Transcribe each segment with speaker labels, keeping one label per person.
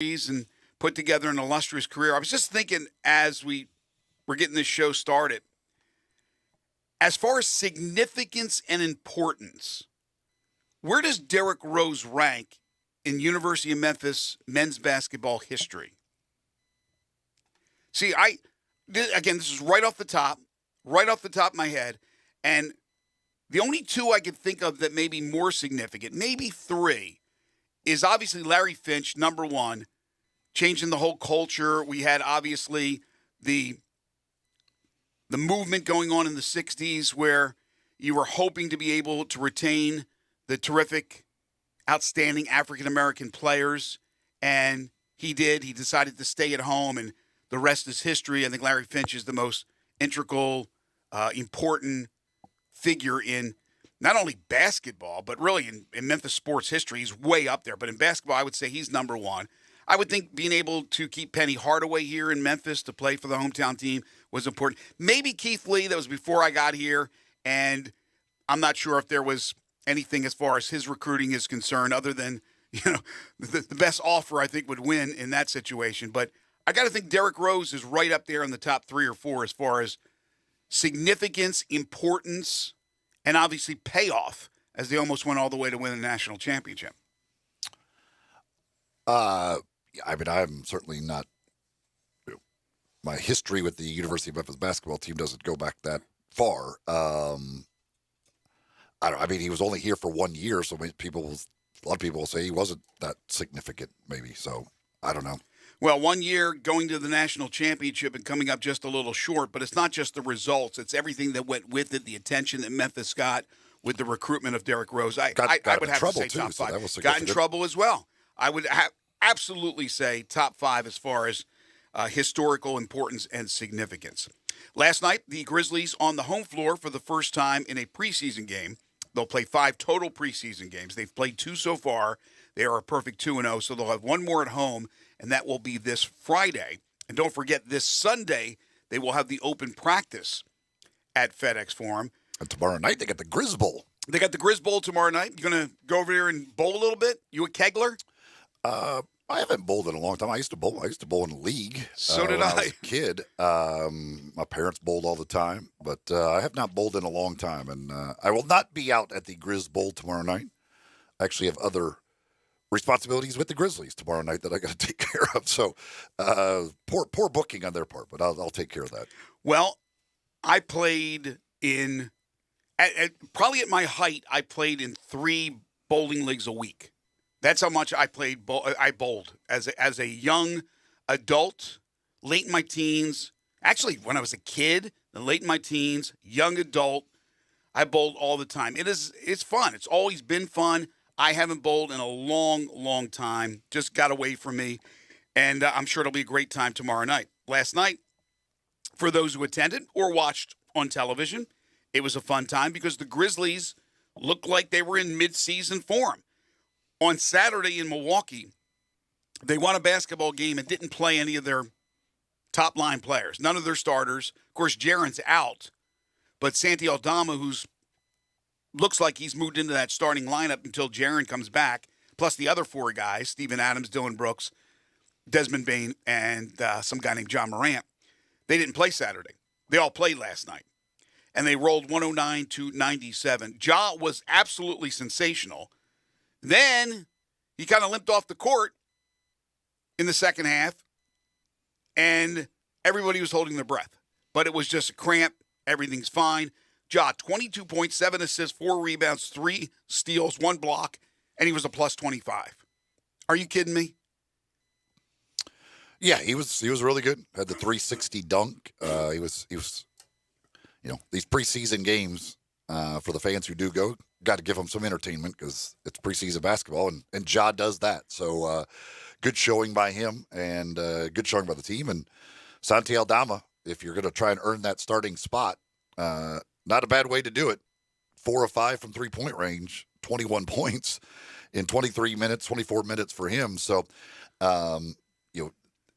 Speaker 1: and put together an illustrious career. I was just thinking as we were getting this show started, as far as significance and importance, where does Derrick Rose rank in University of Memphis men's basketball history? See, again, this is right off the top of my head, and the only two I could think of that may be more significant, maybe three, is obviously Larry Finch, number one, changing the whole culture. We had obviously the movement going on in the 60s where you were hoping to be able to retain the terrific, outstanding African-American players, and he did. He decided to stay at home, and the rest is history. I think Larry Finch is the most integral, important figure in not only basketball, but really in Memphis sports history. He's way up there. But in basketball, I would say he's number one. I would think being able to keep Penny Hardaway here in Memphis to play for the hometown team was important. Maybe Keith Lee, that was before I got here, and I'm not sure if there was anything as far as his recruiting is concerned other than, the best offer I think would win in that situation. But I got to think Derrick Rose is right up there in the top 3 or 4 as far as significance, importance, and obviously payoff as they almost went all the way to win the national championship.
Speaker 2: I'm certainly not. My history with the University of Memphis basketball team doesn't go back that far. He was only here for 1 year, so a lot of people will say he wasn't that significant, maybe. So I don't know.
Speaker 1: Well, 1 year going to the national championship and coming up just a little short, but it's not just the results. It's everything that went with it, the attention that Memphis got with the recruitment of Derrick Rose. I would have to say top 5.
Speaker 2: So
Speaker 1: got in trouble as well. I would absolutely say top 5 as far as historical importance and significance. Last night, the Grizzlies on the home floor for the first time in a preseason game. They'll play 5 total preseason games. They've played 2 so far. They are a perfect 2-0, so they'll have 1 more at home, and that will be this Friday. And don't forget, this Sunday, they will have the open practice at FedEx Forum.
Speaker 2: And tomorrow night, they got the Grizz Bowl.
Speaker 1: They got the Grizz Bowl tomorrow night. You going to go over there and bowl a little bit? You a kegler?
Speaker 2: I haven't bowled in a long time. I used to bowl. I used to bowl in the league.
Speaker 1: So did
Speaker 2: when
Speaker 1: I.
Speaker 2: I was a kid. My parents bowled all the time, but I have not bowled in a long time. And I will not be out at the Grizz Bowl tomorrow night. I actually have other responsibilities with the Grizzlies tomorrow night that I got to take care of. So poor booking on their part, but I'll take care of that.
Speaker 1: Well, I played in probably at my height. I played in 3 bowling leagues a week. That's how much I played. I bowled as a young adult, late in my teens. Actually, when I was a kid, then late in my teens, young adult, I bowled all the time. It's fun. It's always been fun. I haven't bowled in a long, long time. Just got away from me, and I'm sure it'll be a great time tomorrow night. Last night, for those who attended or watched on television, it was a fun time because the Grizzlies looked like they were in mid-season form. On Saturday in Milwaukee, they won a basketball game and didn't play any of their top-line players, none of their starters. Of course, Jaren's out, but Santi Aldama, who's looks like he's moved into that starting lineup until Jaren comes back, plus the other 4 guys, Steven Adams, Dylan Brooks, Desmond Bane, and some guy named John Morant, they didn't play Saturday. They all played last night, and they rolled 109-97. Ja was absolutely sensational. Then he kind of limped off the court in the second half, and everybody was holding their breath. But it was just a cramp. Everything's fine. Ja, 22 points, 7 assists, 4 rebounds, 3 steals, 1 block, and he was a plus 25. Are you kidding me?
Speaker 2: Yeah, he was really good. Had the 360 dunk. He was these preseason games for the fans who do go, got to give them some entertainment because it's preseason basketball, and Ja does that. So good showing by him and good showing by the team. And Santi Aldama, if you're going to try and earn that starting spot, not a bad way to do it. 4 of 5 from 3-point range, 21 points in 23 minutes, 24 minutes for him. So,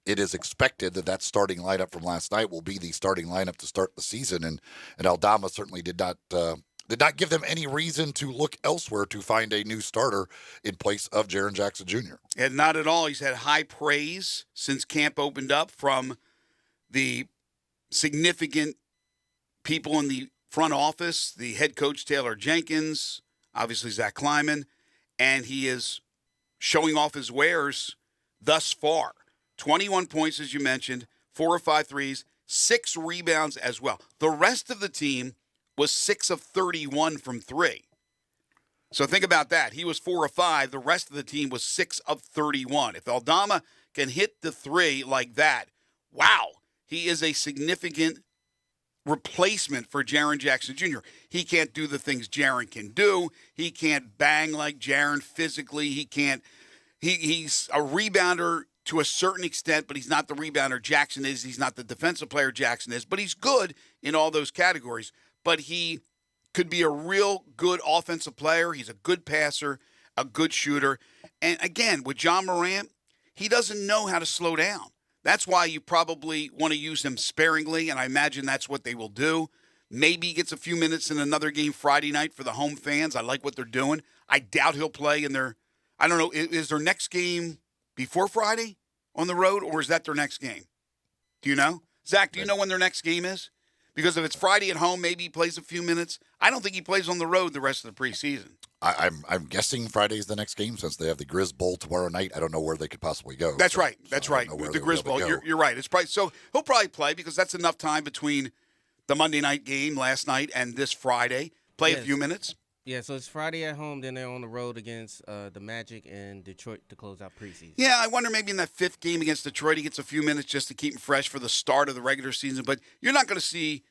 Speaker 2: it is expected that starting lineup from last night will be the starting lineup to start the season. And Aldama certainly did not did not give them any reason to look elsewhere to find a new starter in place of Jaren Jackson Jr.
Speaker 1: And not at all. He's had high praise since camp opened up from the significant people in the front office, the head coach Taylor Jenkins, obviously Zach Kleiman, and he is showing off his wares thus far. 21 points, as you mentioned, 4 of 5 threes, 6 rebounds as well. The rest of the team was 6 of 31 from 3. So think about that. He was 4 of 5. The rest of the team was 6 of 31. If Aldama can hit the 3 like that, wow, he is a significant replacement for Jaren Jackson Jr. He can't do the things Jaren can do. He can't bang like Jaren physically. He's a rebounder to a certain extent, but he's not the rebounder Jackson is. He's not the defensive player Jackson is, but he's good in all those categories. But he could be a real good offensive player. He's a good passer, a good shooter. And again, with John Morant, he doesn't know how to slow down. That's why you probably want to use him sparingly, and I imagine that's what they will do. Maybe he gets a few minutes in another game Friday night for the home fans. I like what they're doing. I doubt he'll play in their – I don't know, is their next game before Friday on the road, or is that their next game? Do you know? Zach, do you know when their next game is? Because if it's Friday at home, maybe he plays a few minutes. I don't think he plays on the road the rest of the preseason.
Speaker 2: I'm guessing Friday's the next game since they have the Grizz Bowl tomorrow night. I don't know where they could possibly go.
Speaker 1: That's right. That's right. The Grizz Bowl. You're right. It's probably so he'll probably play because that's enough time between the Monday night game last night and this Friday. Play a few minutes.
Speaker 3: Yeah, so it's Friday at home, then they're on the road against the Magic and Detroit to close out preseason.
Speaker 1: Yeah, I wonder maybe in that 5th game against Detroit he gets a few minutes just to keep him fresh for the start of the regular season. But you're not going to see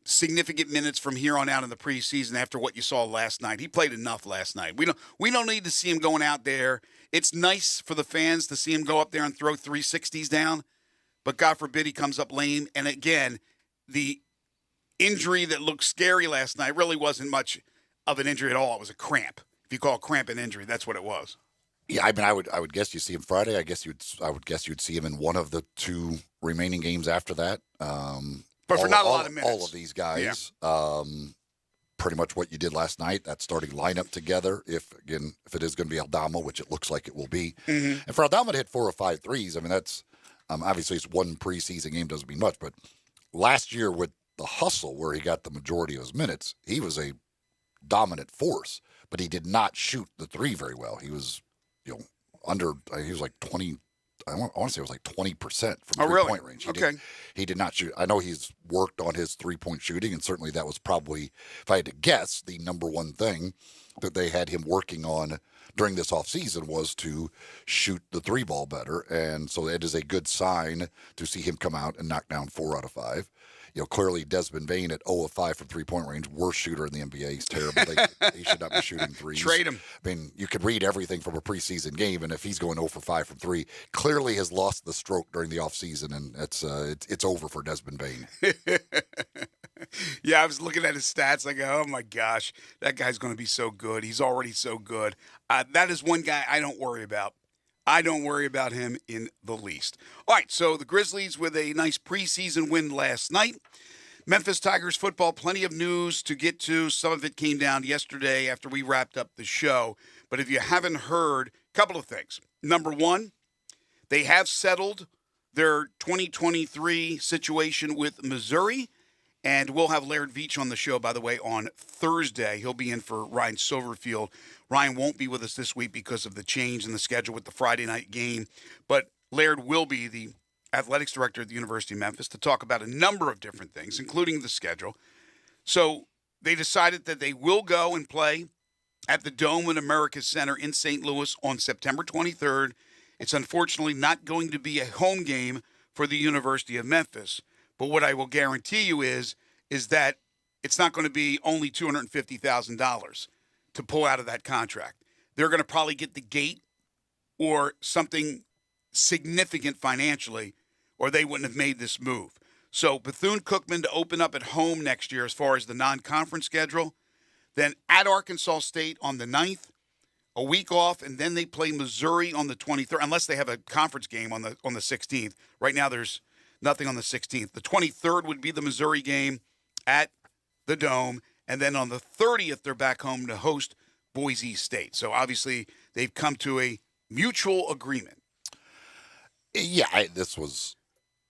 Speaker 1: significant minutes from here on out in the preseason after what you saw last night. He played enough last night. We don't need to see him going out there. It's nice for the fans to see him go up there and throw 360s down, but God forbid he comes up lame. And again, the injury that looked scary last night really wasn't much of an injury at all. It was a cramp. If you call cramp an injury, that's what it was.
Speaker 2: Yeah, I mean, I would guess you see him Friday. I would guess you'd see him in one of the 2 remaining games after that.
Speaker 1: But for not a lot of minutes.
Speaker 2: All of these guys, pretty much what you did last night, that starting lineup together, if it is going to be Aldama, which it looks like it will be. Mm-hmm. And for Aldama to hit 4 or 5 threes, I mean, that's obviously it's one preseason game, doesn't mean much. But last year with the hustle where he got the majority of his minutes, he was a dominant force, but he did not shoot the 3 very well. He was, he was like 20, I want to say it was like 20% from three-point range. He did not shoot. I know he's worked on his three-point shooting, and certainly that was probably, if I had to guess, the number one thing that they had him working on during this offseason was to shoot the 3-ball better. And so it is a good sign to see him come out and knock down 4 out of 5. Clearly Desmond Bane at 0 of 5 from three-point range, worst shooter in the NBA. He's terrible. He should not be shooting threes.
Speaker 1: Trade him.
Speaker 2: I mean, you could read everything from a preseason game, and if he's going 0 for 5 from 3, clearly has lost the stroke during the offseason, and it's over for Desmond Bane.
Speaker 1: Yeah, I was looking at his stats. I go, oh, my gosh, that guy's going to be so good. He's already so good. That is one guy I don't worry about. I don't worry about him in the least. All right, so the Grizzlies with a nice preseason win last night. Memphis Tigers football, plenty of news to get to. Some of it came down yesterday after we wrapped up the show. But if you haven't heard, a couple of things. Number one, they have settled their 2023 situation with Missouri. And we'll have Laird Veach on the show, by the way, on Thursday. He'll be in for Ryan Silverfield. Ryan won't be with us this week because of the change in the schedule with the Friday night game. But Laird will be the athletics director at the University of Memphis to talk about a number of different things, including the schedule. So they decided that they will go and play at the Dome at America's Center in St. Louis on September 23rd. It's unfortunately not going to be a home game for the University of Memphis. But what I will guarantee you is that it's not going to be only $250,000 to pull out of that contract. They're going to probably get the gate or something significant financially, or they wouldn't have made this move. So Bethune-Cookman to open up at home next year as far as the non-conference schedule, then at Arkansas State on the 9th, a week off, and then they play Missouri on the 23rd, unless they have a conference game on the 16th. Right now there's nothing on the 16th. The 23rd would be the Missouri game at the Dome, And then on the 30th, they're back home to host Boise State. So obviously, they've come to a mutual agreement.
Speaker 2: Yeah, this was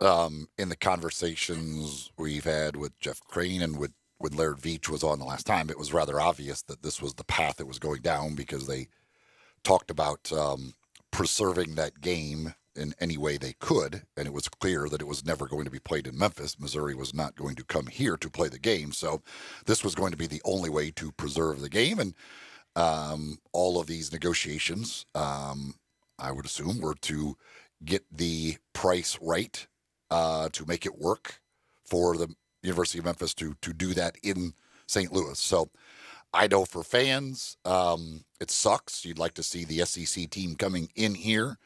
Speaker 2: in the conversations we've had with Jeff Crane and with Laird Veach was on the last time. It was rather obvious that this was the path it was going down because they talked about preserving that game in any way they could, and it was clear that it was never going to be played in Memphis. Missouri was not going to come here to play the game, so this was going to be the only way to preserve the game. And all of these negotiations, I would assume, were to get the price right to make it work for the University of Memphis to do that in St. Louis. So I know for fans, it sucks. You'd like to see the SEC team coming in here.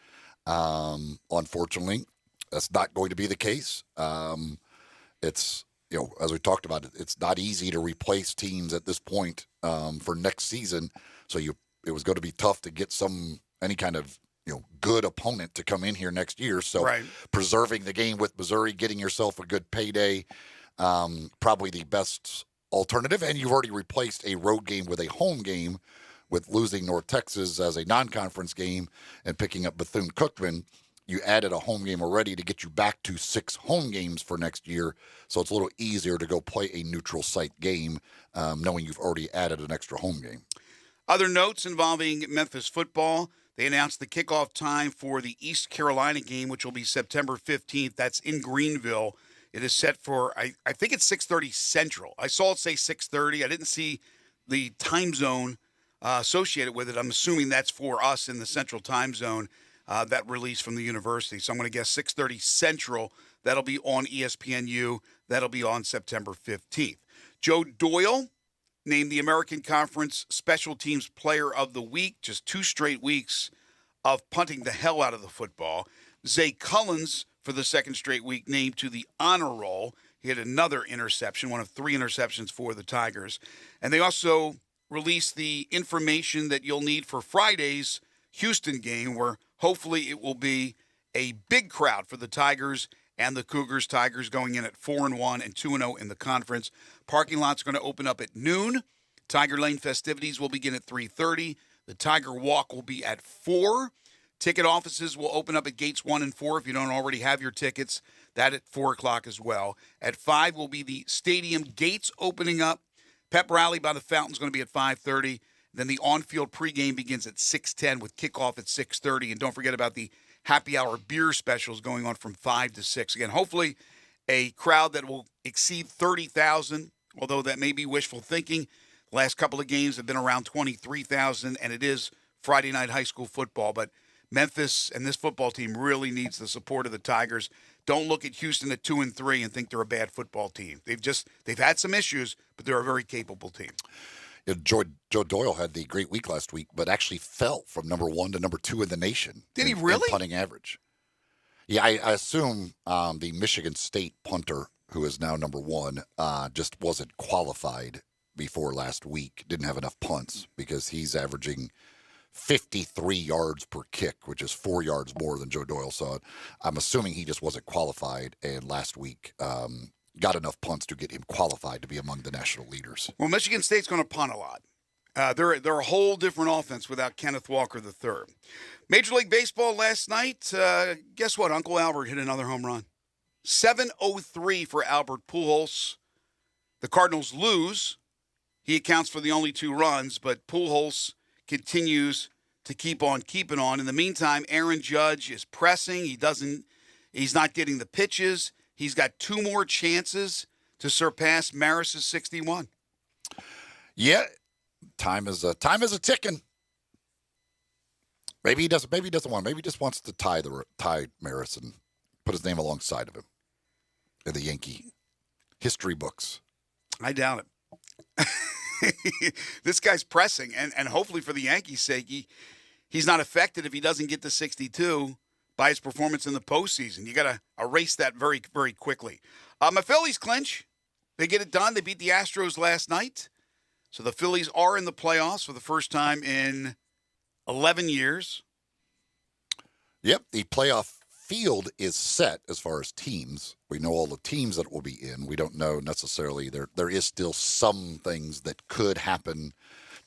Speaker 2: Unfortunately, that's not going to be the case. It's, as we talked about, it's not easy to replace teams at this point for next season. So it was going to be tough to get any kind of good opponent to come in here next year. So
Speaker 1: Right.
Speaker 2: Preserving the game with Missouri, getting yourself a good payday, probably the best alternative. And you've already replaced a road game with a home game with losing North Texas as a non-conference game and picking up Bethune-Cookman. You added a home game already to get you back to 6 home games for next year. So it's a little easier to go play a neutral site game, knowing you've already added an extra home game.
Speaker 1: Other notes involving Memphis football. They announced the kickoff time for the East Carolina game, which will be September 15th. That's in Greenville. It is set for, I think it's 6:30 Central. I saw it say 6:30. I didn't see the time zone associated with it. I'm assuming that's for us in the Central time zone, that release from the university. So I'm going to guess 6:30 Central. That'll be on ESPNU. That'll be on September 15th. Joe Doyle named the American Conference Special Teams Player of the Week, just 2 straight weeks of punting the hell out of the football. Zay Cullins, for the 2nd straight week, named to the honor roll. He had another interception, one of 3 interceptions for the Tigers. And they also released the information that you'll need for Friday's Houston game, where hopefully it will be a big crowd for the Tigers and the Cougars. Tigers going in at 4-1 and 2-0 in the conference. Parking lots are going to open up at noon. Tiger Lane festivities will begin at 3:30. The Tiger Walk will be at 4. Ticket offices will open up at gates 1 and 4 if you don't already have your tickets. That at 4 o'clock as well. At 5 will be the stadium gates opening up. Pep rally by the fountain is going to be at 5:30. Then the on-field pregame begins at 6:10 with kickoff at 6:30. And don't forget about the happy hour beer specials going on from 5 to 6. Again, hopefully a crowd that will exceed 30,000, although that may be wishful thinking. Last couple of games have been around 23,000, and it is Friday night high school football. But Memphis and this football team really needs the support of the Tigers. Don't look at Houston at 2-3 and think they're a bad football team. They've had some issues, but they're a very capable team.
Speaker 2: Joe Doyle had the great week last week, but actually fell from number 1 to number 2 in the nation.
Speaker 1: Did he really?
Speaker 2: In punting average. Yeah, I assume the Michigan State punter, who is now number 1, just wasn't qualified before last week. Didn't have enough punts because he's averaging 53 yards per kick, which is 4 yards more than Joe Doyle saw it. I'm assuming he just wasn't qualified, and last week got enough punts to get him qualified to be among the national leaders.
Speaker 1: Well, Michigan State's going to punt a lot. They're a whole different offense without Kenneth Walker III. Major League Baseball last night, guess what? Uncle Albert hit another home run. 7:03 for Albert Pujols. The Cardinals lose. He accounts for the only 2 runs, but Pujols continues to keep on keeping on. In the meantime, Aaron Judge is pressing. He's not getting the pitches. He's got 2 more chances to surpass Maris's 61.
Speaker 2: Yeah, time is a ticking. Maybe he doesn't want. Maybe he just wants to tie Maris and put his name alongside of him in the Yankee history books.
Speaker 1: I doubt it. This guy's pressing, and hopefully for the Yankees' sake, he's not affected if he doesn't get to 62 by his performance in the postseason. You got to erase that very, very quickly. My Phillies clinch. They get it done. They beat the Astros last night. So the Phillies are in the playoffs for the first time in 11 years.
Speaker 2: Yep, the playoff field is set as far as teams. We know all the teams that will be in. We don't know necessarily. There is still some things that could happen,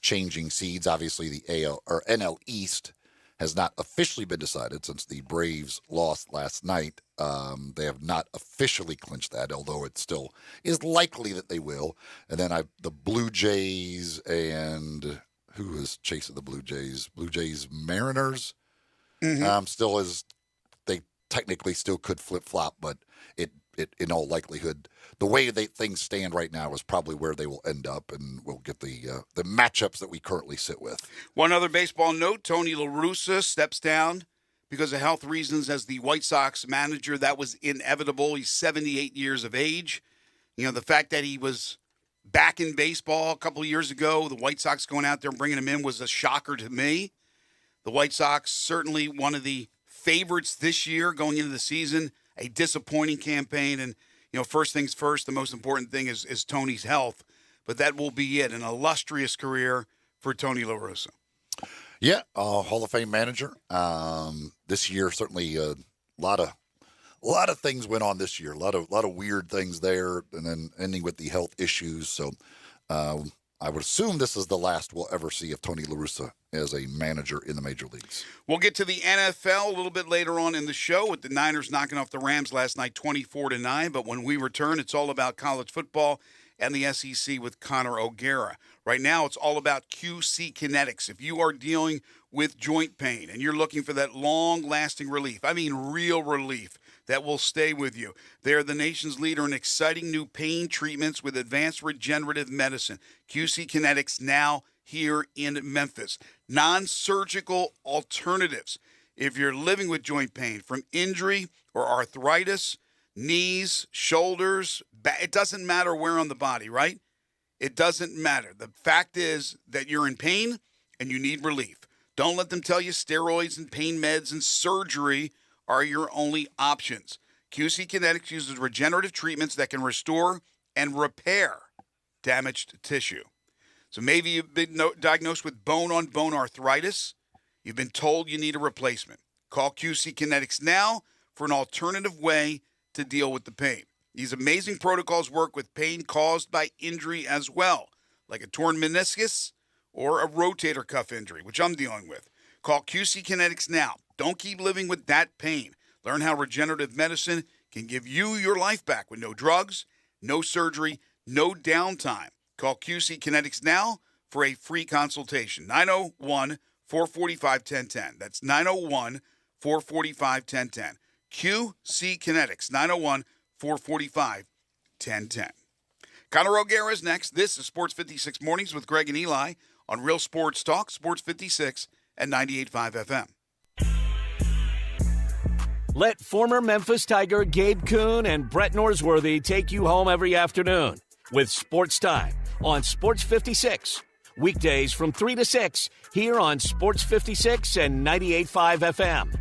Speaker 2: changing seeds. Obviously, the AL or NL East has not officially been decided since the Braves lost last night. They have not officially clinched that, although it still is likely that they will. And then the Blue Jays and who is chasing the Blue Jays? Blue Jays Mariners still is. They technically still could flip flop, but it in all likelihood, the way things stand right now is probably where they will end up, and we'll get the matchups that we currently sit with.
Speaker 1: One other baseball note: Tony La Russa steps down because of health reasons as the White Sox manager. That was inevitable. He's 78 years of age. You know, the fact that he was back in baseball a couple of years ago, the White Sox going out there and bringing him in was a shocker to me. The White Sox, certainly one of the favorites this year going into the season, a disappointing campaign. And, you know, first things first, the most important thing is Tony's health. But that will be it, an illustrious career for Tony La Russa.
Speaker 2: Yeah, Hall of Fame manager. This year, certainly a lot of things went on this year. A lot of weird things there, and then ending with the health issues. So I would assume this is the last we'll ever see of Tony La Russa as a manager in the major leagues.
Speaker 1: We'll get to the NFL a little bit later on in the show with the Niners knocking off the Rams last night 24-9. But when we return, it's all about college football and the SEC with Connor O'Gara. Right now, it's all about QC Kinetics. If you are dealing with joint pain and you're looking for that long-lasting relief, I mean real relief, that will stay with you. They're the nation's leader in exciting new pain treatments with advanced regenerative medicine. QC Kinetics now here in Memphis. Non-surgical alternatives. If you're living with joint pain from injury or arthritis, knees, shoulders, back, it doesn't matter where on the body, right? It doesn't matter. The fact is that you're in pain and you need relief. Don't let them tell you steroids and pain meds and surgery are your only options. QC Kinetics uses regenerative treatments that can restore and repair damaged tissue. So maybe you've been diagnosed with bone-on-bone arthritis. You've been told you need a replacement. Call QC Kinetics now for an alternative way to deal with the pain. These amazing protocols work with pain caused by injury as well, like a torn meniscus or a rotator cuff injury, which I'm dealing with. Call QC Kinetics now. Don't keep living with that pain. Learn how regenerative medicine can give you your life back with no drugs, no surgery, no downtime. Call QC Kinetics now for a free consultation. 901-445-1010. That's 901-445-1010. QC Kinetics, 901-445-1010. Connor O'Gara is next. This is Sports 56 Mornings with Greg and Eli on Real Sports Talk, Sports 56 and 98.5 FM.
Speaker 4: Let former Memphis Tiger Gabe Kuhn and Brett Norsworthy take you home every afternoon with Sportstime on Sports 56. Weekdays from 3 to 6 here on Sports 56 and 98.5 FM.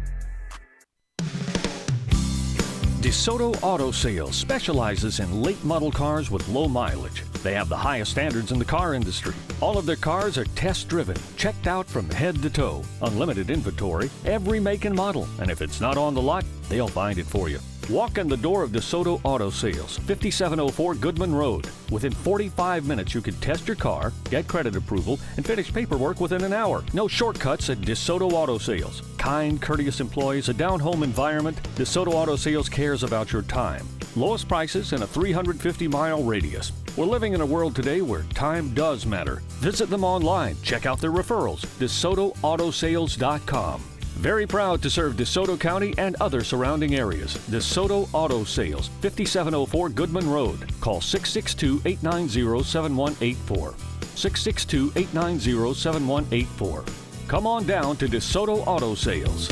Speaker 5: DeSoto Auto Sales specializes in late model cars with low mileage. They have the highest standards in the car industry. All of their cars are test-driven, checked out from head to toe. Unlimited inventory, every make and model. And if it's not on the lot, they'll find it for you. Walk in the door of DeSoto Auto Sales, 5704 Goodman Road. Within 45 minutes, you can test your car, get credit approval, and finish paperwork within an hour. No shortcuts at DeSoto Auto Sales. Kind, courteous employees, a down-home environment. DeSoto Auto Sales cares about your time. Lowest prices in a 350-mile radius. We're living in a world today where time does matter. Visit them online. Check out their referrals. DeSotoAutosales.com. Very proud to serve DeSoto County and other surrounding areas. DeSoto Auto Sales, 5704 Goodman Road. Call 662-890-7184. 662-890-7184. Come on down to DeSoto Auto Sales.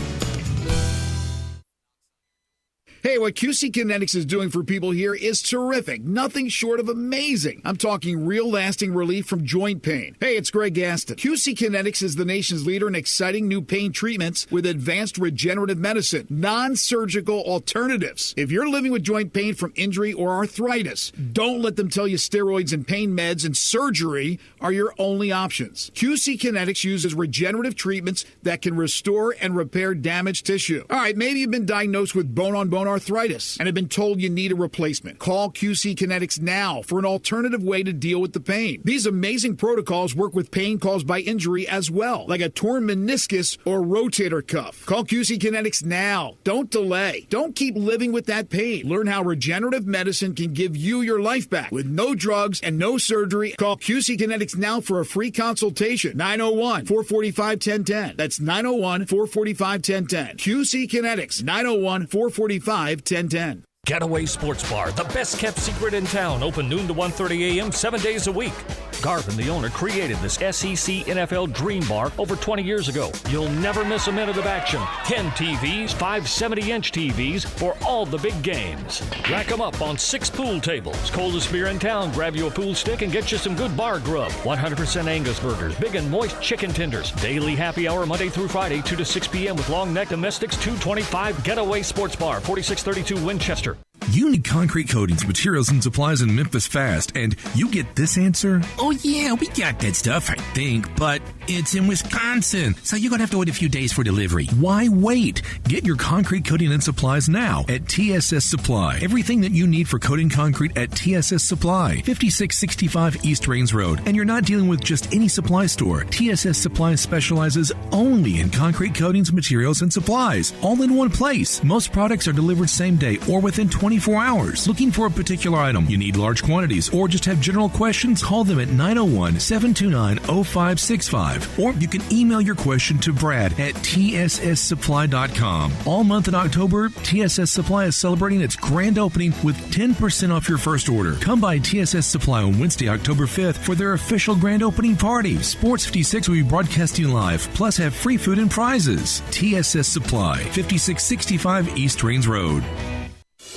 Speaker 6: Hey, what QC Kinetics is doing for people here is terrific. Nothing short of amazing. I'm talking real lasting relief from joint pain. Hey, it's Greg Gaston. QC Kinetics is the nation's leader in exciting new pain treatments with advanced regenerative medicine, non-surgical alternatives. If you're living with joint pain from injury or arthritis, don't let them tell you steroids and pain meds and surgery are your only options. QC Kinetics uses regenerative treatments that can restore and repair damaged tissue. All right, maybe you've been diagnosed with bone-on-bone arthritis and have been told you need a replacement. Call QC Kinetics now for an alternative way to deal with the pain. These amazing protocols work with pain caused by injury as well, like a torn meniscus or rotator cuff. Call QC Kinetics now. Don't delay. Don't keep living with that pain. Learn how regenerative medicine can give you your life back with no drugs and no surgery. Call QC Kinetics now for a free consultation. 901-445-1010. That's 901-445-1010. QC Kinetics. 901-445-1010.
Speaker 5: Getaway Sports Bar, the best kept secret in town, open noon to 1:30 a.m. 7 days a week. Garvin, the owner, created this SEC NFL Dream Bar over 20 years ago. You'll never miss a minute of action. 10 TVs, 5 70-inch TVs for all the big games. Rack them up on 6 pool tables. Coldest beer in town, grab you a pool stick and get you some good bar grub. 100% Angus burgers, big and moist chicken tenders. Daily happy hour Monday through Friday, 2 to 6 p.m. with long neck domestics, 225 Getaway Sports Bar, 4632 Winchester.
Speaker 7: You need concrete coatings, materials, and supplies in Memphis fast, and you get this answer? Oh yeah, we got that stuff, I think, but it's in Wisconsin, so you're going to have to wait a few days for delivery. Why wait? Get your concrete coating and supplies now at TSS Supply. Everything that you need for coating concrete at TSS Supply, 5665 East Rains Road. And you're not dealing with just any supply store. TSS Supply specializes only in concrete coatings, materials, and supplies, all in one place. Most products are delivered same day or within 24 hours. Looking for a particular item, you need large quantities, or just have general questions? Call them at 901-729-0565. Or you can email your question to Brad at tsssupply.com. All month in October, TSS Supply is celebrating its grand opening with 10% off your first order. Come by TSS Supply on Wednesday, October 5th for their official grand opening party. Sports 56 will be broadcasting live, plus have free food and prizes. TSS Supply, 5665 East Rains Road.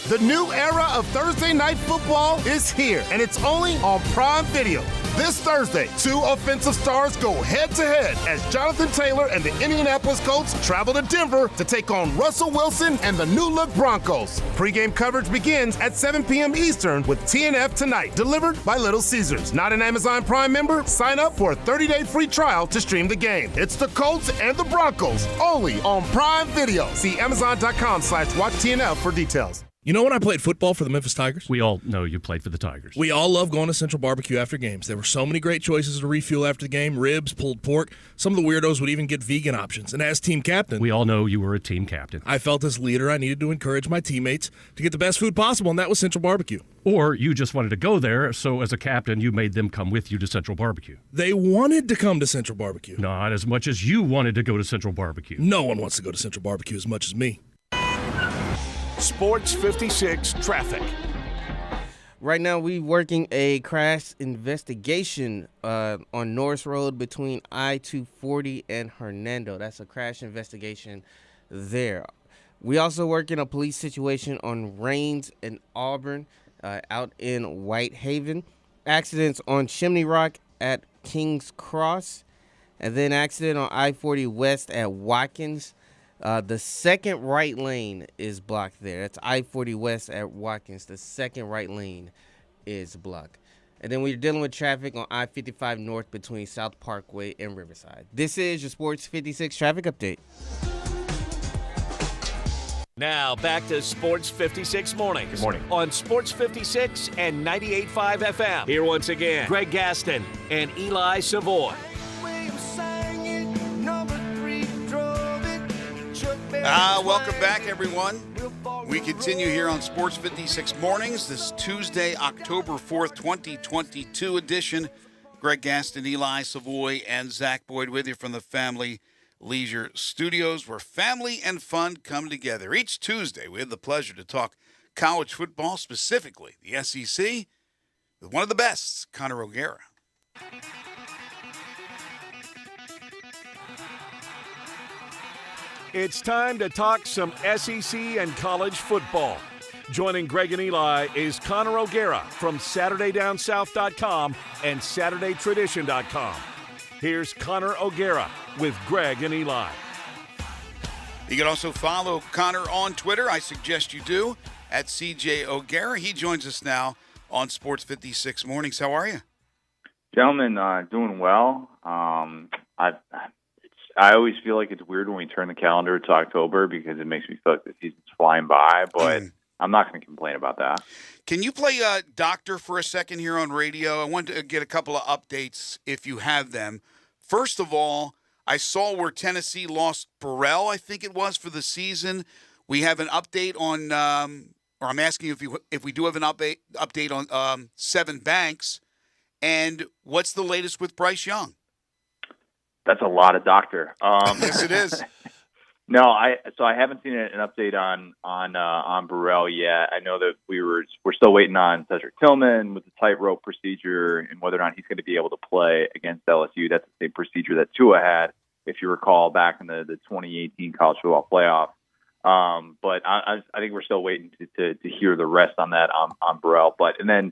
Speaker 8: The new era of Thursday Night Football is here, and it's only on Prime Video. This Thursday, 2 offensive stars go head-to-head as Jonathan Taylor and the Indianapolis Colts travel to Denver to take on Russell Wilson and the new-look Broncos. Pre-game coverage begins at 7 p.m. Eastern with TNF Tonight, delivered by Little Caesars. Not an Amazon Prime member? Sign up for a 30-day free trial to stream the game. It's the Colts and the Broncos, only on Prime Video. See Amazon.com/watchtnf for details.
Speaker 9: You know when I played football for the Memphis Tigers?
Speaker 5: We all know you played for the Tigers.
Speaker 9: We all love going to Central Barbecue after games. There were so many great choices to refuel after the game, ribs, pulled pork. Some of the weirdos would even get vegan options. And as team captain,
Speaker 5: We all know you were a team captain.
Speaker 9: I felt as leader I needed to encourage my teammates to get the best food possible, and that was Central Barbecue.
Speaker 5: Or you just wanted to go there, so as a captain, you made them come with you to Central Barbecue.
Speaker 9: They wanted to come to Central Barbecue.
Speaker 5: Not as much as you wanted to go to Central Barbecue.
Speaker 9: No one wants to go to Central Barbecue as much as me.
Speaker 4: Sports 56 traffic.
Speaker 3: Right now, we working a crash investigation on Norris Road between I-240 and Hernando. That's a crash investigation there. We also working a police situation on Rains and Auburn out in Whitehaven. Accidents on Chimney Rock at King's Cross. And then accident on I-40 West at Watkins. The second right lane is blocked there. That's I-40 West at Watkins. The second right lane is blocked. And then we're dealing with traffic on I-55 North between South Parkway and Riverside. This is your Sports 56 traffic update.
Speaker 4: Now back to Sports 56 Mornings. Good morning. On Sports 56 and 98.5 FM. Here once again, Greg Gaston and Eli Savoy.
Speaker 1: Welcome back, everyone. We continue here on Sports 56 Mornings, this Tuesday, October 4th, 2022 edition. Greg Gaston, Eli Savoy, and Zach Boyd with you from the Family Leisure Studios, where family and fun come together. Each Tuesday, we have the pleasure to talk college football, specifically the SEC, with one of the best, Connor O'Gara.
Speaker 4: It's time to talk some SEC and college football. Joining Greg and Eli is Connor O'Gara from SaturdayDownSouth.com and SaturdayTradition.com. Here's Connor O'Gara with Greg and Eli.
Speaker 1: You can also follow Connor on Twitter. I suggest you do, at CJ O'Gara. He joins us now on Sports 56 Mornings. How are you?
Speaker 10: Gentlemen, doing well. I always feel like it's weird when we turn the calendar to October because it makes me feel like the season's flying by, but I'm not going to complain about that.
Speaker 1: Can you play doctor for a second here on radio? I want to get a couple of updates if you have them. First of all, I saw where Tennessee lost Burrell, I think it was, for the season. We have an update on, or I'm asking if we do have an update on Seven Banks. And what's the latest with Bryce Young?
Speaker 10: That's a lot of doctor.
Speaker 1: Yes, it is.
Speaker 10: No, I haven't seen an update on Burrell yet. I know that we're still waiting on Cedric Tillman with the tightrope procedure and whether or not he's going to be able to play against LSU. That's the same procedure that Tua had, if you recall, back in the 2018 college football playoff. But I think we're still waiting to hear the rest on that on Burrell. And then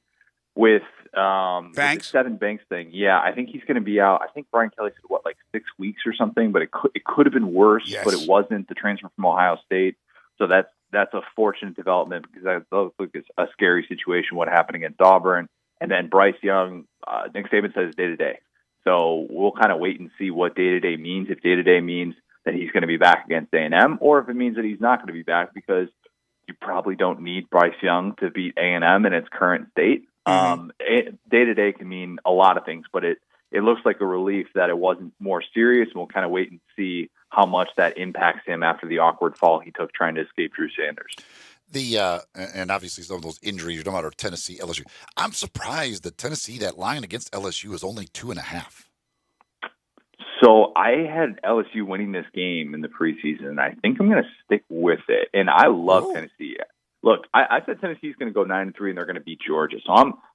Speaker 10: with the Seven Banks thing, yeah, I think he's going to be out. I think Brian Kelly said 6 weeks or something, but it could have been worse,
Speaker 1: yes.
Speaker 10: But it wasn't. The transfer from Ohio State, so that's a fortunate development because that looks like it's a scary situation. What happened against Auburn, and then Bryce Young, Nick Saban says day to day. So we'll kind of wait and see what day to day means. If day to day means that he's going to be back against A&M, or if it means that he's not going to be back because you probably don't need Bryce Young to beat A&M in its current state. Day to day can mean a lot of things, but it looks like a relief that it wasn't more serious. And we'll kind of wait and see how much that impacts him after the awkward fall he took trying to escape Drew Sanders.
Speaker 2: And obviously some of those injuries you're talking about are Tennessee, LSU. I'm surprised that Tennessee, that line against LSU is only 2.5.
Speaker 10: So I had LSU winning this game in the preseason, and I think I'm going to stick with it. And I love Tennessee. Look, I said Tennessee's going to go 9-3 and they're going to beat Georgia. So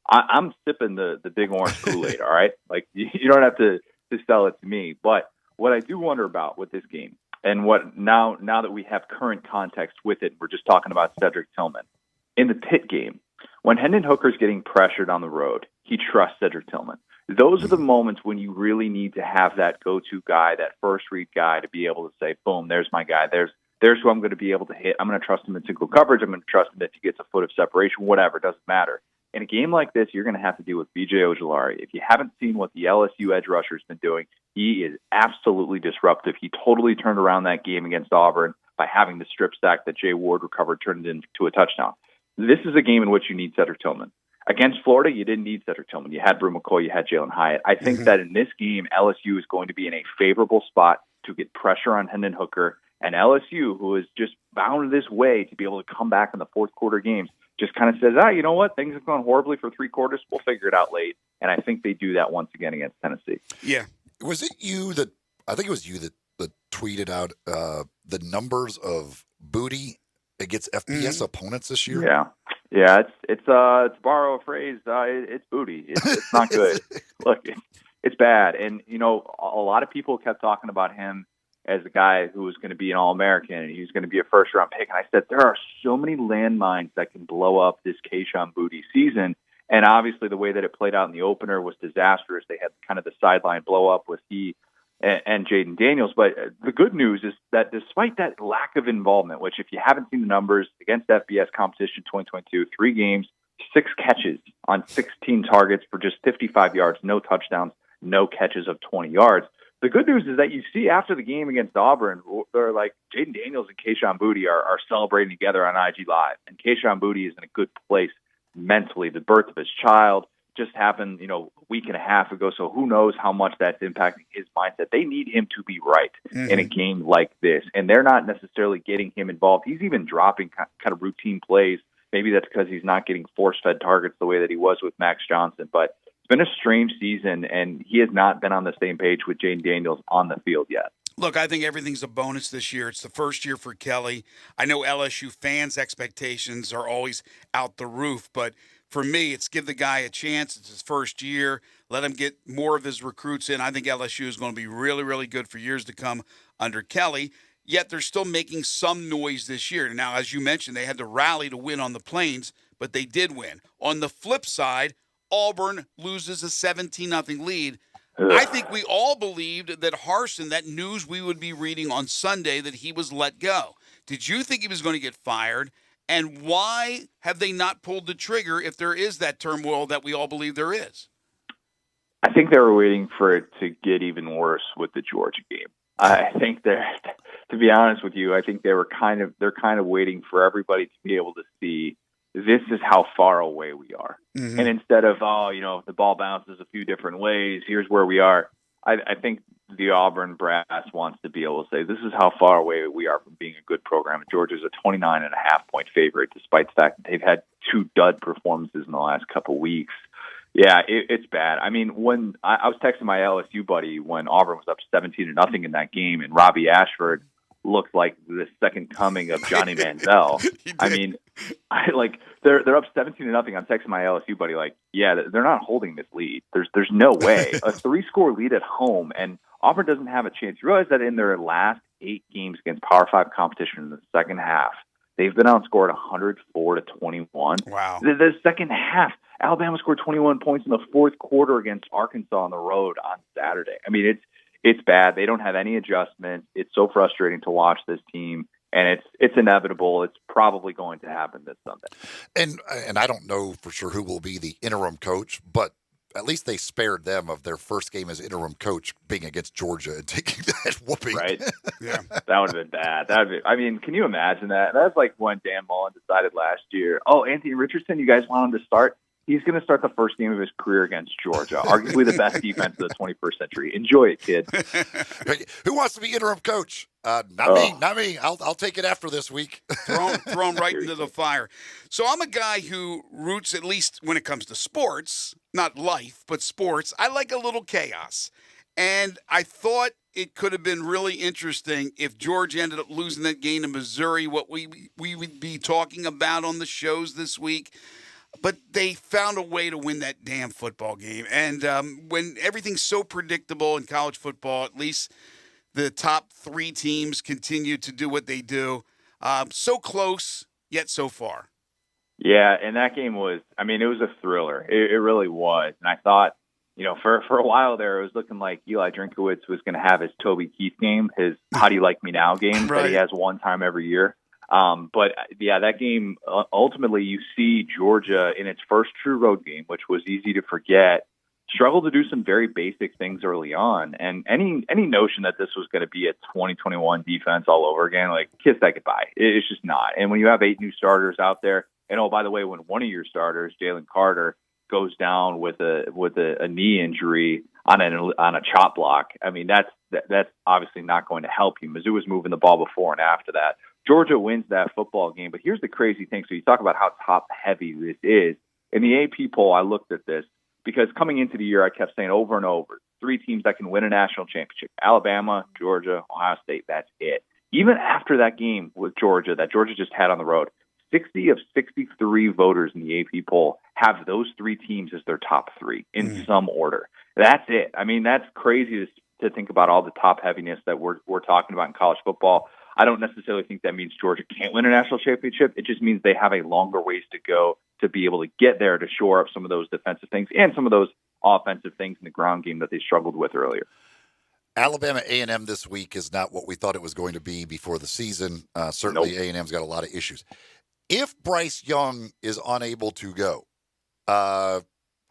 Speaker 10: I'm sipping the big orange Kool-Aid. All right, like you don't have to sell it to me. But what I do wonder about with this game, and what now that we have current context with it, we're just talking about Cedric Tillman in the Pitt game when Hendon Hooker's getting pressured on the road. He trusts Cedric Tillman. Those are the moments when you really need to have that go-to guy, that first-read guy, to be able to say, "Boom, there's my guy. There's who I'm going to be able to hit. I'm going to trust him in single coverage. I'm going to trust him if he gets a foot of separation, whatever. It doesn't matter." In a game like this, you're going to have to deal with B.J. Ojulari. If you haven't seen what the LSU edge rusher's been doing, he is absolutely disruptive. He totally turned around that game against Auburn by having the strip sack that Jay Ward recovered, turned it into a touchdown. This is a game in which you need Cedric Tillman. Against Florida, you didn't need Cedric Tillman. You had Brew McCoy, you had Jalen Hyatt. I think that in this game, LSU is going to be in a favorable spot to get pressure on Hendon Hooker. And LSU, who is just bound this way to be able to come back in the fourth quarter games, just kind of says, you know what? Things have gone horribly for 3 quarters. We'll figure it out late. And I think they do that once again against Tennessee.
Speaker 1: Yeah.
Speaker 2: Was it you that – I think it was you that tweeted out the numbers of booty against FBS opponents this year?
Speaker 10: Yeah. Yeah, it's to borrow a phrase, it's booty. It's not good. Look, it's bad. And, you know, a lot of people kept talking about him as a guy who was going to be an All-American and he was going to be a first-round pick. And I said, there are so many landmines that can blow up this Kayshon Boutte season. And obviously the way that it played out in the opener was disastrous. They had kind of the sideline blow-up with he and Jaden Daniels. But the good news is that despite that lack of involvement, which if you haven't seen the numbers against FBS competition 2022, 3 games, 6 catches on 16 targets for just 55 yards, no touchdowns, no catches of 20 yards. The good news is that you see after the game against Auburn, they're like Jaden Daniels and Kayshon Boutte are celebrating together on IG Live. And Kayshon Boutte is in a good place mentally. The birth of his child just happened, a week and a half ago. So who knows how much that's impacting his mindset. They need him to be right in a game like this. And they're not necessarily getting him involved. He's even dropping kind of routine plays. Maybe that's because he's not getting force-fed targets the way that he was with Max Johnson. But it's been a strange season, and he has not been on the same page with Jaden Daniels on the field yet.
Speaker 1: Look, I think everything's a bonus this year. It's the first year for Kelly. I know LSU fans' expectations are always out the roof, but for me, it's give the guy a chance. It's his first year. Let him get more of his recruits in. I think LSU is going to be really, really good for years to come under Kelly. yet they're still making some noise this year. Now, as you mentioned, they had to rally to win on the Plains, but they did win. On the flip side, Auburn loses a 17-0 lead. I think we all believed that Harsin, that news we would be reading on Sunday, that he was let go. Did you think he was going to get fired? And why have they not pulled the trigger if there is that turmoil that we all believe there is?
Speaker 10: I think they were waiting for it to get even worse with the Georgia game. I think to be honest with you, I think they're kind of waiting for everybody to be able to see this is how far away we are. Mm-hmm. And instead of, the ball bounces a few different ways, here's where we are. I think the Auburn brass wants to be able to say, this is how far away we are from being a good program. Georgia's a 29.5-point favorite, despite the fact that they've had 2 dud performances in the last couple weeks. Yeah, it's bad. I mean, when I was texting my LSU buddy when Auburn was up 17-0 in that game, and Robbie Ashford looked like the second coming of Johnny Manziel. I mean, they're up 17-0. I'm texting my LSU buddy they're not holding this lead. There's no way. A 3-score lead at home, and Auburn doesn't have a chance. You realize that in their last 8 games against Power 5 competition in the second half, they've been outscored 104-21.
Speaker 1: Wow.
Speaker 10: The second half, Alabama scored 21 points in the fourth quarter against Arkansas on the road on Saturday. I mean, it's bad. They don't have any adjustment. It's so frustrating to watch this team, and it's inevitable. It's probably going to happen this Sunday.
Speaker 2: And I don't know for sure who will be the interim coach, but at least they spared them of their first game as interim coach being against Georgia and taking that whooping.
Speaker 10: Right.
Speaker 1: Yeah.
Speaker 10: That would have been bad. I mean, can you imagine that? That's like when Dan Mullen decided last year, Anthony Richardson, you guys want him to start? He's going to start the first game of his career against Georgia, arguably the best defense of the 21st century. Enjoy it, kid.
Speaker 2: Who wants to be interim coach? Not me. I'll take it after this week.
Speaker 1: Throw him right into the fire. So I'm a guy who roots, at least when it comes to sports, not life, but sports. I like a little chaos. And I thought it could have been really interesting if Georgia ended up losing that game to Missouri, what we would be talking about on the shows this week. But they found a way to win that damn football game. And when everything's so predictable in college football, at least the top 3 teams continue to do what they do. So close, yet so far.
Speaker 10: Yeah, and that game was, it was a thriller. It really was. And I thought, for a while there, it was looking like Eli Drinkowitz was going to have his Toby Keith game, his How Do You Like Me Now game
Speaker 1: right.
Speaker 10: that he has one time every year. But that game, ultimately you see Georgia in its first true road game, which was easy to forget, struggle to do some very basic things early on. And any notion that this was going to be a 2021 defense all over again, kiss that goodbye. It's just not. And when you have 8 new starters out there, and by the way, when one of your starters, Jalen Carter, goes down with a knee injury on a chop block, that's obviously not going to help you. Mizzou was moving the ball before and after that. Georgia wins that football game, but here's the crazy thing. So you talk about how top-heavy this is. In the AP poll, I looked at this because coming into the year, I kept saying over and over, 3 teams that can win a national championship: Alabama, Georgia, Ohio State. That's it. Even after that game with Georgia that Georgia just had on the road, 60 of 63 voters in the AP poll have those 3 teams as their top 3 in some order. That's it. That's crazy to think about all the top-heaviness that we're talking about in college football. I don't necessarily think that means Georgia can't win a national championship. It just means they have a longer ways to go to be able to get there, to shore up some of those defensive things and some of those offensive things in the ground game that they struggled with earlier.
Speaker 2: Alabama A&M this week is not what we thought it was going to be before the season. Certainly nope. A&M's got a lot of issues. If Bryce Young is unable to go,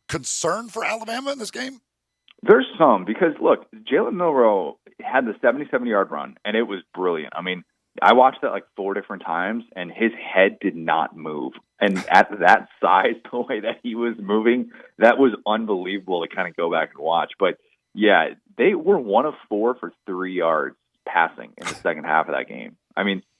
Speaker 2: concern for Alabama in this game?
Speaker 10: There's some, because, look, Jalen Milroe had the 77-yard run, and it was brilliant. I watched that 4 different times, and his head did not move. And at that size, the way that he was moving, that was unbelievable to kind of go back and watch. But, yeah, they were 1 of 4 for 3 yards passing in the second half of that game.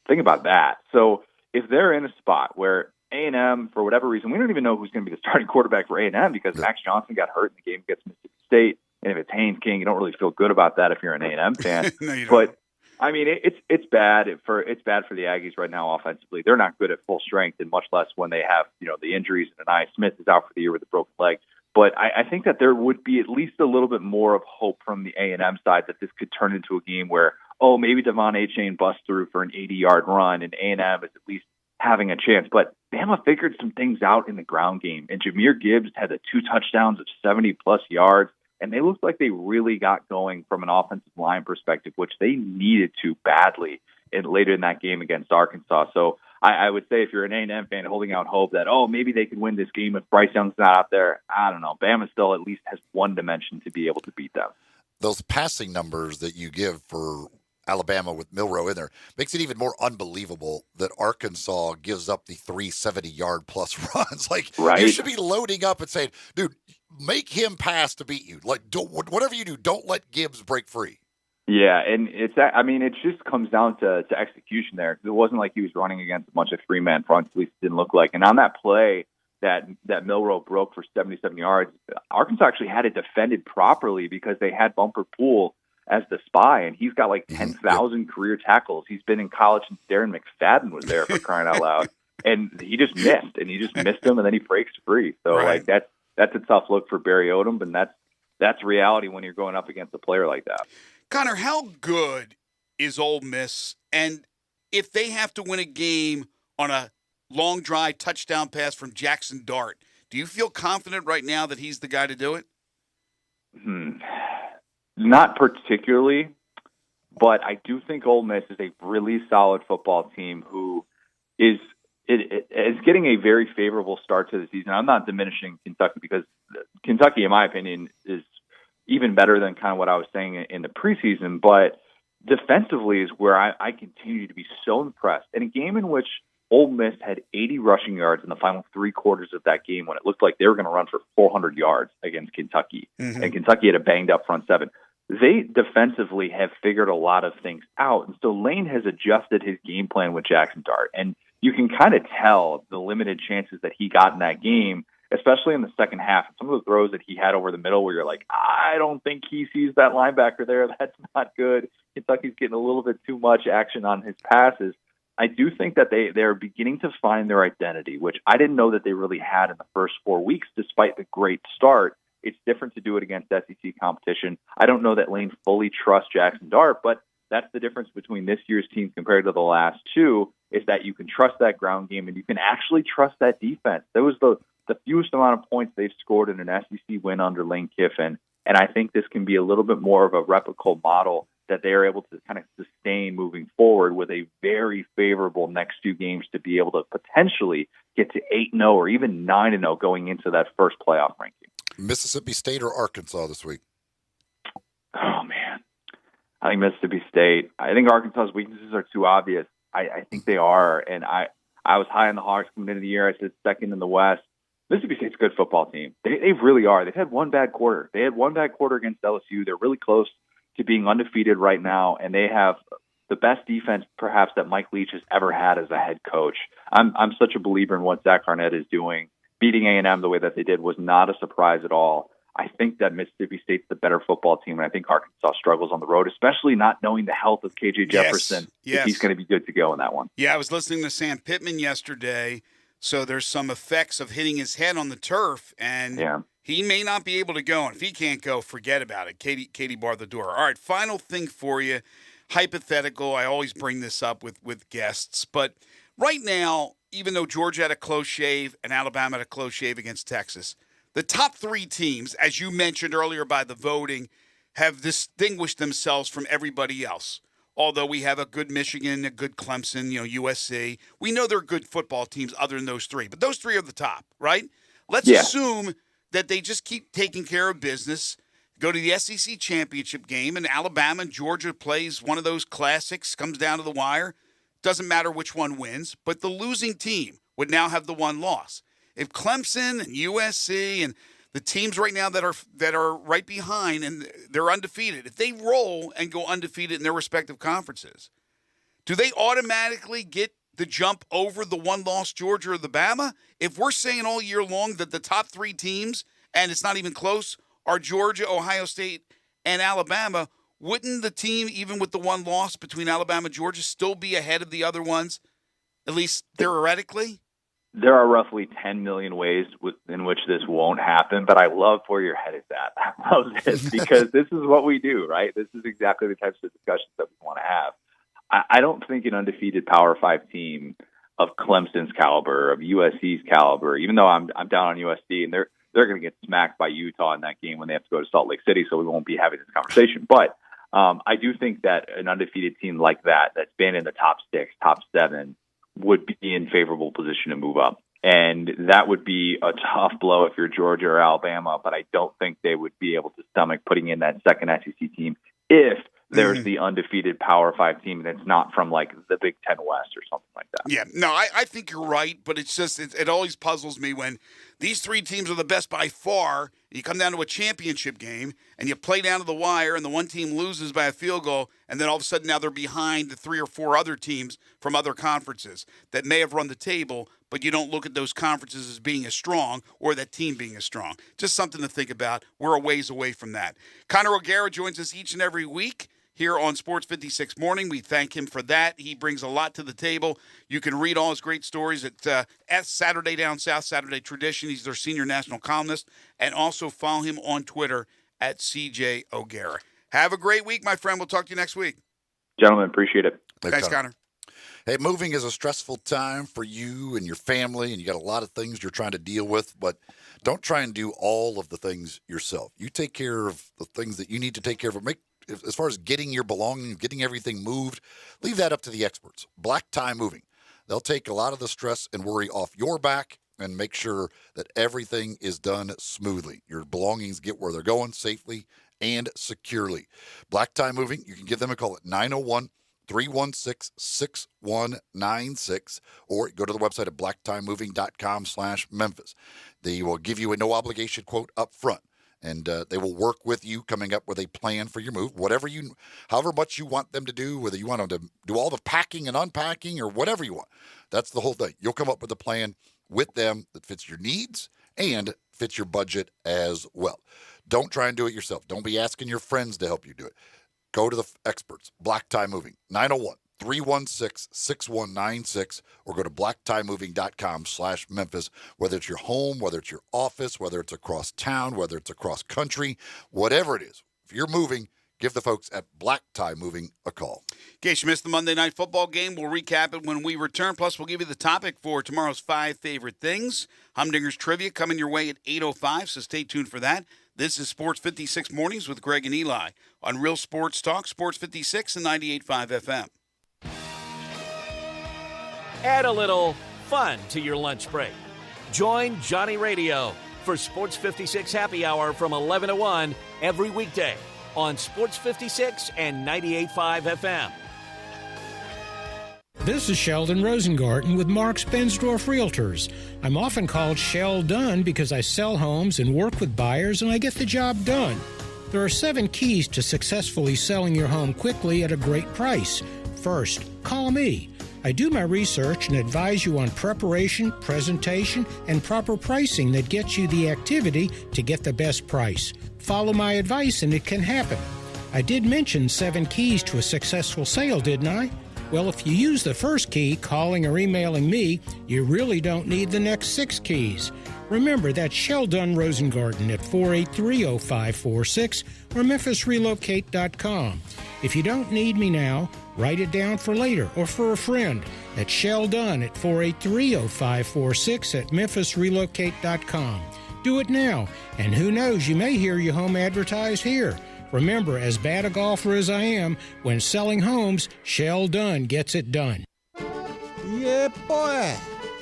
Speaker 10: Think about that. So if they're in a spot where A&M, for whatever reason, we don't even know who's going to be the starting quarterback for A&M because Max Johnson got hurt in the game against Mississippi State. And if it's Haynes King, you don't really feel good about that if you're an A&M fan.
Speaker 1: No, you don't.
Speaker 10: But it's bad for the Aggies right now offensively. They're not good at full strength, and much less when they have the injuries. And Anaya Smith is out for the year with a broken leg. But I think that there would be at least a little bit more of hope from the A&M side that this could turn into a game where oh, maybe Devon Achane busts through for an 80-yard run, and A&M is at least having a chance. But Bama figured some things out in the ground game, and Jahmyr Gibbs had the 2 touchdowns of 70-plus yards, and they looked like they really got going from an offensive line perspective, which they needed to badly later in that game against Arkansas. So I would say if you're an A&M fan holding out hope that, oh, maybe they can win this game if Bryce Young's not out there, I don't know. Bama still at least has one dimension to be able to beat them.
Speaker 2: Those passing numbers that you give for Alabama with Milroe in there makes it even more unbelievable that Arkansas gives up the 370-yard plus runs. Like,
Speaker 10: right.
Speaker 2: You should be loading up and saying, dude, make him pass to beat you. Like, whatever you do, don't let Gibbs break free.
Speaker 10: Yeah, and it just comes down to execution there. It wasn't like he was running against a bunch of 3-man fronts, at least it didn't look like. And on that play that Milroe broke for 77 yards, Arkansas actually had it defended properly because they had Bumper Poole as the spy, and he's got like 10,000 career tackles. He's been in college since Darren McFadden was there, for crying out loud. And he just missed him, and then he breaks free. So
Speaker 1: right.
Speaker 10: like that's a tough look for Barry Odom, and that's reality when you're going up against a player like that.
Speaker 1: Connor, how good is Ole Miss? And if they have to win a game on a long drive touchdown pass from Jackson Dart, do you feel confident right now that he's the guy to do it?
Speaker 10: Not particularly, but I do think Ole Miss is a really solid football team who is getting a very favorable start to the season. I'm not diminishing Kentucky because Kentucky, in my opinion, is even better than kind of what I was saying in the preseason, but defensively is where I continue to be so impressed. In a game in which Ole Miss had 80 rushing yards in the final 3 quarters of that game when it looked like they were going to run for 400 yards against Kentucky, and Kentucky had a banged-up front seven. They defensively have figured a lot of things out, and so Lane has adjusted his game plan with Jackson Dart, and you can kind of tell the limited chances that he got in that game, especially in the second half. Some of the throws that he had over the middle where you're like, I don't think he sees that linebacker there. That's not good. Kentucky's getting a little bit too much action on his passes. I do think that they're beginning to find their identity, which I didn't know that they really had in the first 4 weeks, despite the great start. It's different to do it against SEC competition. I don't know that Lane fully trusts Jackson Dart, but that's the difference between this year's team compared to the last two, is that you can trust that ground game and you can actually trust that defense. That was the fewest amount of points they've scored in an SEC win under Lane Kiffin, and I think this can be a little bit more of a replicable model that they are able to kind of sustain moving forward with a very favorable next 2 games to be able to potentially get to 8-0 or even 9-0 going into that first playoff ranking.
Speaker 2: Mississippi State or Arkansas this week?
Speaker 10: Oh, man. I think Mississippi State. I think Arkansas's weaknesses are too obvious. I think they are, and I was high on the Hawks coming into the year. I said second in the West. Mississippi State's a good football team. They really are. They've had one bad quarter. They had one bad quarter against LSU. They're really close to being undefeated right now, and they have the best defense perhaps that Mike Leach has ever had as a head coach. I'm such a believer in what Zach Arnett is doing. Beating A&M the way that they did was not a surprise at all. I think that Mississippi State's the better football team, and I think Arkansas struggles on the road, especially not knowing the health of KJ Jefferson.
Speaker 1: Yes.
Speaker 10: If he's going to be good to go in that one.
Speaker 1: Yeah, I was listening to Sam Pittman yesterday, so there's some effects of hitting his head on the turf, and he may not be able to go. And if he can't go, forget about it. Katie barred the door. All right, final thing for you, hypothetical. I always bring this up with guests, but right now, even though Georgia had a close shave and Alabama had a close shave against Texas, the top 3 teams, as you mentioned earlier by the voting, have distinguished themselves from everybody else. Although we have a good Michigan, a good Clemson, USC. We know they're good football teams other than those 3. But those 3 are the top, right? Let's assume that they just keep taking care of business, go to the SEC championship game, and Alabama and Georgia plays one of those classics, comes down to the wire. Doesn't matter which one wins, but the losing team would now have the one loss. If Clemson and USC and the teams right now that are right behind and they're undefeated, if they roll and go undefeated in their respective conferences, do they automatically get the jump over the one-loss Georgia or the Bama? If we're saying all year long that the top 3 teams, and it's not even close, are Georgia, Ohio State, and Alabama, wouldn't the team, even with the one loss between Alabama and Georgia, still be ahead of the other ones, at least theoretically?
Speaker 10: there are roughly 10 million ways in which this won't happen, but I love where your head is at. I love this because this is what we do, right? This is exactly the types of discussions that we want to have. I don't think an undefeated Power 5 team of Clemson's caliber, of USC's caliber, even though I'm down on USC, and they're going to get smacked by Utah in that game when they have to go to Salt Lake City, so we won't be having this conversation. But I do think that an undefeated team like that's been in the top 6, top 7, would be in favorable position to move up. And that would be a tough blow if you're Georgia or Alabama, but I don't think they would be able to stomach putting in that second SEC team if there's the undefeated Power 5 team and it's not from like the Big Ten West or something like that.
Speaker 1: Yeah, no, I think you're right, but it's just, it always puzzles me when these 3 teams are the best by far. You come down to a championship game and you play down to the wire and the one team loses by a field goal, and then all of a sudden now they're behind the 3 or 4 other teams from other conferences that may have run the table, but you don't look at those conferences as being as strong or that team being as strong. Just something to think about. We're a ways away from that. Connor O'Gara joins us each and every week here on Sports 56 Morning. We thank him for that. He brings a lot to the table. You can read all his great stories at Saturday Down South, Saturday Tradition. He's their senior national columnist. And also follow him on Twitter at CJ O'Gara. Have a great week, my friend. We'll talk to you next week.
Speaker 10: Gentlemen, appreciate it.
Speaker 1: Thanks, Connor.
Speaker 2: Hey, moving is a stressful time for you and your family, and you got a lot of things you're trying to deal with, but don't try and do all of the things yourself. You take care of the things that you need to take care of. As far as getting your belongings, getting everything moved, leave that up to the experts. Black Tie Moving. They'll take a lot of the stress and worry off your back and make sure that everything is done smoothly. Your belongings get where they're going safely and securely. Black Tie Moving, you can give them a call at 901-316-6196 or go to the website at blacktiemoving.com/Memphis. They will give you a no obligation quote up front. And they will work with you coming up with a plan for your move, however much you want them to do, whether you want them to do all the packing and unpacking or whatever you want. That's the whole thing. You'll come up with a plan with them that fits your needs and fits your budget as well. Don't try and do it yourself. Don't be asking your friends to help you do it. Go to the experts. Black Tie Moving, 901-316-6196, or go to blacktiemoving.com/Memphis. Whether it's your home, whether it's your office, whether it's across town, whether it's across country, whatever it is, if you're moving, give the folks at Black Tie Moving a call.
Speaker 1: In case you missed the Monday Night Football game, we'll recap it when we return. Plus, we'll give you the topic for tomorrow's 5 favorite things. Humdinger's Trivia coming your way at 8:05, so stay tuned for that. This is Sports 56 Mornings with Greg and Eli on Real Sports Talk, Sports 56 and 98.5 FM.
Speaker 4: Add a little fun to your lunch break. Join Johnny Radio for Sports 56 Happy Hour from 11 to 1 every weekday on Sports 56 and 98.5 FM.
Speaker 11: This is Sheldon Rosengarten with Marks Bensdorf Realtors. I'm often called Shell Done because I sell homes and work with buyers and I get the job done. There are 7 keys to successfully selling your home quickly at a great price. First, call me. I do my research and advise you on preparation, presentation, and proper pricing that gets you the activity to get the best price. Follow my advice and it can happen. I did mention 7 keys to a successful sale, didn't I? Well, if you use the first key, calling or emailing me, you really don't need the next 6 keys. Remember, that's Sheldon Rosengarten at 483-0546 or MemphisRelocate.com. If you don't need me now, write it down for later or for a friend at Sheldon at 483-0546 at MemphisRelocate.com. Do it now, and who knows, you may hear your home advertised here. Remember, as bad a golfer as I am, when selling homes, Shell Done gets it done.
Speaker 12: Yeah, boy.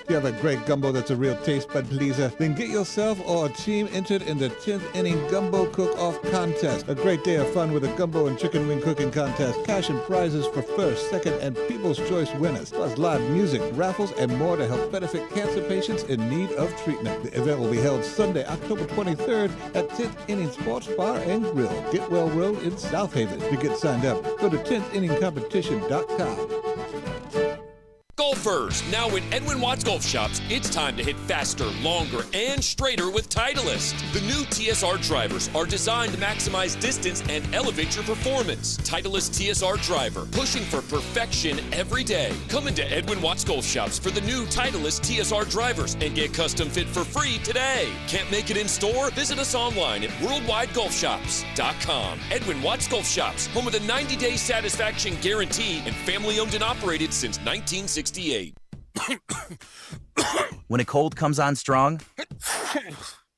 Speaker 12: If you have a great gumbo that's a real taste bud pleaser, then get yourself or a team entered in the 10th Inning Gumbo Cook-Off Contest. A great day of fun with a gumbo and chicken wing cooking contest. Cash and prizes for first, second, and People's Choice winners. Plus live music, raffles, and more to help benefit cancer patients in need of treatment. The event will be held Sunday, October 23rd at 10th Inning Sports Bar and Grill, Getwell Road in South Haven. To get signed up, go to 10thinningcompetition.com.
Speaker 13: Golf first. Now at Edwin Watts Golf Shops, it's time to hit faster, longer, and straighter with Titleist. The new TSR drivers are designed to maximize distance and elevate your performance. Titleist TSR driver, pushing for perfection every day. Come into Edwin Watts Golf Shops for the new Titleist TSR drivers and get custom fit for free today. Can't make it in store? Visit us online at worldwidegolfshops.com. Edwin Watts Golf Shops, home of the 90-day satisfaction guarantee and family owned and operated since 1968.
Speaker 14: When a cold comes on strong,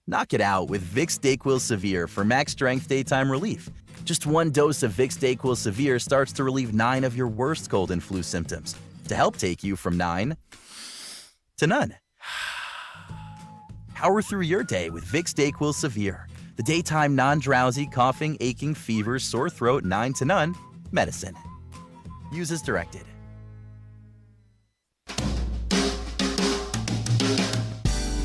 Speaker 14: knock it out with Vicks DayQuil Severe for max strength daytime relief. Just one dose of Vicks DayQuil Severe starts to relieve 9 of your worst cold and flu symptoms to help take you from 9 to none. Power through your day with Vicks DayQuil Severe, the daytime non-drowsy, coughing, aching, fever, sore throat, 9 to none medicine. Use as directed.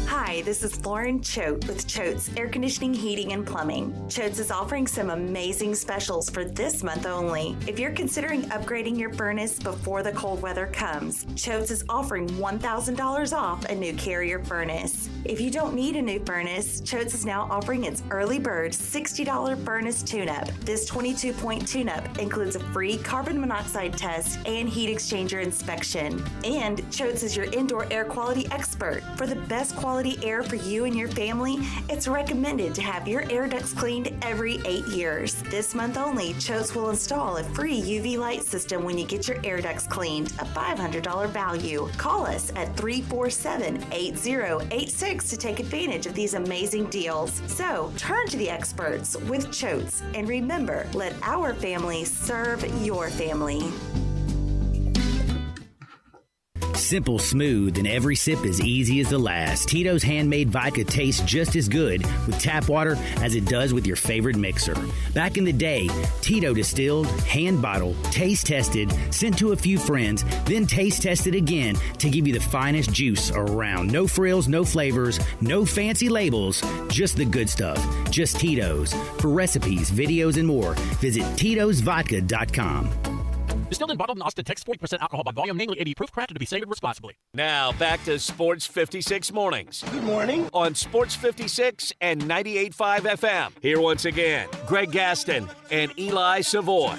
Speaker 15: Hi, this is Lauren Choate with Choate's Air Conditioning, Heating, and Plumbing. Choate's is offering some amazing specials for this month only. If you're considering upgrading your furnace before the cold weather comes, Choate's is offering $1,000 off a new Carrier furnace. If you don't need a new furnace, Choate's is now offering its early bird $60 furnace tune-up. This 22-point tune-up includes a free carbon monoxide test and heat exchanger inspection. And Choate's is your indoor air quality expert. For the best quality air for you and your family, it's recommended to have your air ducts cleaned every 8 years. This month only, Choate's will install a free UV light system when you get your air ducts cleaned, a $500 value. Call us at 347-8086 to take advantage of these amazing deals. So, turn to the experts with Choate's, and remember, let our family serve your family.
Speaker 16: Simple, smooth, and every sip as easy as the last. Tito's handmade vodka tastes just as good with tap water as it does with your favorite mixer. Back in the day, Tito distilled, hand bottled, taste tested, sent to a few friends, then taste tested again to give you the finest juice around. No frills, no flavors, no fancy labels, just the good stuff. Just Tito's. For recipes, videos, and more, visit Tito'sVodka.com.
Speaker 17: Distilled and bottled in Austin, Texas, 40% alcohol by volume, namely 80 proof, crafted to be savored responsibly.
Speaker 4: Now, back to Sports 56 Mornings.
Speaker 17: Good morning.
Speaker 4: On Sports 56 and 98.5 FM. Here once again, Greg Gaston and Eli Savoy.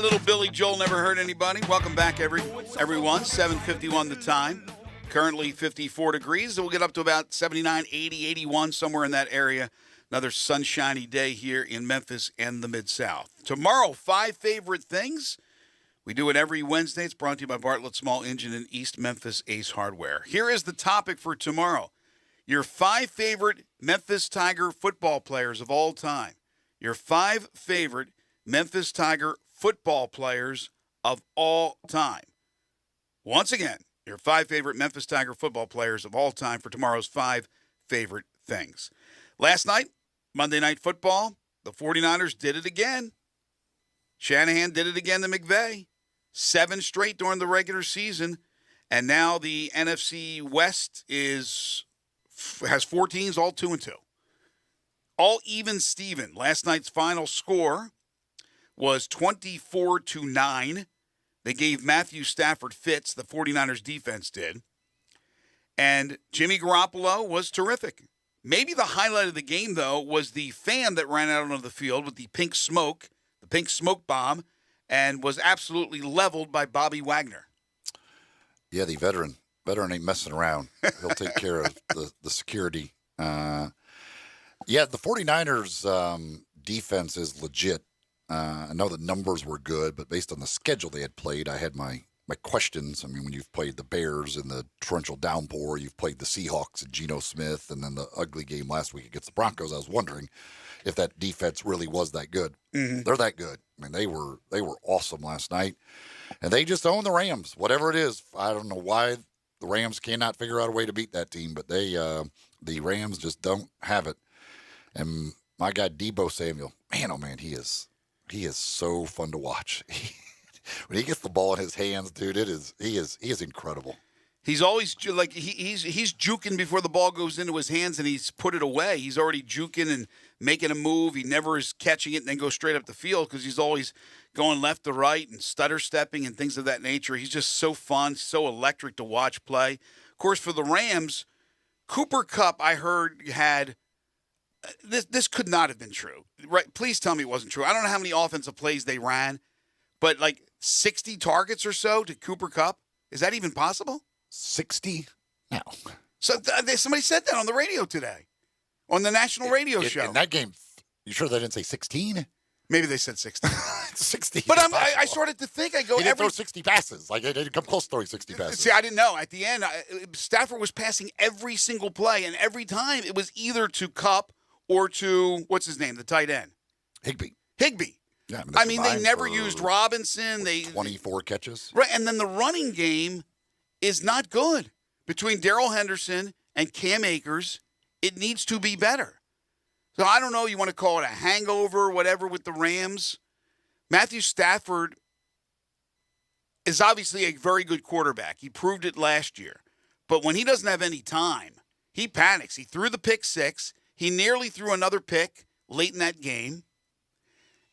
Speaker 1: Little Billy Joel never hurt anybody. Welcome back, everyone. 7:51 the time. Currently 54 degrees. We'll get up to about 79, 80, 81, somewhere in that area. Another sunshiny day here in Memphis and the Mid-South. Tomorrow, 5 favorite things. We do it every Wednesday. It's brought to you by Bartlett Small Engine and East Memphis Ace Hardware. Here is the topic for tomorrow. Your 5 favorite Memphis Tiger football players of all time. Your 5 favorite Memphis Tiger football players of all time. Once again, your 5 favorite Memphis Tiger football players of all time for tomorrow's 5 favorite things. Last night, Monday Night Football, the 49ers did it again. Shanahan did it again to McVay. 7 straight during the regular season. And now the NFC West has 4 teams, all 2-2. All even Steven. Last night's final score was 24-9. They gave Matthew Stafford fits, the 49ers defense did. And Jimmy Garoppolo was terrific. Maybe the highlight of the game, though, was the fan that ran out onto the field with the pink smoke bomb, and was absolutely leveled by Bobby Wagner.
Speaker 2: Yeah, the veteran ain't messing around. He'll take care of the security. The 49ers defense is legit. I know the numbers were good, but based on the schedule they had played, I had my questions. I mean, when you've played the Bears in the torrential downpour, you've played the Seahawks and Geno Smith, and then the ugly game last week against the Broncos, I was wondering if that defense really was that good. Mm-hmm. They're that good. I mean, they were awesome last night, and they just own the Rams. Whatever it is, I don't know why the Rams cannot figure out a way to beat that team, but the Rams just don't have it. And my guy Deebo Samuel, man, oh man, he is so fun to watch. When he gets the ball in his hands, dude, he is incredible.
Speaker 1: He's always like he's juking before the ball goes into his hands and he's put it away. He's already juking and making a move. He never is catching it and then goes straight up the field because he's always going left to right and stutter stepping and things of that nature. He's just so fun, so electric to watch play. Of course, for the Rams, Cooper Kupp, I heard, had this could not have been true. Right? Please tell me it wasn't true. I don't know how many offensive plays they ran, but like 60 targets or so to Cooper Kupp. Is that even possible?
Speaker 2: 60? No.
Speaker 1: So somebody said that on the radio today, on the national radio show.
Speaker 2: In that game, you sure they didn't say 16?
Speaker 1: Maybe they said 16.
Speaker 2: 60.
Speaker 1: But I started to think, I go,
Speaker 2: he didn't throw 60 passes. Like, it didn't come close to throwing 60 passes.
Speaker 1: See, I didn't know. At the end, Stafford was passing every single play, and every time it was either to Kupp or to, what's his name, the tight end?
Speaker 2: Higbee. Yeah,
Speaker 1: I mean they never used Robinson.
Speaker 2: 24 catches.
Speaker 1: Right, and then the running game is not good. Between Darrell Henderson and Cam Akers, it needs to be better. So I don't know, you want to call it a hangover, whatever, with the Rams. Matthew Stafford is obviously a very good quarterback. He proved it last year. But when he doesn't have any time, he panics. He threw the pick six. He nearly threw another pick late in that game.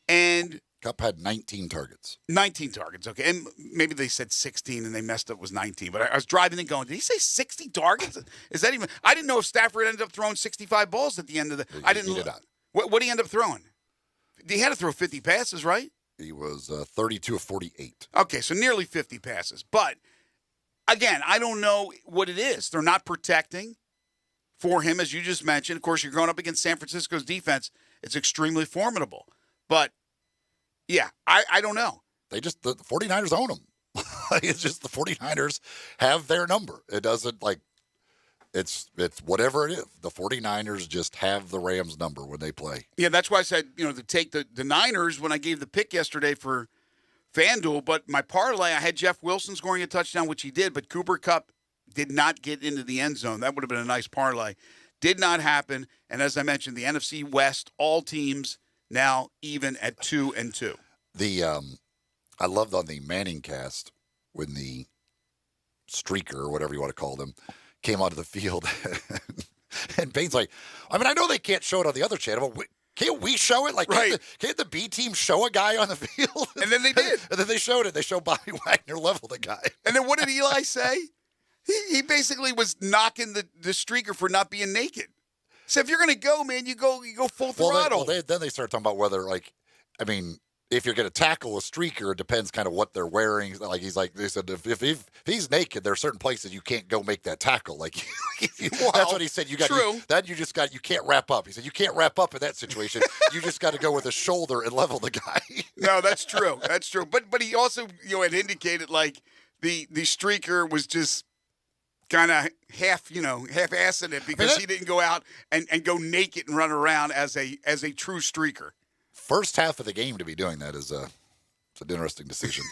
Speaker 1: And
Speaker 2: Kupp had 19 targets.
Speaker 1: 19 targets, okay. And maybe they said 16 and they messed up, it was 19. But I was driving and going, did he say 60 targets? Is that even? I didn't know if Stafford ended up throwing 65 balls at the end of the. I didn't.
Speaker 2: He did not.
Speaker 1: What did he end up throwing? He had to throw 50 passes, right?
Speaker 2: He was 32 of 48.
Speaker 1: Okay, so nearly 50 passes. But again, I don't know what it is. They're not protecting for him, as you just mentioned. Of course, you're going up against San Francisco's defense. It's extremely formidable. But yeah, I don't know.
Speaker 2: The 49ers own them. It's just the 49ers have their number. It doesn't it's whatever it is. The 49ers just have the Rams number when they play.
Speaker 1: Yeah, that's why I said, to take the Niners when I gave the pick yesterday for FanDuel. But my parlay, I had Jeff Wilson scoring a touchdown, which he did, but Cooper Kupp did not get into the end zone. That would have been a nice parlay. Did not happen. And as I mentioned, the NFC West, all teams now even at 2-2.
Speaker 2: I loved on the Manning cast when the streaker, or whatever you want to call them, came onto the field. And Payne's like, I mean, I know they can't show it on the other channel, but can't we show it? Like,
Speaker 1: right.
Speaker 2: Can't the B team show a guy on the field?
Speaker 1: And then they did.
Speaker 2: And then they showed it. They showed Bobby Wagner level the guy.
Speaker 1: And then what did Eli say? He basically was knocking the streaker for not being naked. So if you're going to go, man, you go full throttle.
Speaker 2: Then they start talking about whether, if you're going to tackle a streaker, it depends kind of what they're wearing. Like they said, if he's naked, there are certain places you can't go make that tackle. Like that's what he said. You can't wrap up. He said you can't wrap up in that situation. You just got to go with a shoulder and level the guy.
Speaker 1: No, that's true. That's true. But he also had indicated like the streaker was just kind of half-assing it because he didn't go out and go naked and run around as a true streaker.
Speaker 2: First half of the game to be doing that is it's an interesting decision.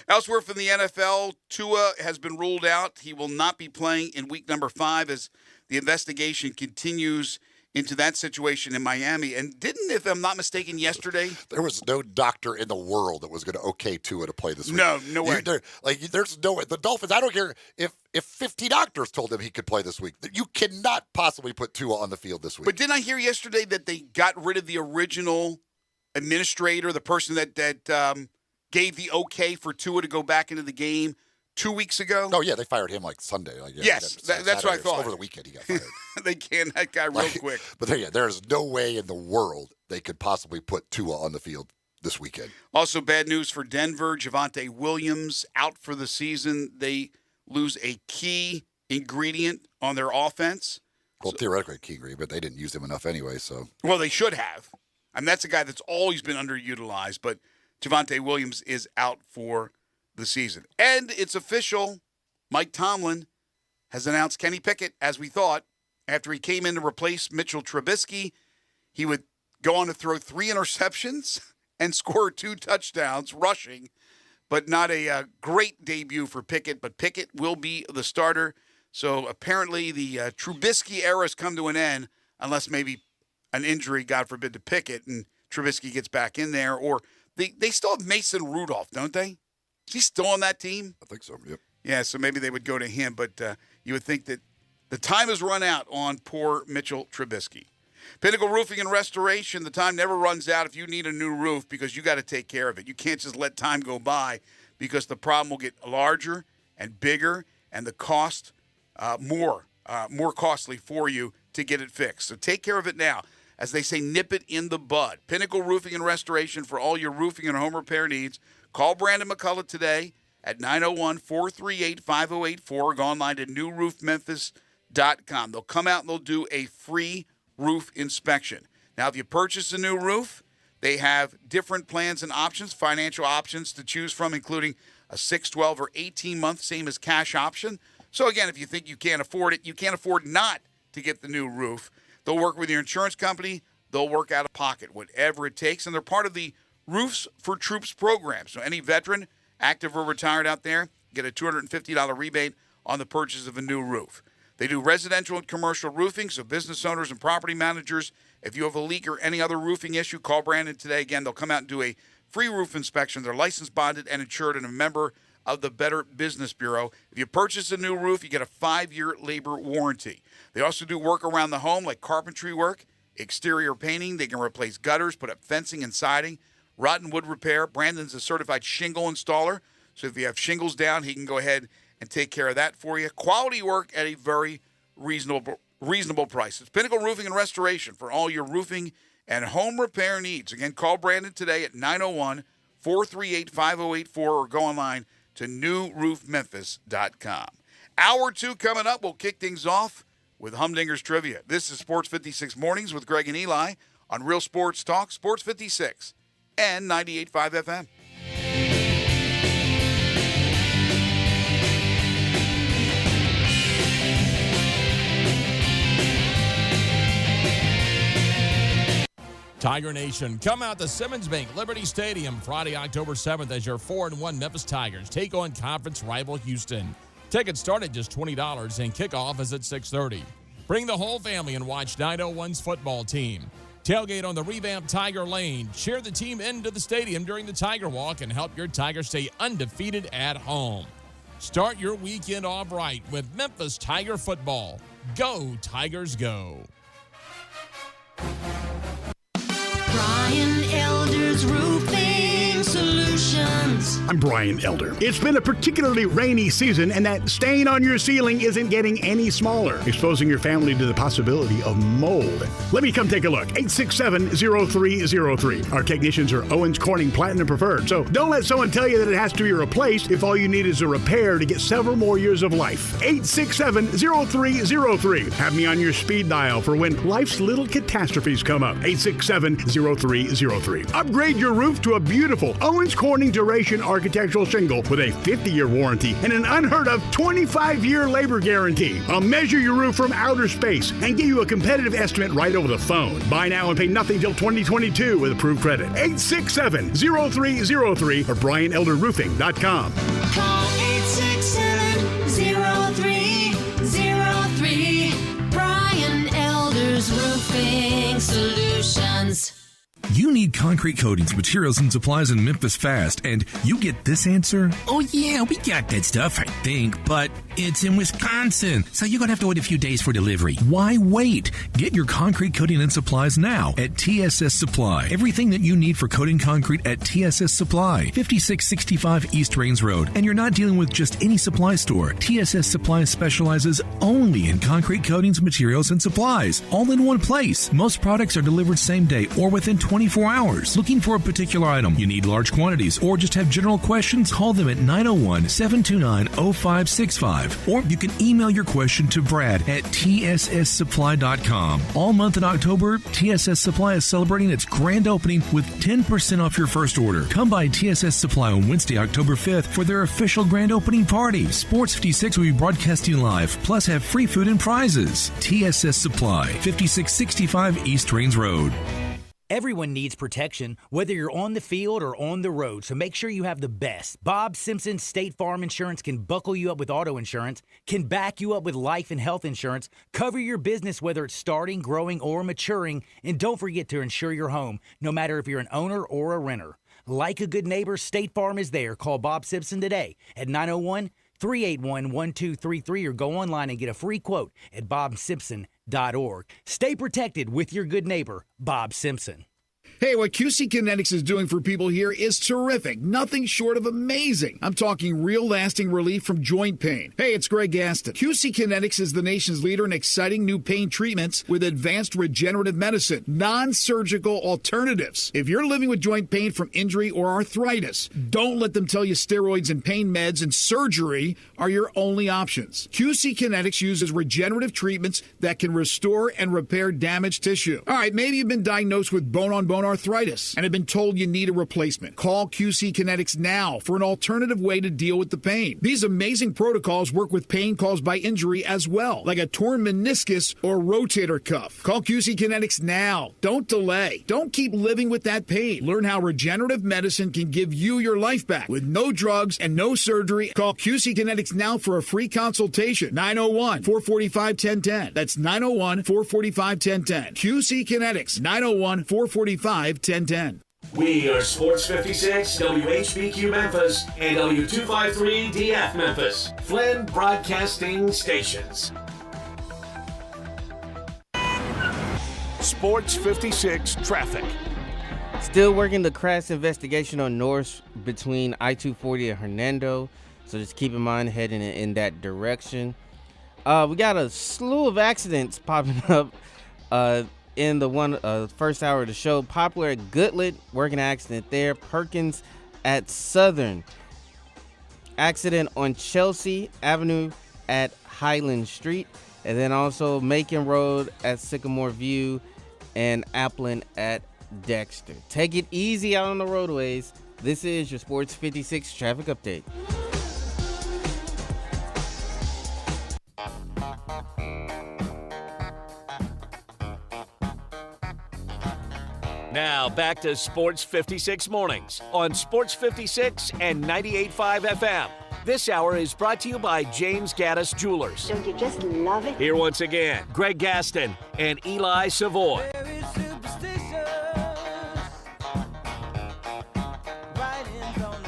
Speaker 1: Elsewhere from the NFL, Tua has been ruled out. He will not be playing in week number 5 as the investigation continues into that situation in Miami. And if I'm not mistaken, yesterday
Speaker 2: there was no doctor in the world that was going to okay Tua to play this week.
Speaker 1: No way.
Speaker 2: There's no way. The Dolphins, I don't care if 50 doctors told him he could play this week. You cannot possibly put Tua on the field this week.
Speaker 1: But didn't I hear yesterday that they got rid of the original administrator, the person that gave the okay for Tua to go back into the game 2 weeks ago?
Speaker 2: Oh, yeah, they fired him like Sunday.
Speaker 1: Yes, that's what I thought.
Speaker 2: Over the weekend he got fired.
Speaker 1: They canned that guy real quick.
Speaker 2: But there's no way in the world they could possibly put Tua on the field this weekend.
Speaker 1: Also, bad news for Denver. Javonte Williams out for the season. They lose a key ingredient on their offense.
Speaker 2: Well, theoretically a key ingredient, but they didn't use him enough anyway. So
Speaker 1: well, they should have. I mean, that's a guy that's always been underutilized, but Javonte Williams is out for the season. And it's official. Mike Tomlin has announced Kenny Pickett, as we thought, after he came in to replace Mitchell Trubisky. He would go on to throw 3 interceptions and score 2 touchdowns rushing, but not a great debut for Pickett. But Pickett will be the starter. So apparently the Trubisky era has come to an end, unless maybe an injury, God forbid, to Pickett, and Trubisky gets back in there. Or they still have Mason Rudolph, don't they? Is he still on that team?
Speaker 2: I think so, yep.
Speaker 1: Yeah, so maybe they would go to him, but you would think that the time has run out on poor Mitchell Trubisky. Pinnacle Roofing and Restoration, the time never runs out if you need a new roof because you got to take care of it. You can't just let time go by because the problem will get larger and bigger and the cost more costly for you to get it fixed. So take care of it now. As they say, nip it in the bud. Pinnacle Roofing and Restoration for all your roofing and home repair needs. Call Brandon McCullough today at 901-438-5084 or go online to newroofmemphis.com. They'll come out and they'll do a free roof inspection. Now, if you purchase a new roof, they have different plans and options, financial options to choose from, including a 6, 12, or 18-month, same as cash option. So, again, if you think you can't afford it, you can't afford not to get the new roof. They'll work with your insurance company. They'll work out of pocket, whatever it takes. And they're part of the Roofs for Troops program. So any veteran, active or retired out there, get a $250 rebate on the purchase of a new roof. They do residential and commercial roofing, so business owners and property managers, if you have a leak or any other roofing issue, call Brandon today. Again, they'll come out and do a free roof inspection. They're licensed, bonded, and insured, and a member of the Better Business Bureau. If you purchase a new roof, you get a 5-year labor warranty. They also do work around the home like carpentry work, exterior painting. They can replace gutters, put up fencing and siding, rotten wood repair. Brandon's a certified shingle installer, so if you have shingles down, he can go ahead and take care of that for you. Quality work at a very reasonable price. It's Pinnacle Roofing and Restoration for all your roofing and home repair needs. Again, call Brandon today at 901-438-5084 or go online to newroofmemphis.com. Hour 2 coming up. We'll kick things off with Humdinger's Trivia. This is Sports 56 Mornings with Greg and Eli on Real Sports Talk, Sports 56 and 98.5 FM.
Speaker 18: Tiger Nation, come out to Simmons Bank Liberty Stadium Friday, October 7th as your 4-1 Memphis Tigers take on conference rival Houston. Tickets start at just $20 and kickoff is at 6:30. Bring the whole family and watch 901's football team. Tailgate on the revamped Tiger Lane. Cheer the team into the stadium during the Tiger Walk and help your Tigers stay undefeated at home. Start your weekend off right with Memphis Tiger football. Go Tigers, go.
Speaker 19: Brian Elder's Roofing Solutions.
Speaker 20: I'm Brian Elder. It's been a particularly rainy season, and that stain on your ceiling isn't getting any smaller, exposing your family to the possibility of mold. Let me come take a look. 867-0303. Our technicians are Owens Corning Platinum Preferred, so don't let someone tell you that it has to be replaced if all you need is a repair to get several more years of life. 867-0303. Have me on your speed dial for when life's little catastrophes come up. 867-0303. Upgrade your roof to a beautiful Owens Corning Duration Architectural Shingle with a 50-year warranty and an unheard of 25-year labor guarantee. I'll measure your roof from outer space and give you a competitive estimate right over the phone. Buy now and pay nothing till 2022 with approved credit. 867-0303 or BrianElderRoofing.com.
Speaker 19: Call 867-0303. Brian Elder's Roofing Solutions.
Speaker 7: You need concrete coatings, materials, and supplies in Memphis fast, and you get this answer? Oh yeah, we got that stuff, I think, but it's in Wisconsin, so you're going to have to wait a few days for delivery. Why wait? Get your concrete coating and supplies now at TSS Supply. Everything that you need for coating concrete at TSS Supply, 5665 East Rains Road. And you're not dealing with just any supply store. TSS Supply specializes only in concrete coatings, materials, and supplies, all in one place. Most products are delivered same day or within 24 hours. Looking for a particular item, you need large quantities, or just have general questions, call them at 901-729-0565. Or you can email your question to Brad at tsssupply.com. All month in October, TSS Supply is celebrating its grand opening with 10% off your first order. Come by TSS Supply on Wednesday, October 5th for their official grand opening party. Sports 56 will be broadcasting live, plus have free food and prizes. TSS Supply, 5665 East Rains Road.
Speaker 16: Everyone needs protection, whether you're on the field or on the road, so make sure you have the best. Bob Simpson State Farm Insurance can buckle you up with auto insurance, can back you up with life and health insurance, cover your business whether it's starting, growing, or maturing, and don't forget to insure your home, no matter if you're an owner or a renter. Like a good neighbor, State Farm is there. Call Bob Simpson today at 901 381-1233 or go online and get a free quote at bobsimpson.org. Stay protected with your good neighbor, Bob Simpson.
Speaker 6: Hey, what QC Kinetics is doing for people here is terrific. Nothing short of amazing. I'm talking real lasting relief from joint pain. Hey, it's Greg Gaston. QC Kinetics is the nation's leader in exciting new pain treatments with advanced regenerative medicine, non-surgical alternatives. If you're living with joint pain from injury or arthritis, don't let them tell you steroids and pain meds and surgery are your only options. QC Kinetics uses regenerative treatments that can restore and repair damaged tissue. All right, maybe you've been diagnosed with bone-on-bone arthritis and have been told you need a replacement. Call QC Kinetics now for an alternative way to deal with the pain. These amazing protocols work with pain caused by injury as well, like a torn meniscus or rotator cuff. Call QC Kinetics now. Don't delay. Don't keep living with that pain. Learn how regenerative medicine can give you your life back with no drugs and no surgery. Call QC Kinetics now for a free consultation. 901-445-1010. That's 901-445-1010. QC Kinetics. 901-445-1010.
Speaker 4: We are Sports 56, WHBQ Memphis, and W253DF Memphis, Flynn Broadcasting Stations. Sports 56 traffic.
Speaker 3: Still working the crash investigation on North between I-240 and Hernando, so just keep in mind heading in that direction. We got a slew of accidents popping up in the first hour of the show. Poplar at Goodlet, working accident there. Perkins at Southern, accident on Chelsea Avenue at Highland Street, and then also Macon Road at Sycamore View and Appleton at Dexter. Take it easy out on the roadways. This is your Sports 56 traffic update.
Speaker 4: Now back to Sports 56 Mornings on Sports 56 and 98.5 FM. This hour is brought to you by James Gaddis Jewelers.
Speaker 21: Don't you just love it?
Speaker 4: Here once again, Greg Gaston and Eli Savoy.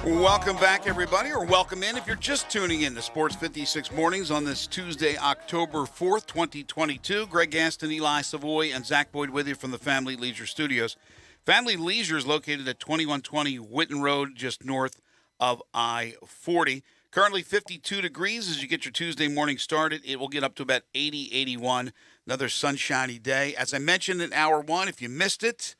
Speaker 1: Welcome back, everybody, or welcome in if you're just tuning in to Sports 56 Mornings on this Tuesday, October 4th, 2022. Greg Gaston, Eli Savoy, and Zach Boyd with you from the Family Leisure Studios. Family Leisure is located at 2120 Whitten Road, just north of I-40. Currently 52 degrees as you get your Tuesday morning started. It will get up to about 80, 81. Another sunshiny day. As I mentioned in hour one, if you missed it,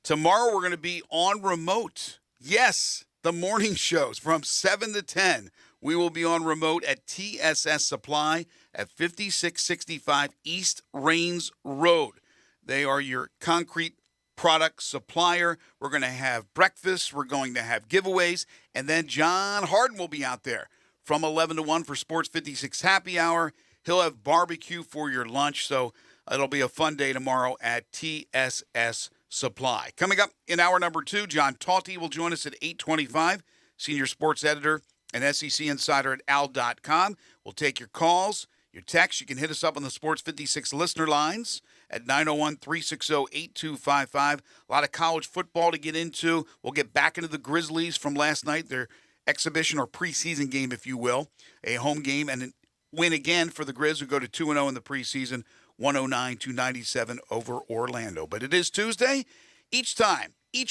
Speaker 1: tomorrow we're going to be on remote. Yes, the morning shows from 7 to 10. We will be on remote at TSS Supply at 5665 East Rains Road. They are your concrete product supplier. We're going to have breakfast. We're going to have giveaways. And then John Harden will be out there from 11 to 1 for Sports 56 Happy Hour. He'll have barbecue for your lunch. So it'll be a fun day tomorrow at TSS Supply. Coming up in hour number 2, John Talty will join us at 8:25, senior sports editor and SEC insider at al.com. We'll take your calls, your texts. You can hit us up on the Sports 56 listener lines at 901-360-8255. A lot of college football to get into. We'll get back into the Grizzlies from last night, their exhibition or preseason game, if you will. A home game and a win again for the Grizz, who go to 2-0 in the preseason. 109-297 over Orlando. But it is Tuesday. Each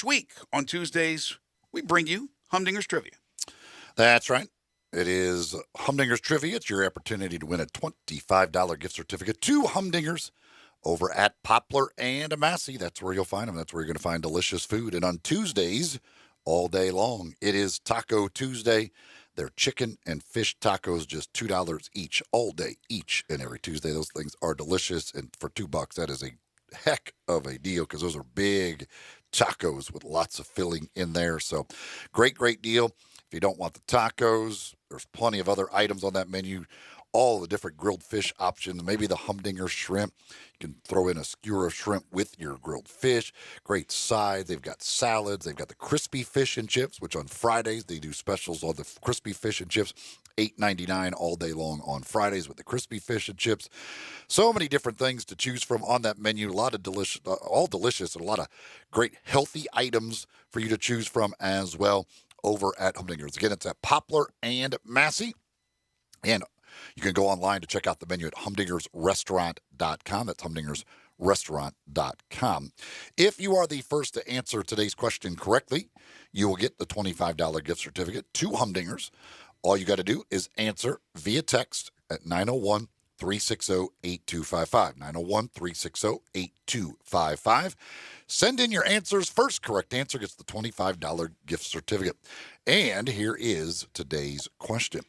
Speaker 1: week on Tuesdays, we bring you Humdinger's Trivia.
Speaker 2: That's right. It is Humdinger's Trivia. It's your opportunity to win a $25 gift certificate to Humdinger's over at Poplar and Massey. That's where you'll find them. That's where you're going to find delicious food. And on Tuesdays, all day long, it is Taco Tuesday. Their chicken and fish tacos, just $2 each, all day, each and every Tuesday. Those things are delicious, and for $2, that is a heck of a deal because those are big tacos with lots of filling in there. So great, great deal. If you don't want the tacos, there's plenty of other items on that menu. All the different grilled fish options, maybe the Humdinger shrimp. You can throw in a skewer of shrimp with your grilled fish. Great sides. They've got salads. They've got the crispy fish and chips, which on Fridays they do specials on the crispy fish and chips. $8.99 all day long on Fridays with the crispy fish and chips. So many different things to choose from on that menu. A lot of delicious, all delicious, and a lot of great healthy items for you to choose from as well over at Humdinger's. Again, it's at Poplar and Massey. And you can go online to check out the menu at humdingersrestaurant.com. That's humdingersrestaurant.com. If you are the first to answer today's question correctly, you will get the $25 gift certificate to Humdingers. All you got to do is answer via text at 901-360-8255. 901-360-8255. Send in your answers. First correct answer gets the $25 gift certificate. And here is today's question.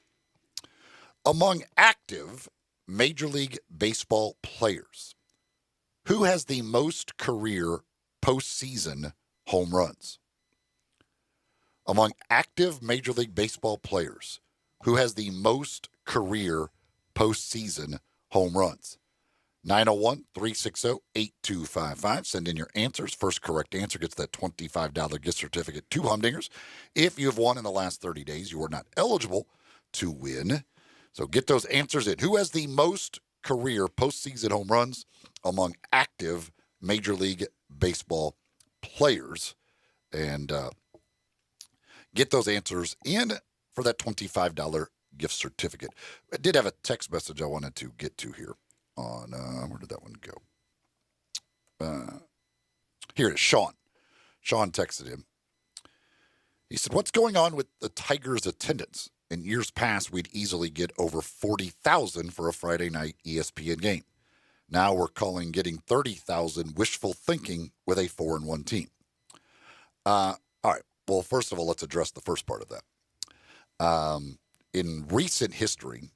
Speaker 2: Among active Major League Baseball players, who has the most career postseason home runs? Among active Major League Baseball players, who has the most career postseason home runs? 901-360-8255. Send in your answers. First correct answer gets that $25 gift certificate to Humdingers. If you have won in the last 30 days, you are not eligible to win. So get those answers in. Who has the most career postseason home runs among active Major League Baseball players? And get those answers in for that $25 gift certificate. I did have a text message I wanted to get to here on, where did that one go? Here it is, Sean. Sean texted him. He said, what's going on with the Tigers' attendance? In years past, we'd easily get over 40,000 for a Friday night ESPN game. Now we're calling getting 30,000 wishful thinking with a 4-1 team. All right. Well, first of all, let's address the first part of that. In recent history,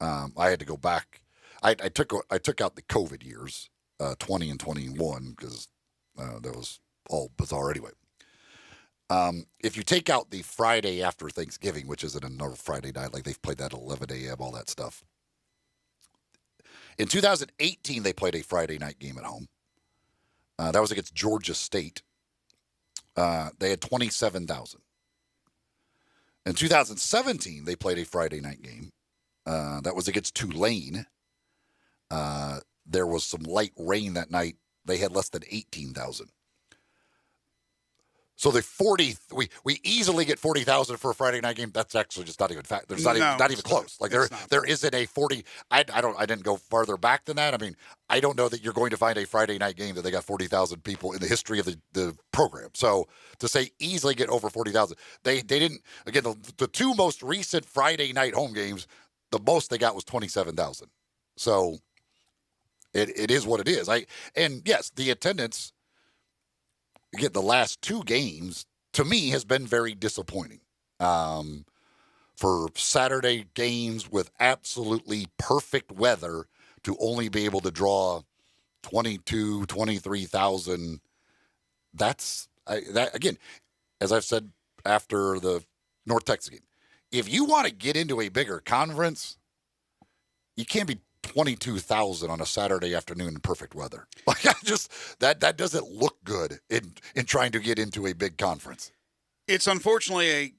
Speaker 2: I had to go back. I took out the COVID years, 20 and 21, because that was all bizarre anyway. If you take out the Friday after Thanksgiving, which isn't another Friday night, like they've played that at 11 a.m., all that stuff. In 2018, they played a Friday night game at home. That was against Georgia State. They had 27,000. In 2017, they played a Friday night game. That was against Tulane. There was some light rain that night. They had less than 18,000. So we easily get 40,000 for a Friday night game. That's actually just not even fact. There's not even close. Like there isn't a 40. I didn't go farther back than that. I mean, I don't know that you're going to find a Friday night game that they got 40,000 people in the history of the program. So to say easily get over 40,000, they didn't. Again, the two most recent Friday night home games, the most they got was 27,000. So it is what it is. And yes, the attendance. Again, the last two games, to me, has been very disappointing. For Saturday games with absolutely perfect weather to only be able to draw 22,000, 23,000, that again, as I've said after the North Texas game, if you want to get into a bigger conference, you can't be 22,000 on a Saturday afternoon in perfect weather. Like that doesn't look good in trying to get into a big conference.
Speaker 1: It's unfortunately a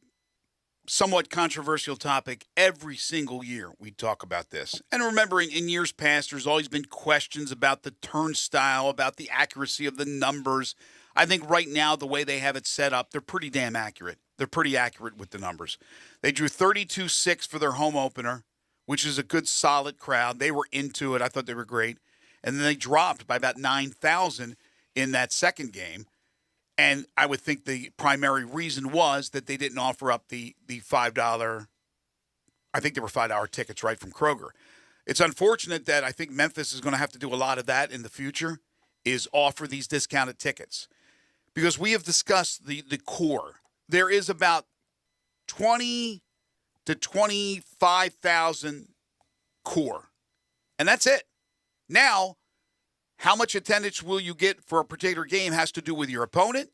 Speaker 1: somewhat controversial topic. Every single year we talk about this. And remember, in years past, there's always been questions about the turnstile, about the accuracy of the numbers. I think right now, the way they have it set up, they're pretty damn accurate. They're pretty accurate with the numbers. They drew 32,600 for their home opener, which is a good, solid crowd. They were into it. I thought they were great. And then they dropped by about 9,000 in that second game. And I would think the primary reason was that they didn't offer up the $5, I think they were $5 tickets, right, from Kroger. It's unfortunate that I think Memphis is going to have to do a lot of that in the future, is offer these discounted tickets. Because we have discussed the core. There is about 20 to 25,000 core. And that's it. Now, how much attendance will you get for a particular game has to do with your opponent.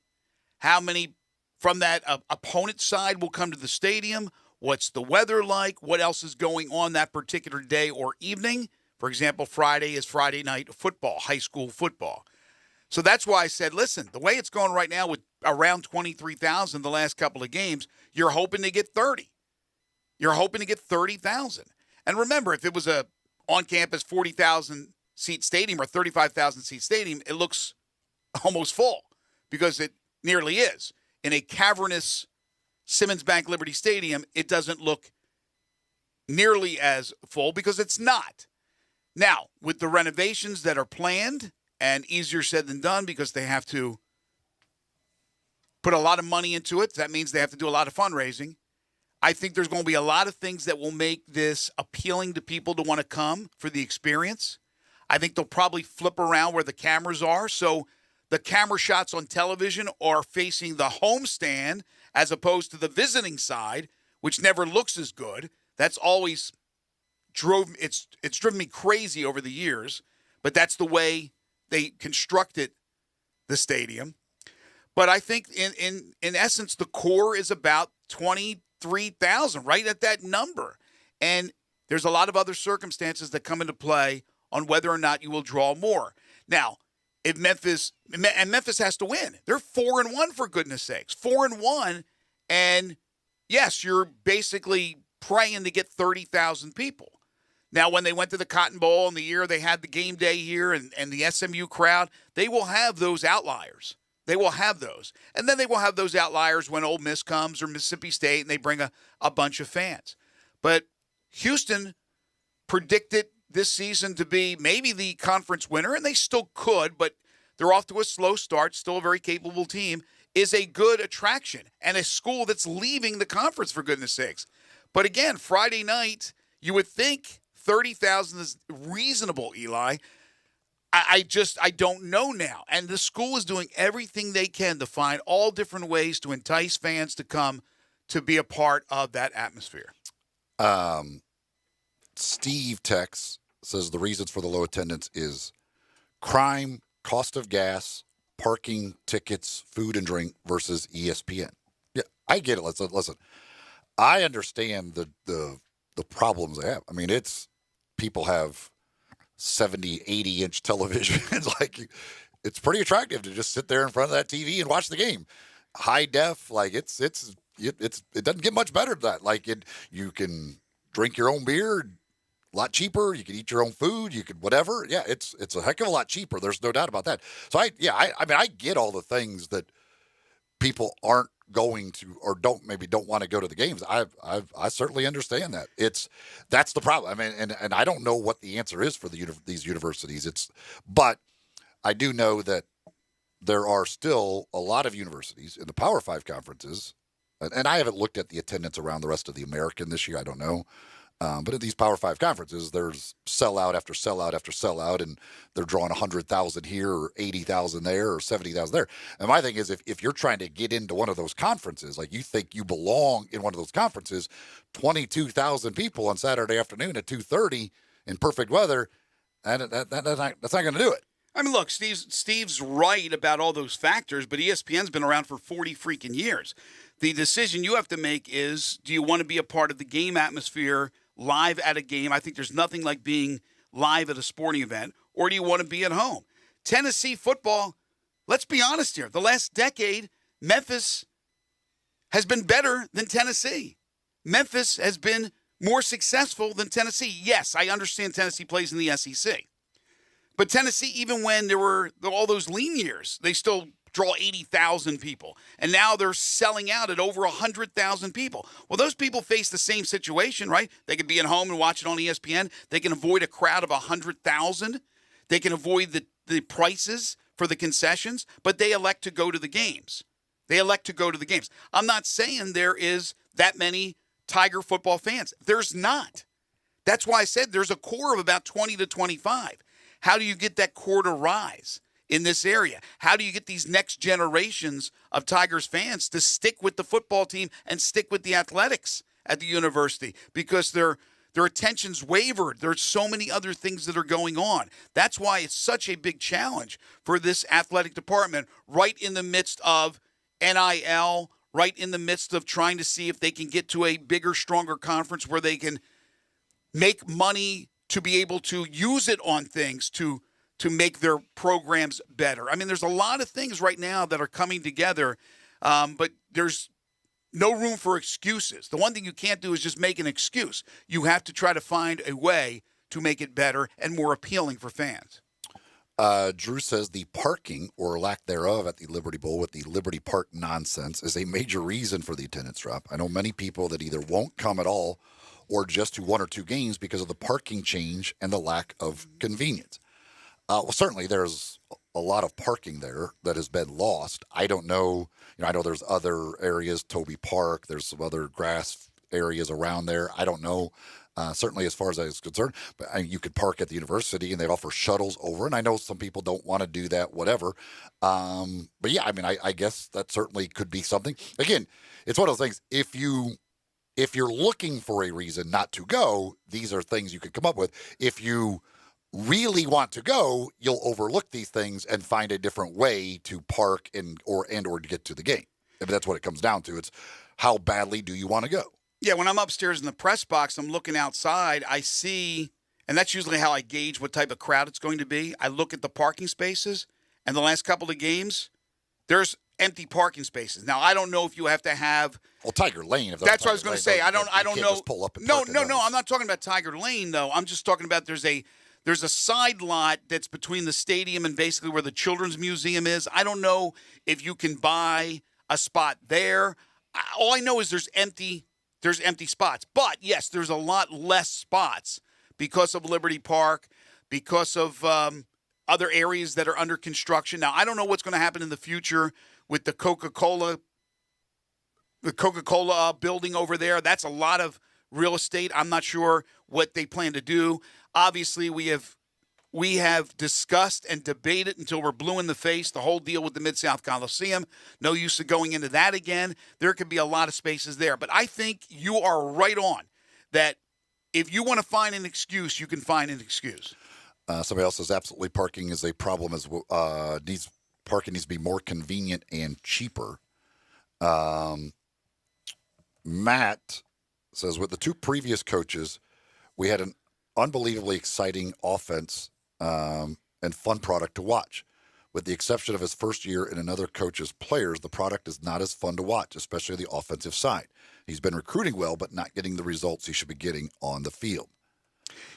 Speaker 1: How many from that opponent side will come to the stadium? What's the weather like? What else is going on that particular day or evening? For example, Friday is Friday night football, high school football. So that's why I said, listen, the way it's going right now with around 23,000 the last couple of games, you're hoping to get 30. You're hoping to get 30,000. And remember, if it was a on-campus 40,000 seat stadium or 35,000 seat stadium, it looks almost full because it nearly is. In a cavernous Simmons Bank Liberty Stadium, it doesn't look nearly as full because it's not. Now, with the renovations that are planned, and easier said than done because they have to put a lot of money into it. That means they have to do a lot of fundraising. I think there's going to be a lot of things that will make this appealing to people to want to come for the experience. I think they'll probably flip around where the cameras are. So the camera shots on television are facing the home stand as opposed to the visiting side, which never looks as good. That's always it's driven me crazy over the years, but that's the way they constructed the stadium. But I think in essence, the core is about 23,000, right at that number. And there's a lot of other circumstances that come into play on whether or not you will draw more. Now, if Memphis has to win. They're 4-1 for goodness sakes. 4-1, and yes, you're basically praying to get 30,000 people. Now, when they went to the Cotton Bowl in the year they had the game day here and the SMU crowd, they will have those outliers. They will have those. And then they will have those outliers when Ole Miss comes or Mississippi State and they bring a bunch of fans. But Houston predicted this season to be maybe the conference winner, and they still could, but they're off to a slow start, still a very capable team, is a good attraction and a school that's leaving the conference, for goodness sakes. But again, Friday night, you would think 30,000 is reasonable, Eli. I don't know now. And the school is doing everything they can to find all different ways to entice fans to come to be a part of that atmosphere.
Speaker 2: Steve Tex says the reasons for the low attendance is crime, cost of gas, parking, tickets, food and drink versus ESPN. Yeah, I get it. Listen. I understand the problems they have. I mean, people have 70, 80-inch televisions. Like, it's pretty attractive to just sit there in front of that TV and watch the game. High def, like it doesn't get much better than that. Like, you can drink your own beer a lot cheaper. You can eat your own food. You could whatever. Yeah, it's a heck of a lot cheaper. There's no doubt about that. So I mean, I get all the things that people aren't going to or don't want to go to the games. I certainly understand that. That's the problem. I mean, and I don't know what the answer is for these universities. But I do know that there are still a lot of universities in the Power 5 conferences, and I haven't looked at the attendance around the rest of the American this year. I don't know. But at these Power 5 conferences, there's sellout after sellout after sellout, and they're drawing 100,000 here or 80,000 there or 70,000 there. And my thing is, if you're trying to get into one of those conferences, like you think you belong in one of those conferences, 22,000 people on Saturday afternoon at 2:30 in perfect weather, that's not going to do it.
Speaker 1: I mean, look, Steve's right about all those factors, but ESPN's been around for 40 freaking years. The decision you have to make is, do you want to be a part of the game atmosphere live at a game? I think there's nothing like being live at a sporting event. Or do you want to be at home? Tennessee football, let's be honest here. The last decade, Memphis has been better than Tennessee. Memphis has been more successful than Tennessee. Yes, I understand Tennessee plays in the SEC. But Tennessee, even when there were all those lean years, they still draw 80,000 people. And now they're selling out at over 100,000 people. Well, those people face the same situation, right? They could be at home and watch it on ESPN. They can avoid a crowd of 100,000. They can avoid the prices for the concessions, but they elect to go to the games. I'm not saying there is that many Tiger football fans. There's not. That's why I said there's a core of about 20 to 25. How do you get that core to rise in this area? How do you get these next generations of Tigers fans to stick with the football team and stick with the athletics at the university? Because their attention's wavered. There's so many other things that are going on. That's why it's such a big challenge for this athletic department right in the midst of NIL, right in the midst of trying to see if they can get to a bigger, stronger conference where they can make money to be able to use it on things to make their programs better. I mean, there's a lot of things right now that are coming together, but there's no room for excuses. The one thing you can't do is just make an excuse. You have to try to find a way to make it better and more appealing for fans.
Speaker 2: Drew says the parking or lack thereof at the Liberty Bowl with the Liberty Park nonsense is a major reason for the attendance drop. I know many people that either won't come at all or just to 1 or 2 games because of the parking change and the lack of convenience. Well, certainly there's a lot of parking there that has been lost. I don't know. I know there's other areas, Toby Park. There's some other grass areas around there. I don't know. Certainly, as far as I was concerned, but you could park at the university, and they offer shuttles over. And I know some people don't want to do that, whatever. But yeah, I guess that certainly could be something. Again, it's one of those things. If you're looking for a reason not to go, these are things you could come up with. If you really want to go, you'll overlook these things and find a different way to park or to get to the game. That's what it comes down to. It's how badly do you want to go?
Speaker 1: Yeah, when I'm upstairs in the press box, I'm looking outside, I see, and that's usually how I gauge what type of crowd it's going to be. I look at the parking spaces, and the last couple of games, there's empty parking spaces. Now, I don't know if you have to have.
Speaker 2: Well, Tiger Lane.
Speaker 1: That's what I was going to say. I don't know.
Speaker 2: Just pull up and
Speaker 1: No.
Speaker 2: I'm
Speaker 1: not talking about Tiger Lane though. I'm just talking about there's a side lot that's between the stadium and basically where the Children's Museum is. I don't know if you can buy a spot there. All I know is there's empty spots. But yes, there's a lot less spots because of Liberty Park, because of other areas that are under construction. Now, I don't know what's going to happen in the future with the Coca-Cola building over there. That's a lot of real estate. I'm not sure what they plan to do. Obviously, we have discussed and debated until we're blue in the face the whole deal with the Mid-South Coliseum. No use of going into that again. There could be a lot of spaces there. But I think you are right on that if you want to find an excuse, you can find an excuse.
Speaker 2: Somebody else says absolutely parking is a problem. Parking needs to be more convenient and cheaper. Matt says, with the 2 previous coaches, we had an unbelievably exciting offense and fun product to watch. With the exception of his first year and another coach's players, the product is not as fun to watch, especially the offensive side. He's been recruiting well, but not getting the results he should be getting on the field.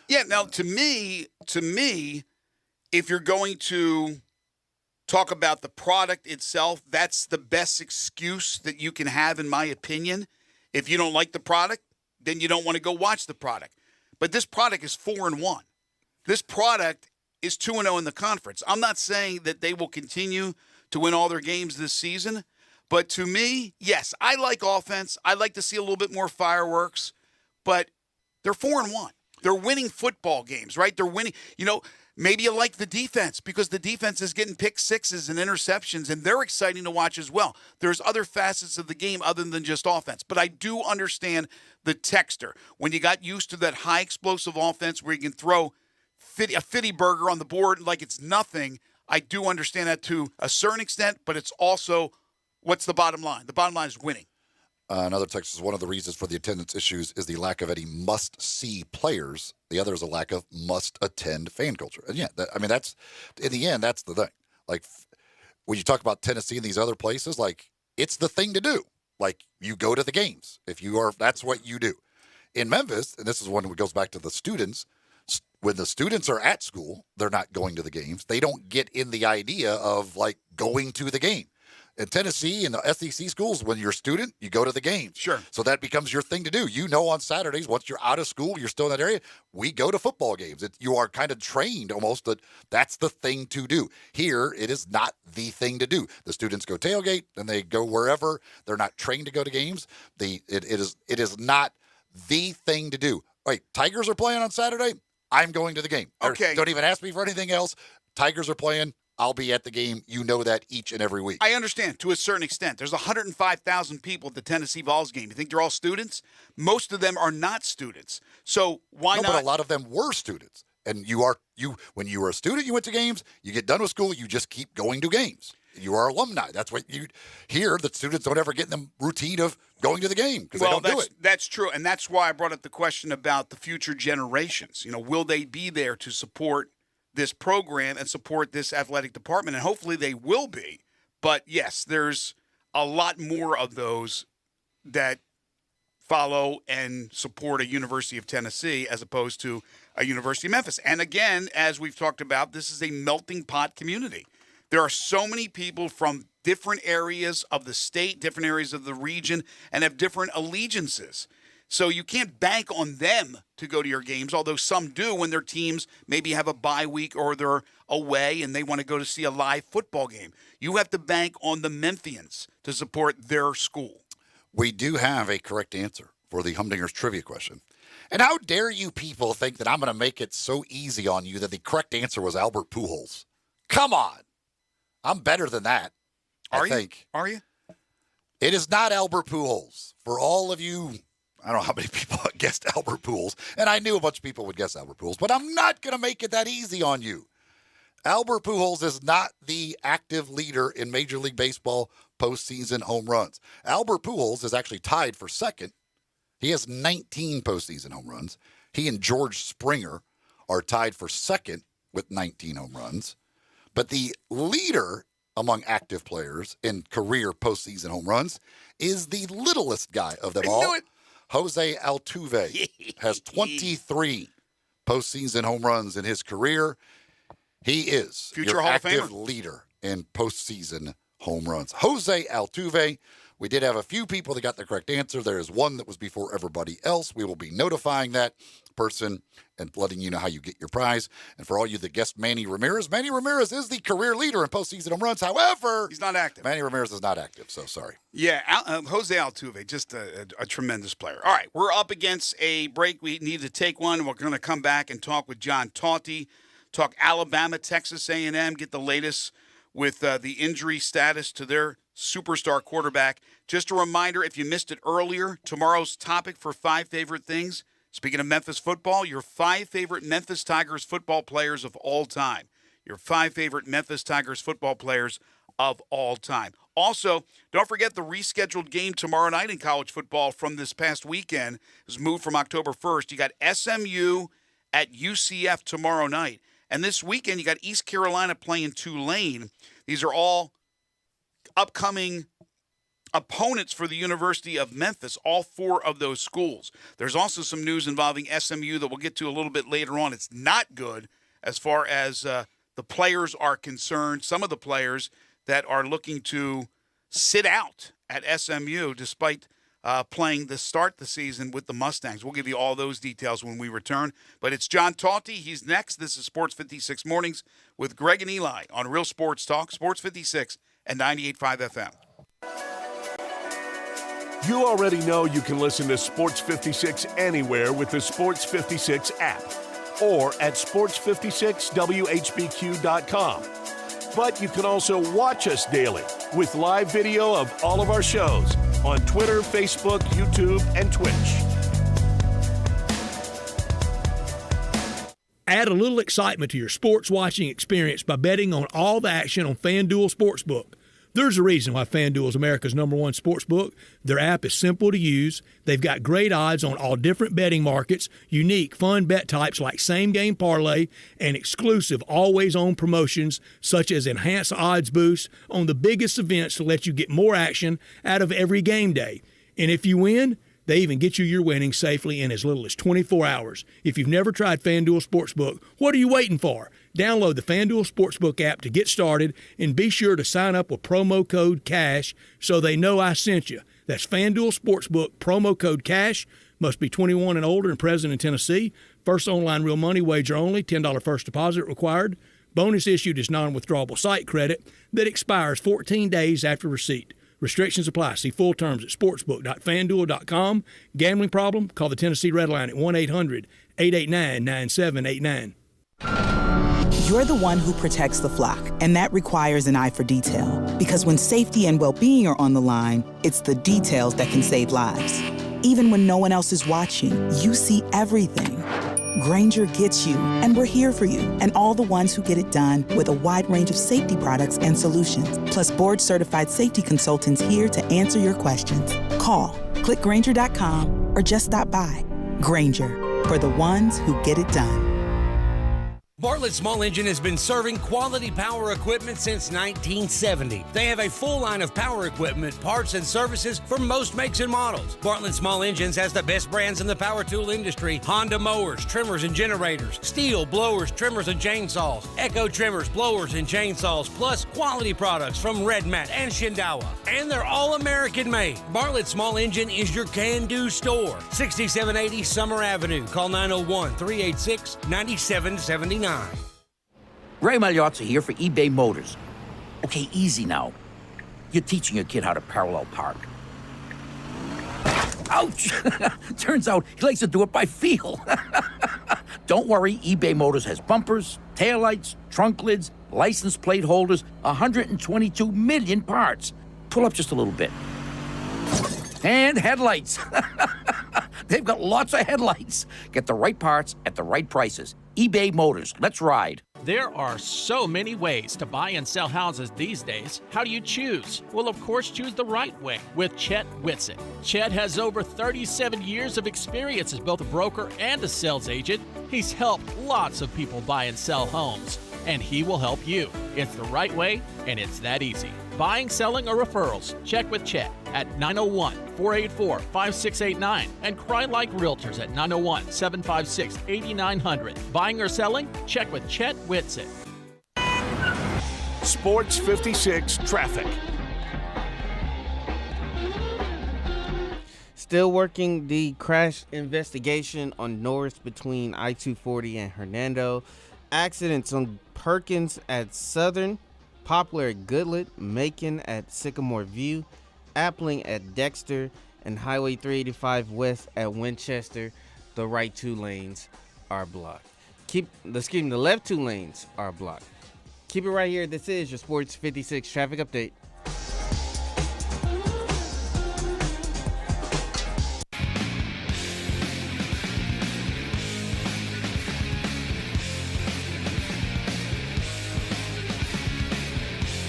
Speaker 1: Yeah, now to me, if you're going to talk about the product itself, that's the best excuse that you can have, in my opinion. If you don't like the product, then you don't want to go watch the product. But this product is 4-1. This product is 2-0 in the conference. I'm not saying that they will continue to win all their games this season, but to me, yes, I like offense. I like to see a little bit more fireworks, but they're 4-1. They're winning football games, right? They're winning. Maybe you like the defense because the defense is getting pick sixes and interceptions, and they're exciting to watch as well. There's other facets of the game other than just offense. But I do understand the texter. When you got used to that high explosive offense where you can throw a fitty burger on the board like it's nothing, I do understand that to a certain extent, but it's also what's the bottom line? The bottom line is winning.
Speaker 2: Another text is one of the reasons for the attendance issues is the lack of any must-see players. The other is a lack of must-attend fan culture. And yeah, that's in the end, that's the thing. Like when you talk about Tennessee and these other places, like it's the thing to do. Like you go to the games. That's what you do. In Memphis, and this is one that goes back to the students. When the students are at school, they're not going to the games. They don't get in the idea of like going to the game. In Tennessee and the SEC schools, when you're a student, you go to the games.
Speaker 1: Sure.
Speaker 2: So that becomes your thing to do. On Saturdays, once you're out of school, you're still in that area, we go to football games. You are kind of trained almost that that's the thing to do. Here, it is not the thing to do. The students go tailgate, then they go wherever. They're not trained to go to games. It is not the thing to do. Wait, Tigers are playing on Saturday? I'm going to the game.
Speaker 1: Okay.
Speaker 2: Don't even ask me for anything else. Tigers are playing. I'll be at the game. You know that each and every week.
Speaker 1: I understand to a certain extent. There's 105,000 people at the Tennessee Vols game. You think they're all students? Most of them are not students. So why not?
Speaker 2: But a lot of them were students. And when you were a student, you went to games. You get done with school, you just keep going to games. You are alumni. That's what you hear. The students don't ever get in the routine of going to the game because they don't do it.
Speaker 1: That's true. And that's why I brought up the question about the future generations. Will they be there to support this program and support this athletic department? And hopefully they will be. But yes, there's a lot more of those that follow and support a University of Tennessee as opposed to a University of Memphis. And again, as we've talked about, this is a melting pot community. There are so many people from different areas of the state, different areas of the region, and have different allegiances. So you can't bank on them to go to your games, although some do when their teams maybe have a bye week or they're away and they want to go to see a live football game. You have to bank on the Memphians to support their school.
Speaker 2: We do have a correct answer for the Humdingers trivia question. And how dare you people think that I'm going to make it so easy on you that the correct answer was Albert Pujols? Come on. I'm better than that, I think.
Speaker 1: Are you?
Speaker 2: It is not Albert Pujols. For all of you, I don't know how many people guessed Albert Pujols, and I knew a bunch of people would guess Albert Pujols, but I'm not going to make it that easy on you. Albert Pujols is not the active leader in Major League Baseball postseason home runs. Albert Pujols is actually tied for second. He has 19 postseason home runs. He and George Springer are tied for second with 19 home runs. But the leader among active players in career postseason home runs is the littlest guy of them all. Jose Altuve has 23 postseason home runs in his career. He is
Speaker 1: future
Speaker 2: your
Speaker 1: Hall of
Speaker 2: active
Speaker 1: Famer
Speaker 2: leader in postseason home runs. Jose Altuve. We did have a few people that got the correct answer. There is one that was before everybody else. We will be notifying that person and letting you know how you get your prize. And for all you that guessed Manny Ramirez is the career leader in postseason home runs. However,
Speaker 1: he's not active.
Speaker 2: Manny Ramirez is not active, so sorry.
Speaker 1: Yeah, Jose Altuve, just a tremendous player. All right, we're up against a break. We need to take one. We're going to come back and talk with John Tauti, talk Alabama, Texas A&M, get the latest with the injury status to their superstar quarterback. Just a reminder, if you missed it earlier, tomorrow's topic for 5 favorite things. Speaking of Memphis football, your 5 favorite Memphis Tigers football players of all time. Your 5 favorite Memphis Tigers football players of all time. Also, don't forget the rescheduled game tomorrow night in college football from this past weekend is moved from October 1st. You got SMU at UCF tomorrow night. And this weekend, you got East Carolina playing Tulane. These are all upcoming opponents for the University of Memphis, all 4 of those schools. There's also some news involving SMU that we'll get to a little bit later on. It's not good as far as the players are concerned. Some of the players that are looking to sit out at SMU despite playing to start the season with the Mustangs. We'll give you all those details when we return. But it's John Tauti. He's next. This is Sports 56 Mornings with Greg and Eli on Real Sports Talk, Sports 56 and 98.5 FM.
Speaker 4: You already know you can listen to Sports 56 anywhere with the Sports 56 app or at sports56whbq.com. But you can also watch us daily with live video of all of our shows on Twitter, Facebook, YouTube, and Twitch.
Speaker 20: Add a little excitement to your sports watching experience by betting on all the action on FanDuel Sportsbook. There's a reason why FanDuel is America's #1 sportsbook. Their app is simple to use. They've got great odds on all different betting markets, unique, fun bet types like same-game parlay, and exclusive, always-on promotions such as enhanced odds boosts on the biggest events to let you get more action out of every game day. And if you win, they even get you your winnings safely in as little as 24 hours. If you've never tried FanDuel Sportsbook, what are you waiting for? Download the FanDuel Sportsbook app to get started and be sure to sign up with promo code CASH so they know I sent you. That's FanDuel Sportsbook, promo code CASH. Must be 21 and older and present in Tennessee. First online real money wager only. $10 first deposit required. Bonus issued is non-withdrawable site credit that expires 14 days after receipt. Restrictions apply. See full terms at sportsbook.fanduel.com. Gambling problem? Call the Tennessee Red Line at 1-800-889-9789.
Speaker 21: You're the one who protects the flock, and that requires an eye for detail. Because when safety and well-being are on the line, it's the details that can save lives. Even when no one else is watching, you see everything. Grainger gets you, and we're here for you, and all the ones who get it done with a wide range of safety products and solutions, plus board-certified safety consultants here to answer your questions. Call, click Grainger.com, or just stop by. Grainger, for the ones who get it done.
Speaker 8: Bartlett Small Engine has been serving quality power equipment since 1970. They have a full line of power equipment, parts, and services for most makes and models. Bartlett Small Engines has the best brands in the power tool industry: Honda mowers, trimmers, and generators, Steel blowers, trimmers, and chainsaws, Echo trimmers, blowers, and chainsaws, plus quality products from Red Mat and Shindawa. And they're all American made. Bartlett Small Engine is your can-do store. 6780 Summer Avenue. Call 901-386-9779.
Speaker 22: Ray Magliozzi here for eBay Motors. Okay, easy now. You're teaching your kid how to parallel park. Ouch! Turns out he likes to do it by feel. Don't worry, eBay Motors has bumpers, taillights, trunk lids, license plate holders, 122 million parts. Pull up just a little bit. And headlights. They've got lots of headlights. Get the right parts at the right prices. eBay Motors. Let's ride.
Speaker 17: There are so many ways to buy and sell houses these days. How do you choose? Well, of course, choose the right way with Chet Whitsitt. Chet has over 37 years of experience as both a broker and a sales agent. He's helped lots of people buy and sell homes, and he will help you. It's the right way, and it's that easy. Buying, selling, or referrals, check with Chet at 901-484-5689 and Cry Like Realtors at 901-756-8900. Buying or selling? Check with Chet Whitsitt.
Speaker 4: Sports 56 traffic.
Speaker 3: Still working the crash investigation on North between I-240 and Hernando. Accidents on Perkins at Southern, Poplar at Goodlet, Macon at Sycamore View, Appling at Dexter, and Highway 385 West at Winchester. The right two lanes are blocked. The left two lanes are blocked. Keep it right here. This is your Sports 56 traffic update.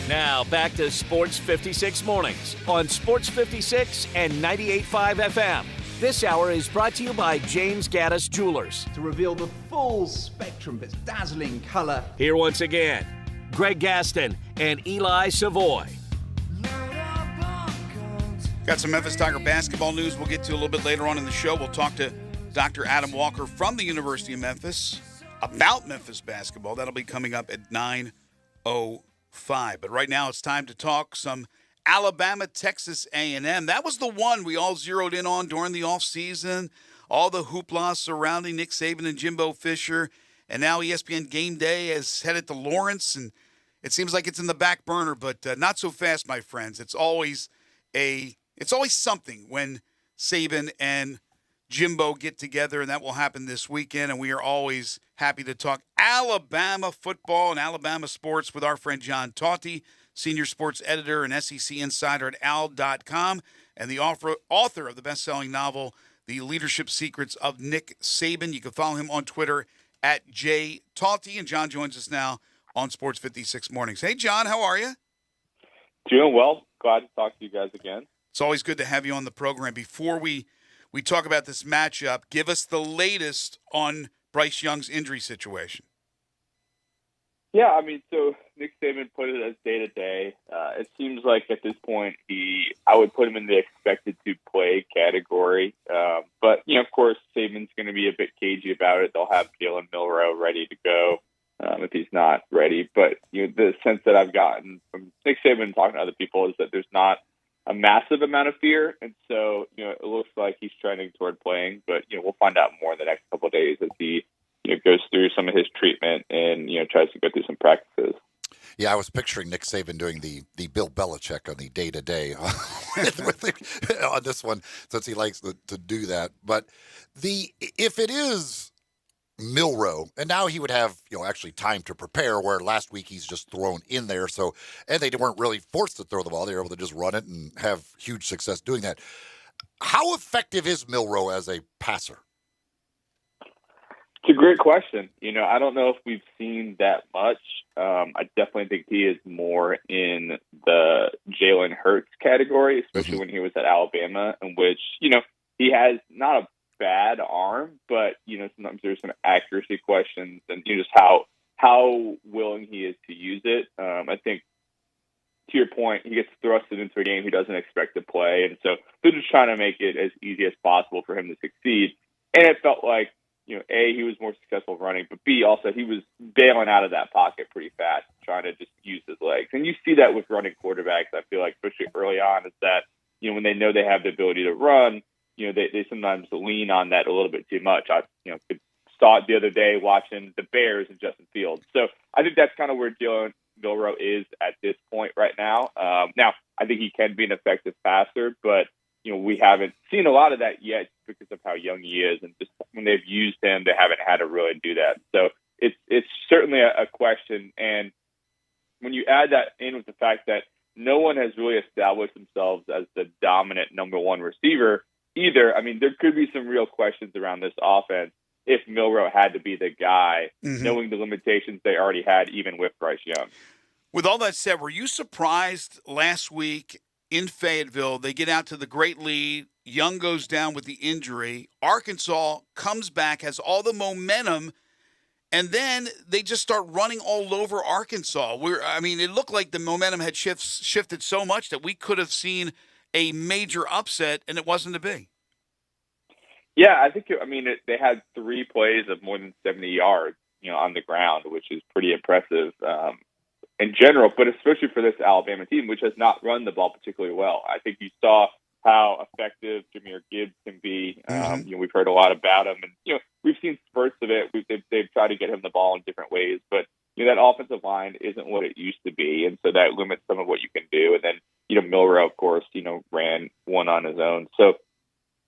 Speaker 4: Now back to Sports 56 mornings on Sports 56 and 98.5 FM. This hour is brought to you by James Gaddis Jewelers.
Speaker 23: To reveal the full spectrum of its dazzling color.
Speaker 4: Here once again, Greg Gaston and Eli Savoy.
Speaker 1: Got some Memphis Tiger basketball news we'll get to a little bit later on in the show. We'll talk to Dr. Adam Walker from the University of Memphis about Memphis basketball. That'll be coming up at 9:05. But right now it's time to talk some Alabama, Texas A&M. That was the one we all zeroed in on during the offseason. All the hoopla surrounding Nick Saban and Jimbo Fisher. And now ESPN Game Day has headed to Lawrence, and it seems like it's in the back burner, but not so fast, my friends. It's always something when Saban and Jimbo get together, and that will happen this weekend, and we are always happy to talk Alabama football and Alabama sports with our friend John Tauti, senior sports editor and SEC insider at al.com, and the author of the best-selling novel, The Leadership Secrets of Nick Saban. You can follow him on Twitter at @JTauti, and John joins us now on Sports 56 Mornings. Hey, John, how are you?
Speaker 24: Doing well. Glad to talk to you guys again.
Speaker 1: It's always good to have you on the program. Before we talk about this matchup, give us the latest on Bryce Young's injury situation.
Speaker 24: Yeah, so Nick Saban put it as day-to-day. It seems like at this point I would put him in the expected-to-play category. But, of course, Saban's going to be a bit cagey about it. They'll have Jalen Milroe ready to go if he's not ready. But, the sense that I've gotten from Nick Saban talking to other people is that there's not a massive amount of fear. And so, it looks like he's trending toward playing. But, we'll find out more in the next couple of days as he goes through some of his treatment and, tries to go through some practices.
Speaker 2: Yeah, I was picturing Nick Saban doing the Bill Belichick on the day-to-day on this one, since he likes to do that. But if it is Milroe, and now he would have actually time to prepare, where last week he's just thrown in there. So, and they weren't really forced to throw the ball; they were able to just run it and have huge success doing that. How effective is Milroe as a passer?
Speaker 24: It's a great question. I don't know if we've seen that much. I definitely think he is more in the Jalen Hurts category, especially when he was at Alabama, in which, he has not a bad arm, but, sometimes there's some accuracy questions and just how how willing he is to use it. I think, to your point, he gets thrusted into a game he doesn't expect to play, and so they're just trying to make it as easy as possible for him to succeed. And it felt like, A, he was more successful running, but B, also he was bailing out of that pocket pretty fast, trying to just use his legs. And you see that with running quarterbacks, I feel like, especially early on, is that, when they know they have the ability to run, they sometimes lean on that a little bit too much. I saw it the other day watching the Bears and Justin Fields. So I think that's kind of where Jalen Milroe is at this point right now. Now, I think he can be an effective passer, but we haven't seen a lot of that yet because of how young he is, and just when they've used him, they haven't had to really do that. So it's certainly a question. And when you add that in with the fact that no one has really established themselves as the dominant number one receiver either, I mean, there could be some real questions around this offense if Milroe had to be the guy, knowing the limitations they already had, even with Bryce Young.
Speaker 1: With all that said, were you surprised last week in Fayetteville, they get out to the great lead, Young goes down with the injury, Arkansas comes back, has all the momentum, and then they just start running all over Arkansas. It looked like the momentum had shifted so much that we could have seen a major upset, and it wasn't to be.
Speaker 24: Yeah, I think, they had 3 plays of more than 70 yards, on the ground, which is pretty impressive in general, but especially for this Alabama team, which has not run the ball particularly well. I think you saw how effective Jahmyr Gibbs can be. We've heard a lot about him, and we've seen spurts of it. They've tried to get him the ball in different ways, but that offensive line isn't what it used to be, and so that limits some of what you can do. And then Milroe, of course, ran one on his own. So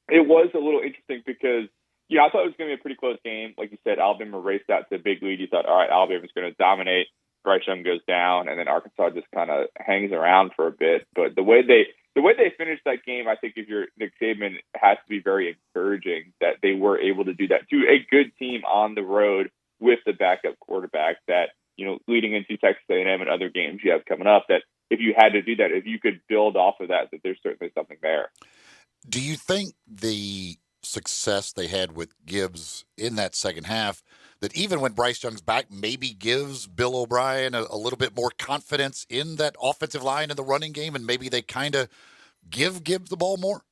Speaker 24: it was a little interesting because I thought it was going to be a pretty close game. Like you said, Alabama raced out to a big lead. You thought, all right, Alabama's going to dominate. Bryce Young goes down, and then Arkansas just kind of hangs around for a bit. But the way they finished that game, I think if you're Nick Saban, has to be very encouraging that they were able to do that to a good team on the road with the backup quarterback. That leading into Texas A&M and other games you have coming up, that if you had to do that, if you could build off of that there's certainly something there.
Speaker 2: Do you think the success they had with Gibbs in that second half, that even when Bryce Young's back, maybe gives Bill O'Brien a little bit more confidence in that offensive line in the running game, and maybe they kind of give Gibbs the ball more?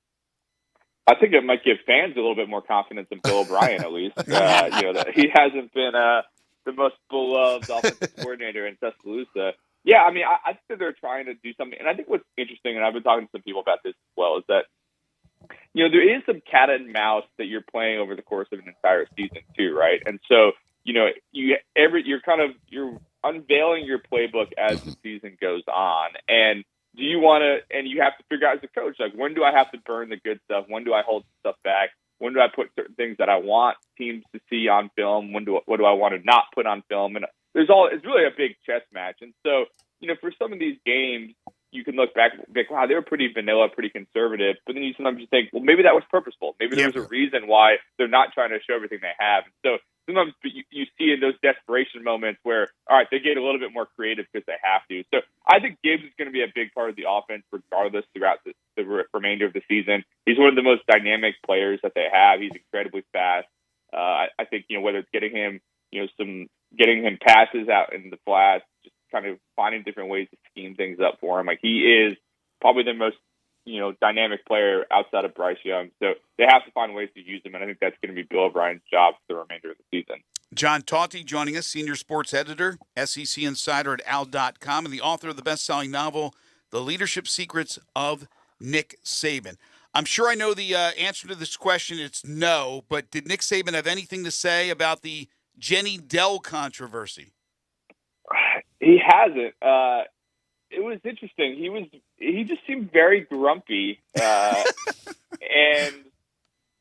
Speaker 24: I think it might give fans a little bit more confidence in Bill O'Brien, at least. That he hasn't been the most beloved offensive coordinator in Tuscaloosa. Yeah, I think that they're trying to do something. And I think what's interesting, and I've been talking to some people about this as well, is that there is some cat and mouse that you're playing over the course of an entire season too, right? And so, you're unveiling your playbook as the season goes on. And do you want to, and you have to figure out as a coach, like, when do I have to burn the good stuff? When do I hold stuff back? When do I put certain things that I want teams to see on film? What do I want to not put on film? And it's really a big chess match. And so, for some of these games, you can look back and think, wow, they were pretty vanilla, pretty conservative. But then you sometimes think, well, maybe that was purposeful. Maybe there was a reason why they're not trying to show everything they have. And so sometimes you see in those desperation moments where, all right, they get a little bit more creative because they have to. So I think Gibbs is going to be a big part of the offense regardless throughout the remainder of the season. He's one of the most dynamic players that they have. He's incredibly fast. I think, whether it's getting him passes out in the flats, just kind of finding different ways to scheme things up for him. Like, he is probably the most, dynamic player outside of Bryce Young. So they have to find ways to use him, and I think that's going to be Bill O'Brien's job for the remainder of the season.
Speaker 1: John Tauti joining us, senior sports editor, SEC insider at al.com, and the author of the best-selling novel, The Leadership Secrets of Nick Saban. I'm sure I know the answer to this question. It's no, but did Nick Saban have anything to say about the Jenny Dell controversy?
Speaker 24: He hasn't. It was interesting. He just seemed very grumpy, and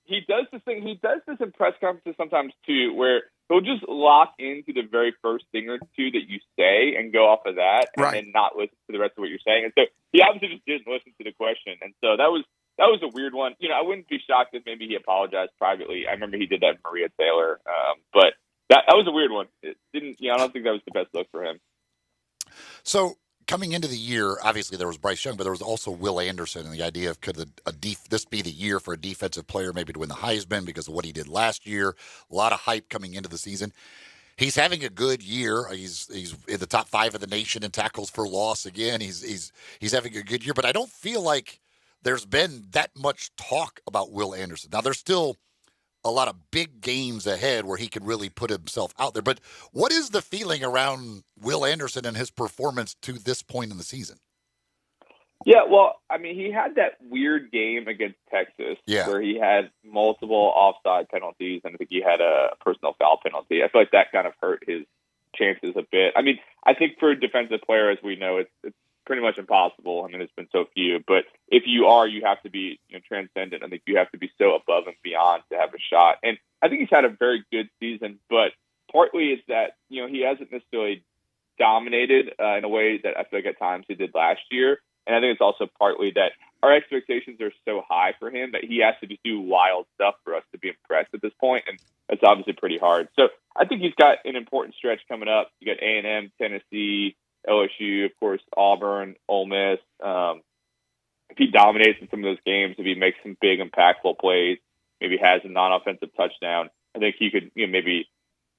Speaker 24: he does this thing. He does this in press conferences sometimes too, where he'll just lock into the very first thing or two that you say and go off of that, and then not listen to the rest of what you're saying. And so he obviously just didn't listen to the question, and so that was a weird one. I wouldn't be shocked if maybe he apologized privately. I remember he did that with Maria Taylor, but that was a weird one. It didn't. I don't think that was the best look for him.
Speaker 2: So coming into the year, obviously there was Bryce Young, but there was also Will Anderson, and the idea of could this be the year for a defensive player maybe to win the Heisman because of what he did last year. A lot of hype coming into the season. He's having a good year. He's in the top 5 of the nation in tackles for loss again. He's having a good year, but I don't feel like there's been that much talk about Will Anderson. Now, there's still a lot of big games ahead where he can really put himself out there. But what is the feeling around Will Anderson and his performance to this point in the season?
Speaker 24: Yeah, well, I mean, he had that weird game against Texas where he had multiple offside penalties, and I think he had a personal foul penalty. I feel like that kind of hurt his chances a bit. I mean, I think for a defensive player, as we know, it's pretty much impossible. I mean, there's been so few. But if you are, you have to be transcendent. I think you have to be so above and beyond to have a shot. And I think he's had a very good season, but partly it's that, he hasn't necessarily dominated in a way that I feel like at times he did last year. And I think it's also partly that our expectations are so high for him that he has to just do wild stuff for us to be impressed at this point, and that's obviously pretty hard. So I think he's got an important stretch coming up. You got A&M, Tennessee, LSU, of course, Auburn, Ole Miss. If he dominates in some of those games, if he makes some big, impactful plays, maybe has a non-offensive touchdown, I think he could maybe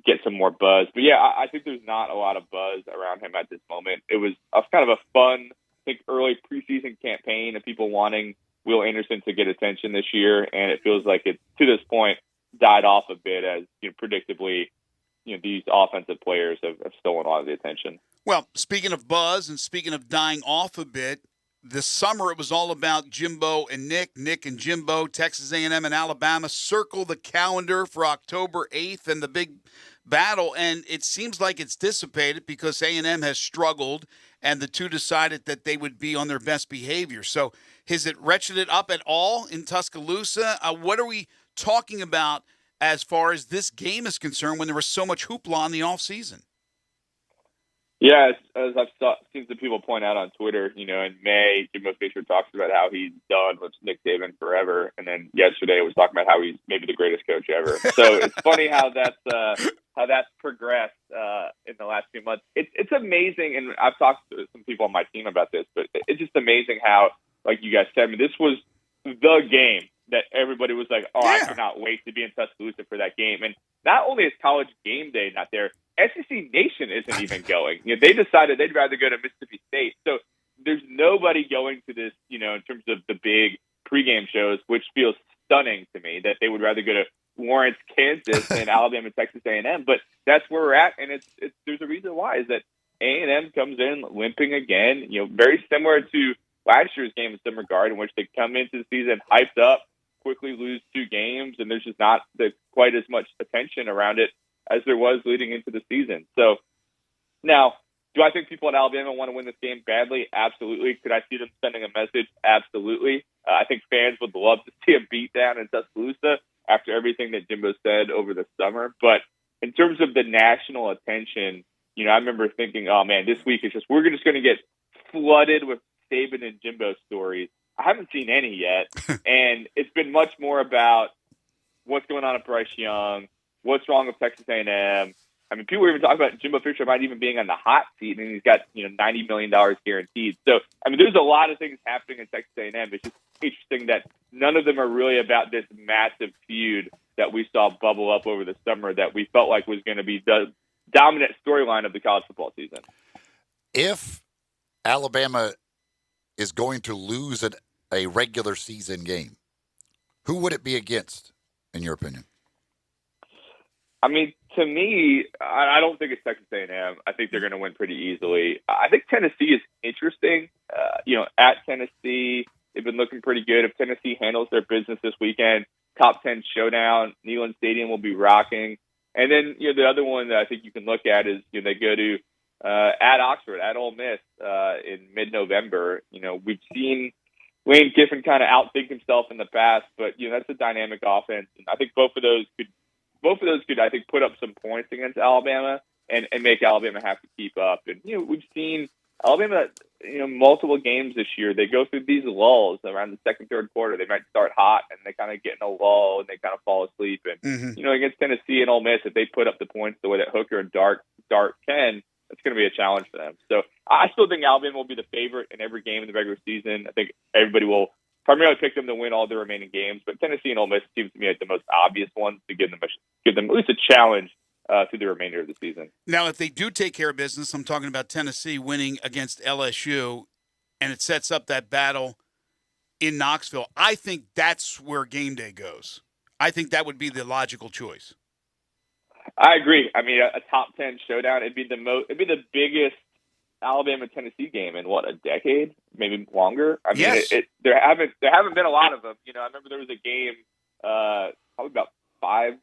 Speaker 24: get some more buzz. But yeah, I think there's not a lot of buzz around him at this moment. It was kind of a fun, I think, early preseason campaign of people wanting Will Anderson to get attention this year, and it feels like it's, to this point, died off a bit as predictably, these offensive players have stolen a lot of the attention.
Speaker 1: Well, speaking of buzz and speaking of dying off a bit, this summer it was all about Jimbo and Nick and Jimbo, Texas A&M and Alabama. Circle the calendar for October 8th and the big battle, and it seems like it's dissipated because A&M has struggled, and the two decided that they would be on their best behavior. So has it ratcheted up at all in Tuscaloosa? What are we talking about as far as this game is concerned when there was so much hoopla in the offseason?
Speaker 24: Yeah, as I've seen some people point out on Twitter, in May, Jimbo Fisher talks about how he's done with Nick Saban forever, and then yesterday was talking about how he's maybe the greatest coach ever. So it's funny how that's progressed in the last few months. It's amazing, and I've talked to some people on my team about this, but it's just amazing how, like you guys said, this was the game that everybody was like, I cannot wait to be in Tuscaloosa for that game. And not only is College Game Day not there, SEC Nation isn't even going. They decided they'd rather go to Mississippi State. So there's nobody going to this, in terms of the big pregame shows, which feels stunning to me that they would rather go to Lawrence, Kansas than Alabama, Texas A&M. But that's where we're at, and it's there's a reason why, is that A&M comes in limping again, very similar to last year's game in some regard, in which they come into the season hyped up, quickly lose 2 games, and there's just not quite as much attention around it as there was leading into the season. So now, do I think people at Alabama want to win this game badly? Absolutely. Could I see them sending a message? Absolutely. I think fans would love to see a beatdown in Tuscaloosa after everything that Jimbo said over the summer. But in terms of the national attention, I remember thinking, oh man, this week is we're just going to get flooded with Saban and Jimbo stories. I haven't seen any yet. And it's been much more about what's going on at Bryce Young, what's wrong with Texas A&M. I mean, people were even talking about Jimbo Fisher might even being on the hot seat, and he's got $90 million guaranteed. So, I mean, there's a lot of things happening in Texas A&M. It's just interesting that none of them are really about this massive feud that we saw bubble up over the summer that we felt like was going to be the dominant storyline of the college football season.
Speaker 2: If Alabama is going to lose a regular season game, who would it be against, in your opinion?
Speaker 24: I mean, to me, I don't think it's Texas A&M. I think they're going to win pretty easily. I think Tennessee is interesting. At Tennessee, they've been looking pretty good. If Tennessee handles their business this weekend, top 10 showdown, Neyland Stadium will be rocking. And then, the other one that I think you can look at is, they go to at Oxford, at Ole Miss in mid-November. We've seen Lane Kiffin kind of outthink himself in the past, but, that's a dynamic offense. And I think both of those could, I think, put up some points against Alabama and make Alabama have to keep up. And, we've seen Alabama, multiple games this year. They go through these lulls around the second, third quarter. They might start hot and they kind of get in a lull and they kind of fall asleep. And, against Tennessee and Ole Miss, if they put up the points the way that Hooker and Dart can, it's going to be a challenge for them. So I still think Alabama will be the favorite in every game in the regular season. I think everybody will primarily pick them to win all the remaining games, but Tennessee and Ole Miss seems to me like the most obvious ones to give them at least a challenge through the remainder of the season.
Speaker 1: Now, if they do take care of business, I'm talking about Tennessee winning against LSU, and it sets up that battle in Knoxville, I think that's where game day goes. I think that would be the logical choice.
Speaker 24: I agree. I mean, a top 10 showdown, it'd be the biggest Alabama-Tennessee game in a decade, maybe longer. I mean,
Speaker 1: yes.
Speaker 24: There haven't been a lot of them. You know, I remember there was a game probably about 5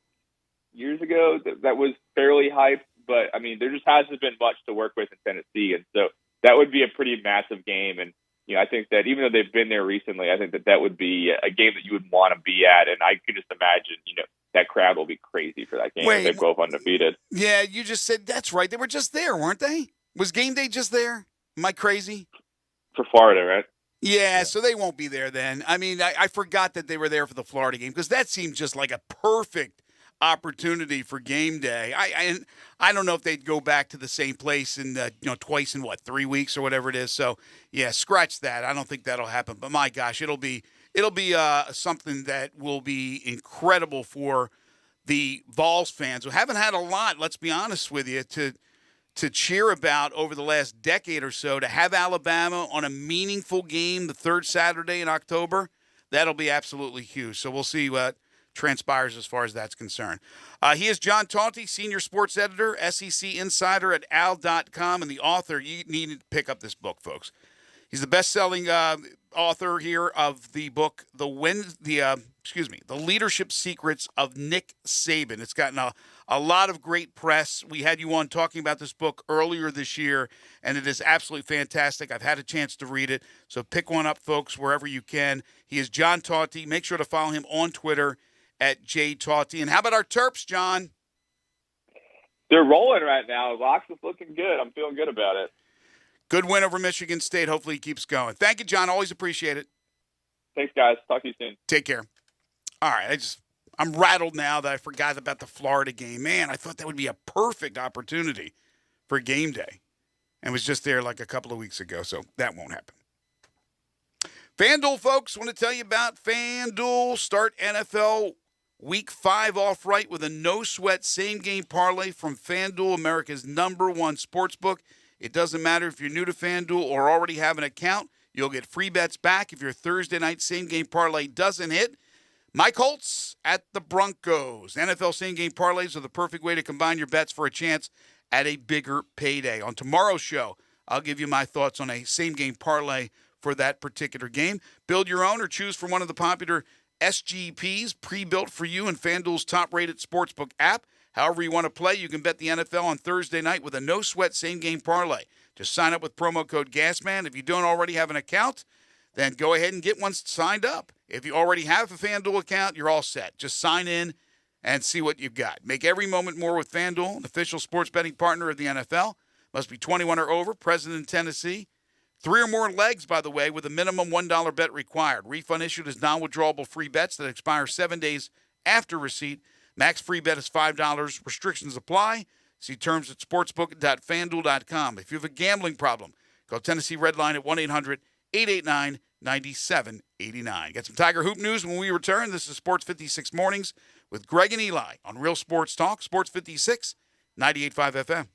Speaker 24: years ago that was fairly hyped, but I mean, there just hasn't been much to work with in Tennessee, and so that would be a pretty massive game. And you know, I think that even though they've been there recently, I think that would be a game that you would want to be at, and I could just imagine, you know, that crowd will be crazy for that game.
Speaker 1: Wait,
Speaker 24: if they both undefeated.
Speaker 1: Yeah, you just said that's right. They were just there, weren't they? Was game day just there? Am I crazy?
Speaker 24: For Florida, right?
Speaker 1: Yeah, so they won't be there then. I mean, I forgot that they were there for the Florida game because that seemed just like a perfect opportunity for game day. I don't know if they'd go back to the same place in twice in 3 weeks or whatever it is. So yeah, scratch that. I don't think that'll happen. But my gosh, it'll be something that will be incredible for the Vols fans who haven't had a lot. Let's be honest with you to cheer about over the last decade or so. To have Alabama on a meaningful game the third Saturday in October, that'll be absolutely huge. So we'll see what transpires as far as that's concerned. He is John Taunty, senior sports editor, SEC insider at al.com, and the author. You need to pick up this book, folks. He's the best-selling author here of the book, The Leadership Secrets of Nick Saban. It's gotten a lot of great press. We had you on talking about this book earlier this year, and it is absolutely fantastic. I've had a chance to read it, so pick one up, folks, wherever you can. He is John Taunty. Make sure to follow him on Twitter at JTaunty. And how about our Terps, John?
Speaker 24: They're rolling right now. Locks is looking good. I'm feeling good about it.
Speaker 1: Good win over Michigan State. Hopefully he keeps going. Thank you, John. Always appreciate it.
Speaker 24: Thanks, guys. Talk to you soon.
Speaker 1: Take care. All right. I'm rattled now that I forgot about the Florida game. Man, I thought that would be a perfect opportunity for game day. And was just there like a couple of weeks ago, so that won't happen. FanDuel, folks, want to tell you about FanDuel. Start NFL Week 5 off right with a no-sweat same-game parlay from FanDuel, America's #1 sportsbook. It doesn't matter if you're new to FanDuel or already have an account. You'll get free bets back if your Thursday night same-game parlay doesn't hit. My Colts at the Broncos. NFL same-game parlays are the perfect way to combine your bets for a chance at a bigger payday. On tomorrow's show, I'll give you my thoughts on a same-game parlay for that particular game. Build your own or choose from one of the popular SGPs pre-built for you in FanDuel's top-rated sportsbook app. However you want to play, you can bet the NFL on Thursday night with a no-sweat same-game parlay. Just sign up with promo code GASMAN. If you don't already have an account, then go ahead and get one signed up. If you already have a FanDuel account, you're all set. Just sign in and see what you've got. Make every moment more with FanDuel, an official sports betting partner of the NFL. Must be 21 or over, present in Tennessee. 3 or more legs, by the way, with a minimum $1 bet required. Refund issued as non-withdrawable free bets that expire 7 days after receipt. Max free bet is $5. Restrictions apply. See terms at sportsbook.fanduel.com. If you have a gambling problem, call Tennessee Red Line at 1-800-889-9789. Got some Tiger Hoop news when we return. This is Sports 56 Mornings with Greg and Eli on Real Sports Talk, Sports 56, 98.5 FM.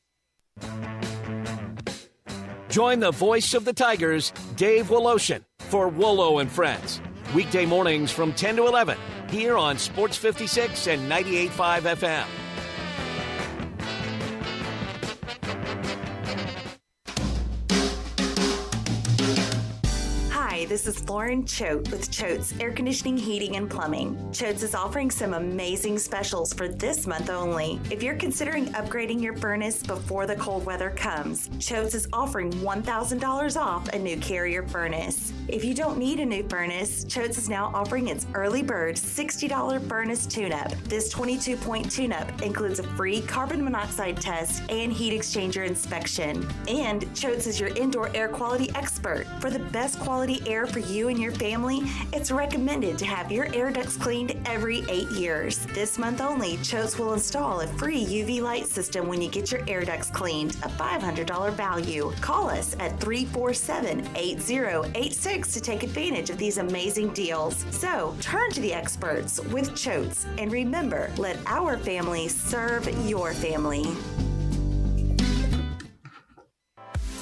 Speaker 4: Join the voice of the Tigers, Dave Woloshin, for Wolo and Friends. Weekday mornings from 10 to 11 here on Sports 56 and 98.5 FM.
Speaker 15: Hi, this is Lauren Choate with Choate's Air Conditioning, Heating, and Plumbing. Choate's is offering some amazing specials for this month only. If you're considering upgrading your furnace before the cold weather comes, Choate's is offering $1,000 off a new Carrier furnace. If you don't need a new furnace, Choate's is now offering its early bird $60 furnace tune-up. This 22-point tune-up includes a free carbon monoxide test and heat exchanger inspection. And Choate's is your indoor air quality expert for the best quality air air for you and your family, it's recommended to have your air ducts cleaned every 8 years. This month only, Choates will install a free UV light system when you get your air ducts cleaned, a $500 value. Call us at 347-8086 to take advantage of these amazing deals. So, turn to the experts with Choates, and remember, let our family serve your family.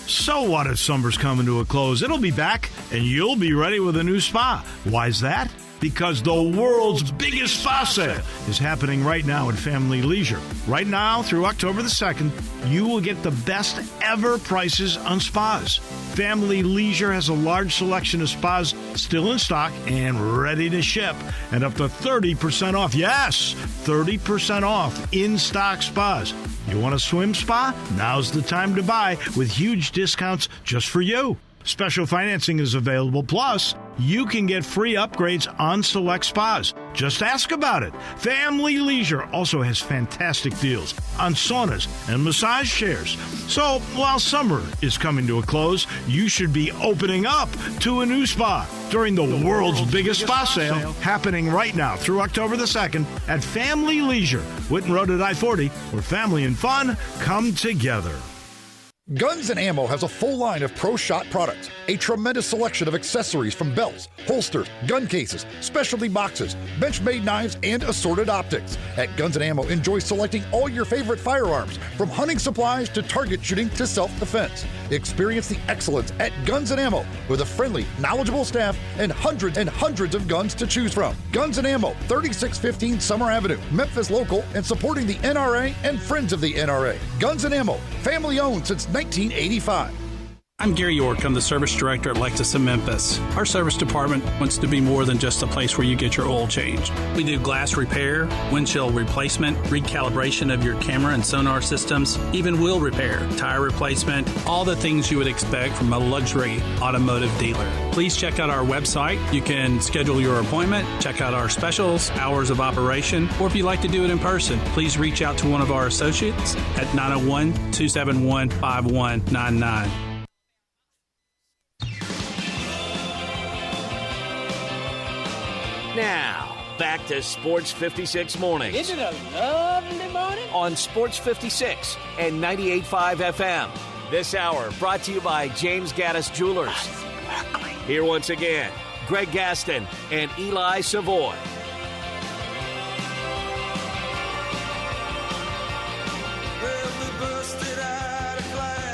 Speaker 20: So what if summer's coming to a close? It'll be back, and you'll be ready with a new spa. Why's that? Because the world's biggest spa sale is happening right now at Family Leisure. Right now, through October the 2nd, you will get the best ever prices on spas. Family Leisure has a large selection of spas still in stock and ready to ship, and up to 30% off. Yes, 30% off in-stock spas. You want a swim spa? Now's the time to buy with huge discounts just for you. Special financing is available. Plus, you can get free upgrades on select spas. Just ask about it. Family Leisure also has fantastic deals on saunas and massage chairs. So, while summer is coming to a close, you should be opening up to a new spa during the world's biggest spa sale happening right now through October the 2nd at Family Leisure, Whitten Road at I-40, where family and fun come together.
Speaker 2: Guns and Ammo has a full line of pro shot products, a tremendous selection of accessories from belts, holsters, gun cases, specialty boxes, Benchmade knives, and assorted optics. At Guns and Ammo, enjoy selecting all your favorite firearms, from hunting supplies to target shooting to self-defense. Experience the excellence at Guns and Ammo with a friendly, knowledgeable staff and hundreds of guns to choose from. Guns and Ammo, 3615 Summer Avenue, Memphis local, and supporting the NRA and Friends of the NRA. Guns and Ammo, family owned since 1985.
Speaker 5: I'm Gary York. I'm the service director at Lexus of Memphis. Our service department wants to be more than just a place where you get your oil changed. We do glass repair, windshield replacement, recalibration of your camera and sonar systems, even wheel repair, tire replacement, all the things you would expect from a luxury automotive dealer. Please check out our website. You can schedule your appointment, check out our specials, hours of operation, or if you'd like to do it in person, please reach out to one of our associates at 901-271-5199.
Speaker 4: Now, back to Sports 56 Mornings.
Speaker 9: Isn't it a lovely morning?
Speaker 4: On Sports 56 and 98.5 FM. This hour brought to you by James Gaddis Jewelers. Here once again, Greg Gaston and Eli Savoy.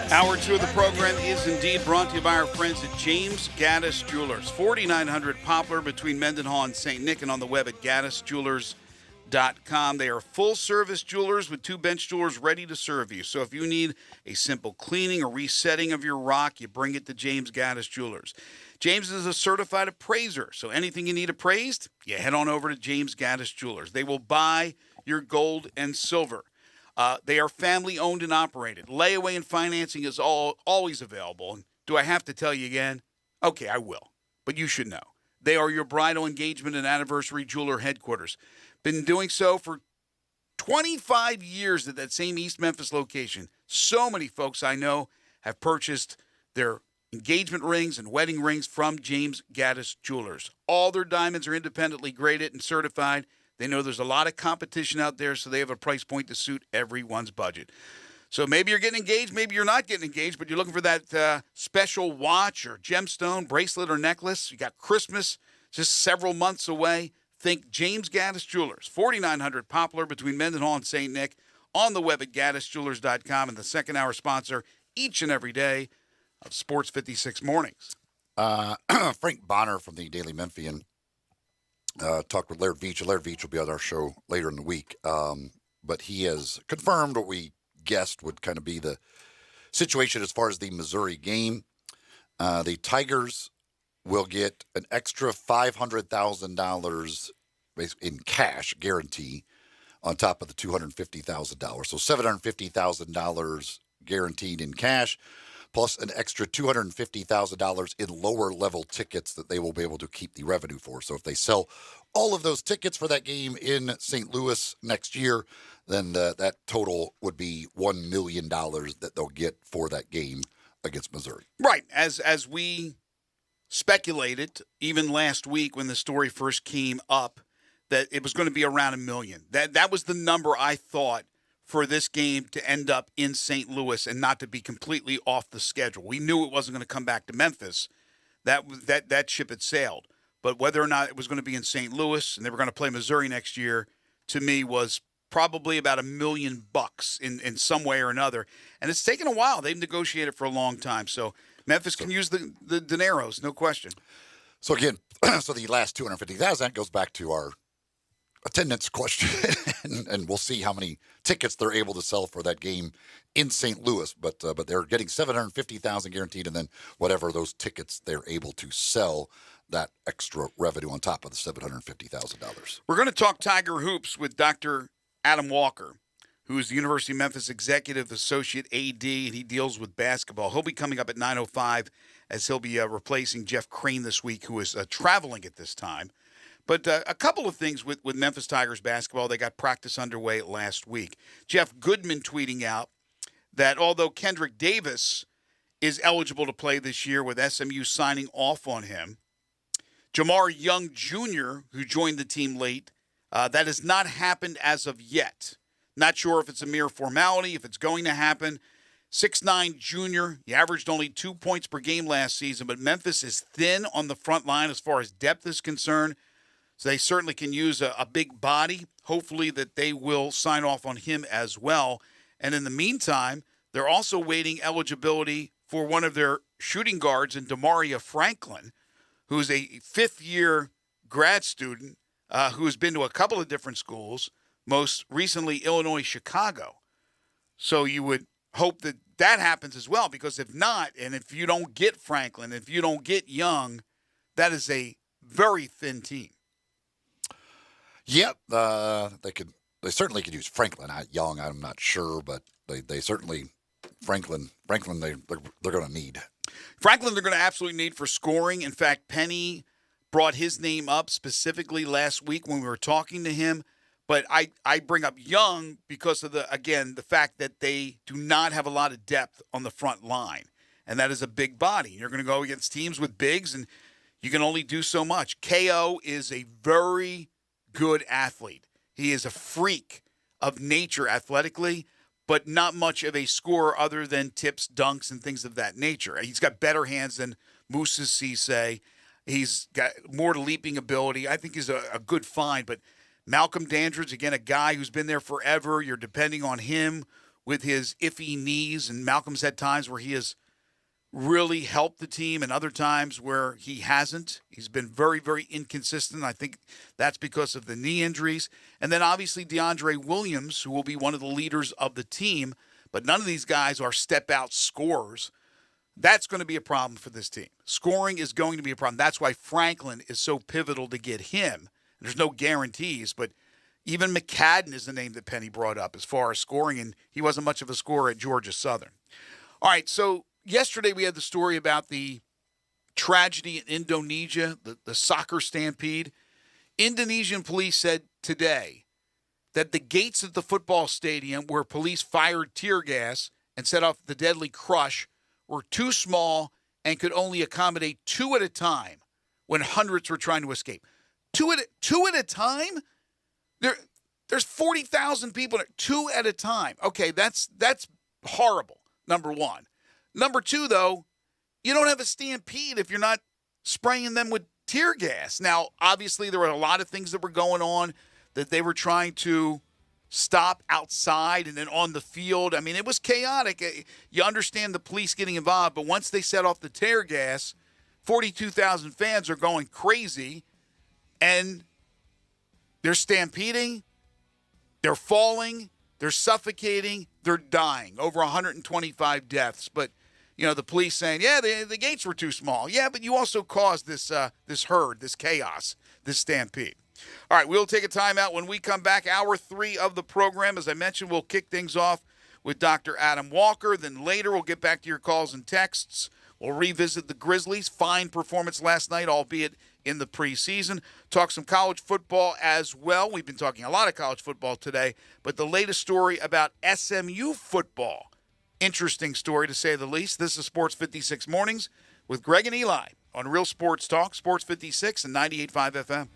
Speaker 1: Hour 2 of the program is indeed brought to you by our friends at James Gaddis Jewelers, 4900 Poplar between Mendenhall and St. Nick, and on the web at gaddisjewelers.com. They are full-service jewelers with 2 bench jewelers ready to serve you. So if you need a simple cleaning or resetting of your rock, you bring it to James Gaddis Jewelers. James is a certified appraiser, so anything you need appraised, you head on over to James Gaddis Jewelers. They will buy your gold and silver. They are family-owned and operated. Layaway and financing is always available. And do I have to tell you again? Okay, I will. But you should know. They are your bridal engagement and anniversary jeweler headquarters. Been doing so for 25 years at that same East Memphis location. So many folks I know have purchased their engagement rings and wedding rings from James Gaddis Jewelers. All their diamonds are independently graded and certified. They know there's a lot of competition out there, so they have a price point to suit everyone's budget. So maybe you're getting engaged, maybe you're not getting engaged, but you're looking for that special watch or gemstone, bracelet, or necklace. You got Christmas just several months away. Think James Gaddis Jewelers, 4900 Poplar between Mendenhall and St. Nick, on the web at gaddisjewelers.com, and the second hour sponsor each and every day of Sports 56 Mornings.
Speaker 2: Frank Bonner from the Daily Memphian talked with Laird Veach. Laird Veach will be on our show later in the week, but he has confirmed what we guessed would kind of be the situation as far as the Missouri game. The Tigers will get an extra $500,000 in cash guarantee on top of the $250,000. So $750,000 guaranteed in cash, plus an extra $250,000 in lower level tickets that they will be able to keep the revenue for. So if they sell all of those tickets for that game in St. Louis next year, then that total would be $1 million that they'll get for that game against Missouri.
Speaker 1: Right. As we speculated, even last week when the story first came up, that it was going to be around $1 million. That was the number I thought for this game to end up in St. Louis and not to be completely off the schedule. We knew it wasn't going to come back to Memphis. That ship had sailed. But whether or not it was going to be in St. Louis and they were going to play Missouri next year, to me was probably about $1 million in some way or another. And it's taken a while. They've negotiated for a long time. So Memphis can use the dineros, no question.
Speaker 2: So again, the last 250,000 goes back to our attendance question, and we'll see how many tickets they're able to sell for that game in St. Louis. But they're getting 750,000 guaranteed, and then whatever those tickets they're able to sell, that extra revenue on top of the $750,000.
Speaker 1: We're going to talk Tiger Hoops with Dr. Adam Walker, who is the University of Memphis Executive Associate AD, and he deals with basketball. He'll be coming up at 9:05 as he'll be replacing Jeff Crane this week, who is traveling at this time. But a couple of things with Memphis Tigers basketball. They got practice underway last week. Jeff Goodman tweeting out that although Kendrick Davis is eligible to play this year with SMU signing off on him, Jamar Young Jr., who joined the team late, that has not happened as of yet. Not sure if it's a mere formality, if it's going to happen. 6'9" junior. He averaged only 2 points per game last season, but Memphis is thin on the front line as far as depth is concerned. So they certainly can use a big body. Hopefully that they will sign off on him as well. And in the meantime, they're also waiting eligibility for one of their shooting guards in Demaria Franklin, who's a fifth-year grad student who has been to a couple of different schools, most recently Illinois, Chicago. So you would hope that that happens as well, because if not, and if you don't get Franklin, if you don't get Young, that is a very thin team.
Speaker 2: Yep, they certainly could use Franklin. Young, I'm not sure, but they certainly Franklin they're going to need.
Speaker 1: Franklin they're going to absolutely need for scoring. In fact, Penny brought his name up specifically last week when we were talking to him. But I bring up Young because of the fact that they do not have a lot of depth on the front line. And that is a big body. You're going to go against teams with bigs, and you can only do so much. KO is a very good athlete. He is a freak of nature athletically, but not much of a scorer other than tips, dunks, and things of that nature. He's got better hands than Moussa Cisse. He's got more leaping ability. I think he's a good find, but Malcolm Dandridge, again, a guy who's been there forever. You're depending on him with his iffy knees, and Malcolm's had times where he has really helped the team and other times where he hasn't. He's been very, very inconsistent. I think that's because of the knee injuries. And then obviously DeAndre Williams, who will be one of the leaders of the team, but none of these guys are step-out scorers. That's going to be a problem for this team. Scoring is going to be a problem. That's why Franklin is so pivotal to get him. There's no guarantees, but even McCadden is the name that Penny brought up as far as scoring, and he wasn't much of a scorer at Georgia Southern. All right, so yesterday we had the story about the tragedy in Indonesia, the soccer stampede. Indonesian police said today that the gates of the football stadium where police fired tear gas and set off the deadly crush were too small and could only accommodate 2 at a time when hundreds were trying to escape. Two at a time? There's 40,000 people. 2 at a time. Okay, that's horrible, number one. Number two, though, you don't have a stampede if you're not spraying them with tear gas. Now, obviously, there were a lot of things that were going on that they were trying to stop outside and then on the field. I mean, it was chaotic. You understand the police getting involved, but once they set off the tear gas, 42,000 fans are going crazy, and they're stampeding, they're falling, they're suffocating, they're dying. Over 125 deaths. But, the police saying, yeah, the gates were too small. Yeah, but you also caused this herd, this chaos, this stampede. All right, we'll take a timeout. When we come back, hour 3 of the program. As I mentioned, we'll kick things off with Dr. Adam Walker. Then later we'll get back to your calls and texts. We'll revisit the Grizzlies' fine performance last night, albeit in the preseason. Talk some college football as well. We've been talking a lot of college football today, but the latest story about SMU football. Interesting story, to say the least. This is Sports 56 Mornings. with Greg and Eli on Real Sports Talk, Sports 56 and 98.5 FM.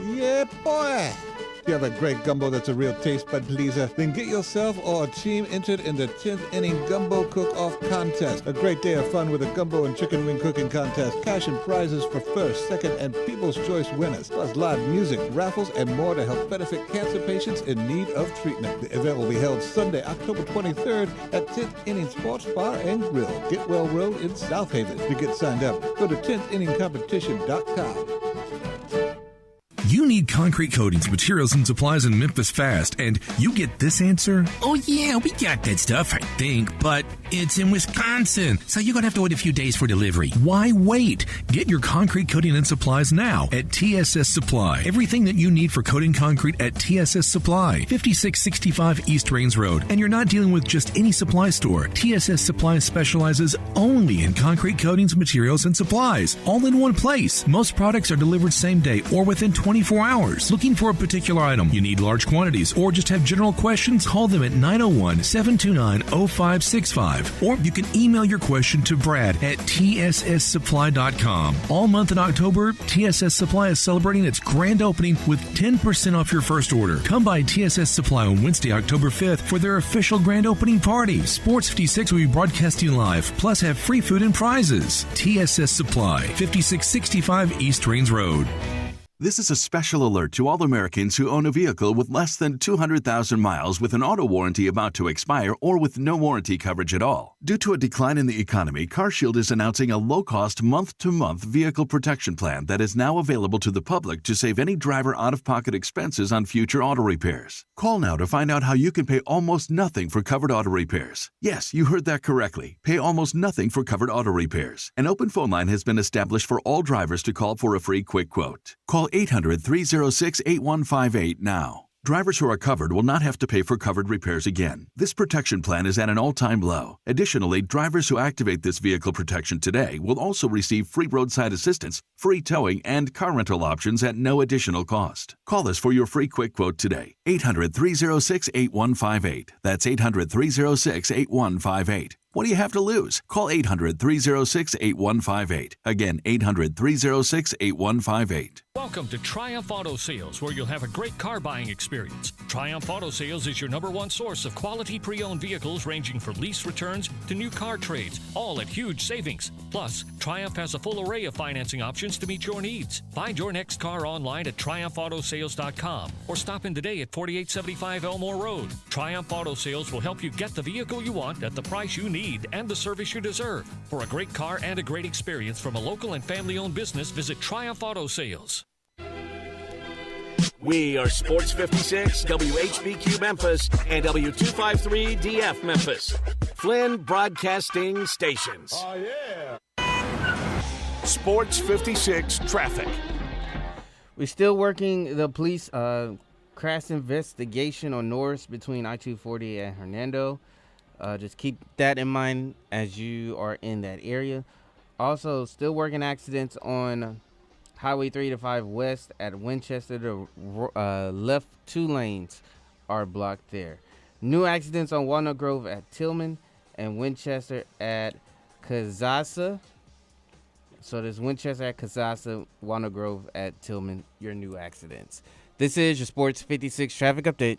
Speaker 10: Yeah, boy. If you have a great gumbo that's a real taste bud pleaser, then get yourself or a team entered in the 10th Inning Gumbo Cook-Off Contest. A great day of fun with a gumbo and chicken wing cooking contest. Cash and prizes for first, second, and People's Choice winners. Plus live music, raffles, and more to help benefit cancer patients in need of treatment. The event will be held Sunday, October 23rd at 10th Inning Sports Bar and Grill, Getwell Road in South Haven. To get signed up, go to 10thinningcompetition.com.
Speaker 7: You need concrete coatings, materials, and supplies in Memphis fast, and you get this answer? Oh yeah, we got that stuff, I think, but it's in Wisconsin, so you're going to have to wait a few days for delivery. Why wait? Get your concrete coating and supplies now at TSS Supply. Everything that you need for coating concrete at TSS Supply, 5665 East Rains Road. And you're not dealing with just any supply store. TSS Supply specializes only in concrete coatings, materials, and supplies, all in one place. Most products are delivered same day or within 24 hours. Looking for a particular item, you need large quantities, or just have general questions? Call them at 901-729-0565. Or you can email your question to Brad at tsssupply.com. All month in October, TSS Supply is celebrating its grand opening with 10% off your first order. Come by TSS Supply on Wednesday, October 5th for their official grand opening party. Sports 56 will be broadcasting live, plus have free food and prizes. TSS Supply, 5665 East Rains Road.
Speaker 11: This is a special alert to all Americans who own a vehicle with less than 200,000 miles with an auto warranty about to expire or with no warranty coverage at all. Due to a decline in the economy, CarShield is announcing a low-cost month-to-month vehicle protection plan that is now available to the public to save any driver out-of-pocket expenses on future auto repairs. Call now to find out how you can pay almost nothing for covered auto repairs. Yes, you heard that correctly. Pay almost nothing for covered auto repairs. An open phone line has been established for all drivers to call for a free quick quote. Call 800-306-8158 now. Drivers who are covered will not have to pay for covered repairs again. This protection plan is at an all-time low. Additionally, drivers who activate this vehicle protection today will also receive free roadside assistance, free towing, and car rental options at no additional cost. Call us for your free quick quote today. 800-306-8158. That's 800-306-8158. What do you have to lose? Call 800-306-8158. Again, 800-306-8158.
Speaker 17: Welcome to Triumph Auto Sales, where you'll have a great car buying experience. Triumph Auto Sales is your #1 source of quality pre-owned vehicles ranging from lease returns to new car trades, all at huge savings. Plus, Triumph has a full array of financing options to meet your needs. Find your next car online at triumphautosales.com or stop in today at 4875 Elmore Road. Triumph Auto Sales will help you get the vehicle you want at the price you need and the service you deserve. For a great car and a great experience from a local and family-owned business, visit Triumph Auto Sales.
Speaker 4: We are Sports 56, WHBQ Memphis, and W253 DF Memphis. Flynn Broadcasting Stations. Oh, yeah. Sports 56 traffic.
Speaker 3: We're still working the police crash investigation on Norris between I-240 and Hernando. Just keep that in mind as you are in that area. Also, still working accidents on Highway 3 to 5 West at Winchester. The left 2 lanes are blocked there. New accidents on Walnut Grove at Tillman and Winchester at Kazasa. So there's Winchester at Kazasa, Walnut Grove at Tillman, your new accidents. This is your Sports 56 traffic update.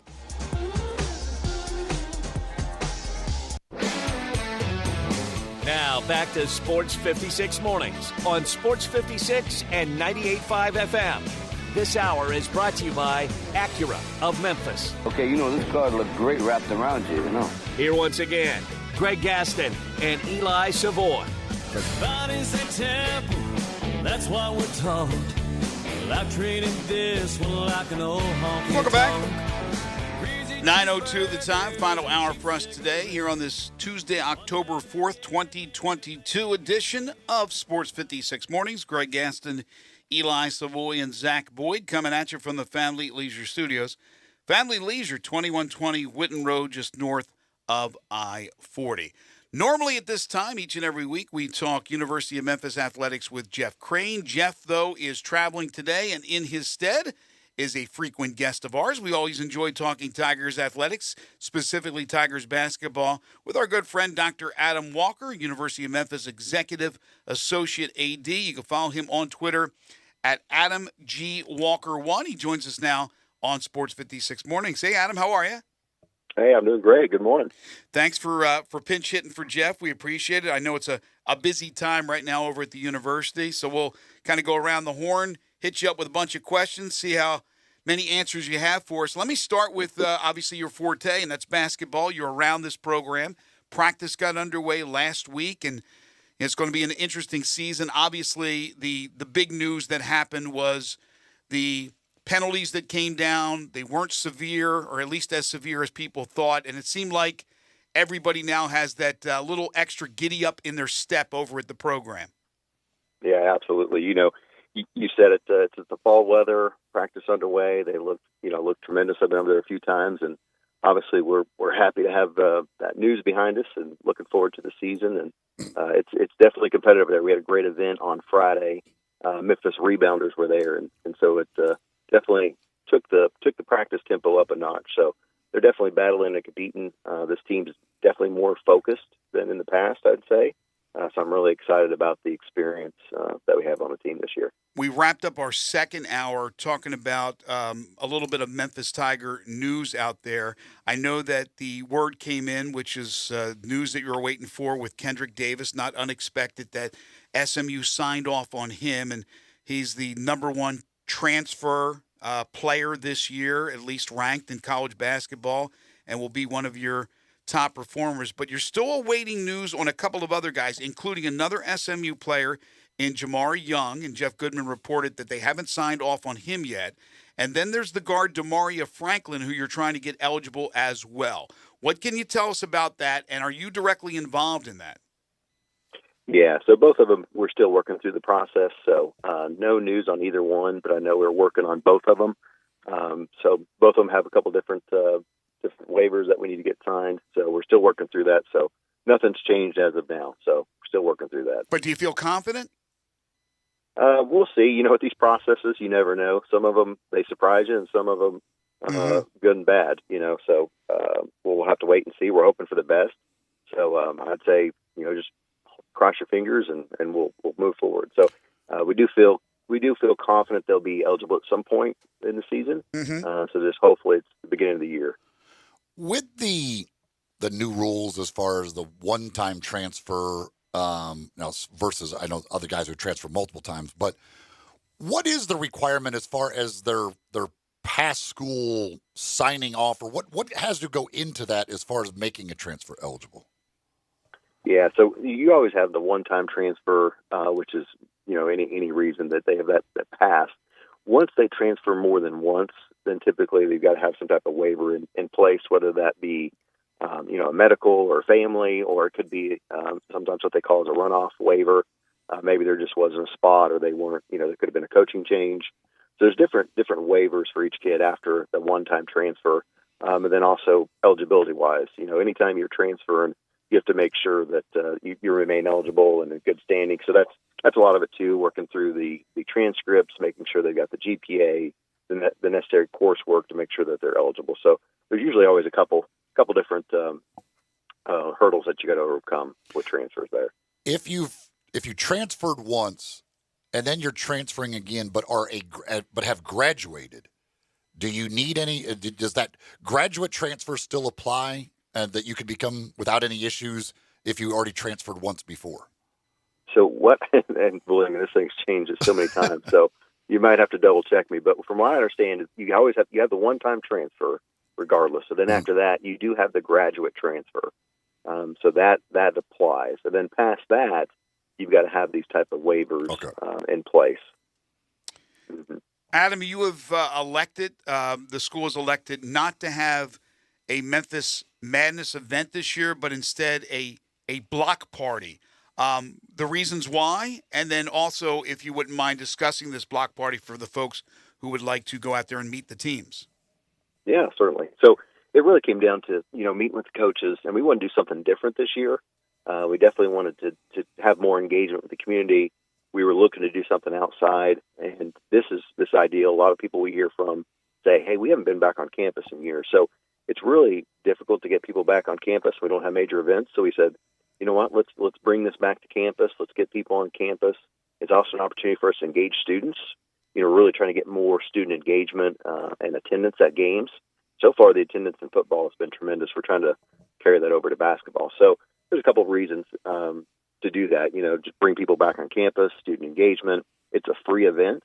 Speaker 4: Now back to Sports 56 mornings on Sports 56 and 98.5 FM. This hour is brought to you by Acura of Memphis.
Speaker 12: Okay, this car looked great wrapped around you,
Speaker 4: Here once again, Greg Gaston and Eli Savoy.
Speaker 13: The body's a temple, that's what we're told. Well, I've traded this one like an old honky.
Speaker 1: Welcome back. 9:02 the time, final hour for us today here on this Tuesday, October 4th, 2022 edition of Sports 56 Mornings. Greg Gaston, Eli Savoy, and Zach Boyd coming at you from the Family Leisure Studios. Family Leisure, 2120 Whitten Road, just north of I-40. Normally at this time, each and every week, we talk University of Memphis athletics with Jeff Crane. Jeff, though, is traveling today, and in his stead is a frequent guest of ours. We always enjoy talking Tigers athletics, specifically Tigers basketball, with our good friend Dr. Adam Walker, University of Memphis Executive Associate AD. You can follow him on Twitter at Adam G. Walker1. He joins us now on Sports 56 Mornings. Hey, Adam, how are you?
Speaker 14: Hey, I'm doing great. Good morning.
Speaker 1: Thanks for pinch hitting for Jeff. We appreciate it. I know it's a busy time right now over at the university, so we'll kind of go around the horn, hit you up with a bunch of questions, see how many answers you have for us. Let me start with obviously your forte, and that's basketball. You're around this program. Practice got underway last week, and it's going to be an interesting season. Obviously, the big news that happened was the penalties that came down. They weren't severe, or at least as severe as people thought, and it seemed like everybody now has that little extra giddy up in their step over at the program.
Speaker 14: Yeah, absolutely. You said it. It's the fall weather. Practice underway. They look tremendous. I've been over there a few times, and obviously we're happy to have that news behind us, and looking forward to the season. And it's definitely competitive there. We had a great event on Friday. Memphis Rebounders were there, and so it definitely took the practice tempo up a notch. So they're definitely battling and competing. This team's definitely more focused than in the past, I'd say. So I'm really excited about the experience that we have on the team this year.
Speaker 1: We wrapped up our second hour talking about a little bit of Memphis Tiger news out there. I know that the word came in, which is news that you were waiting for with Kendrick Davis, not unexpected, that SMU signed off on him, and he's the number one transfer player this year, at least ranked in college basketball, and will be one of your top performers. But you're still awaiting news on a couple of other guys, including another SMU player in Jamari Young, and Jeff Goodman reported that they haven't signed off on him yet. And then there's the guard Demaria Franklin, who you're trying to get eligible as well. What can you tell us about that, and are you directly involved in that?
Speaker 14: Yeah, so both of them, we're still working through the process. So no news on either one, but I know we're working on both of them. So both of them have a couple different waivers that we need to get signed. So we're still working through that. So nothing's changed as of now. So we're still working through that.
Speaker 1: But do you feel confident?
Speaker 14: We'll see. With these processes, you never know. Some of them, they surprise you, and some of them good and bad, So we'll have to wait and see. We're hoping for the best. So I'd say, just cross your fingers and we'll move forward. So we do feel confident they'll be eligible at some point in the season. So just hopefully it's the beginning of the year.
Speaker 2: With the new rules as far as the one-time transfer, versus I know other guys who transfer multiple times, but what is the requirement as far as their past school signing off, or what has to go into that as far as making a transfer eligible?
Speaker 14: Yeah, so you always have the one-time transfer, which is, any reason that they have that pass. Once they transfer more than once, then typically they've got to have some type of waiver in place, whether that be, a medical or family, or it could be sometimes what they call as a runoff waiver. Maybe there just wasn't a spot, or they weren't, there could have been a coaching change. So there's different waivers for each kid after the one-time transfer. And then also eligibility-wise, anytime you're transferring, you have to make sure that you remain eligible and in good standing. So that's a lot of it too, working through the transcripts, making sure they've got the GPA, the necessary coursework to make sure that they're eligible. So there's usually always a couple different hurdles that you got to overcome with transfers there.
Speaker 2: If you transferred once and then you're transferring again, but have graduated, do you need any? Does that graduate transfer still apply? And that you could become without any issues if you already transferred once before?
Speaker 14: So what, and believe me, this thing's changed so many times, so you might have to double check me. But from what I understand, you have the one-time transfer regardless. So then after that, you do have the graduate transfer. So that applies. And then past that, you've got to have these type of waivers in place. Mm-hmm.
Speaker 1: Adam, you have elected, the school has elected not to have a Memphis Madness event this year, but instead a block party. The reasons why, and then also if you wouldn't mind discussing this block party for the folks who would like to go out there and meet the teams.
Speaker 14: Yeah, certainly. So it really came down to, meeting with the coaches, and we want to do something different this year. We definitely wanted to have more engagement with the community, we were looking to do something outside, and this idea. A lot of people we hear from say, "Hey, we haven't been back on campus in years," so it's really difficult to get people back on campus. We don't have major events, so we said, you know what, let's bring this back to campus. Let's get people on campus. It's also an opportunity for us to engage students. Really trying to get more student engagement and attendance at games. So far, the attendance in football has been tremendous. We're trying to carry that over to basketball. So there's a couple of reasons to do that. Just bring people back on campus, student engagement. It's a free event.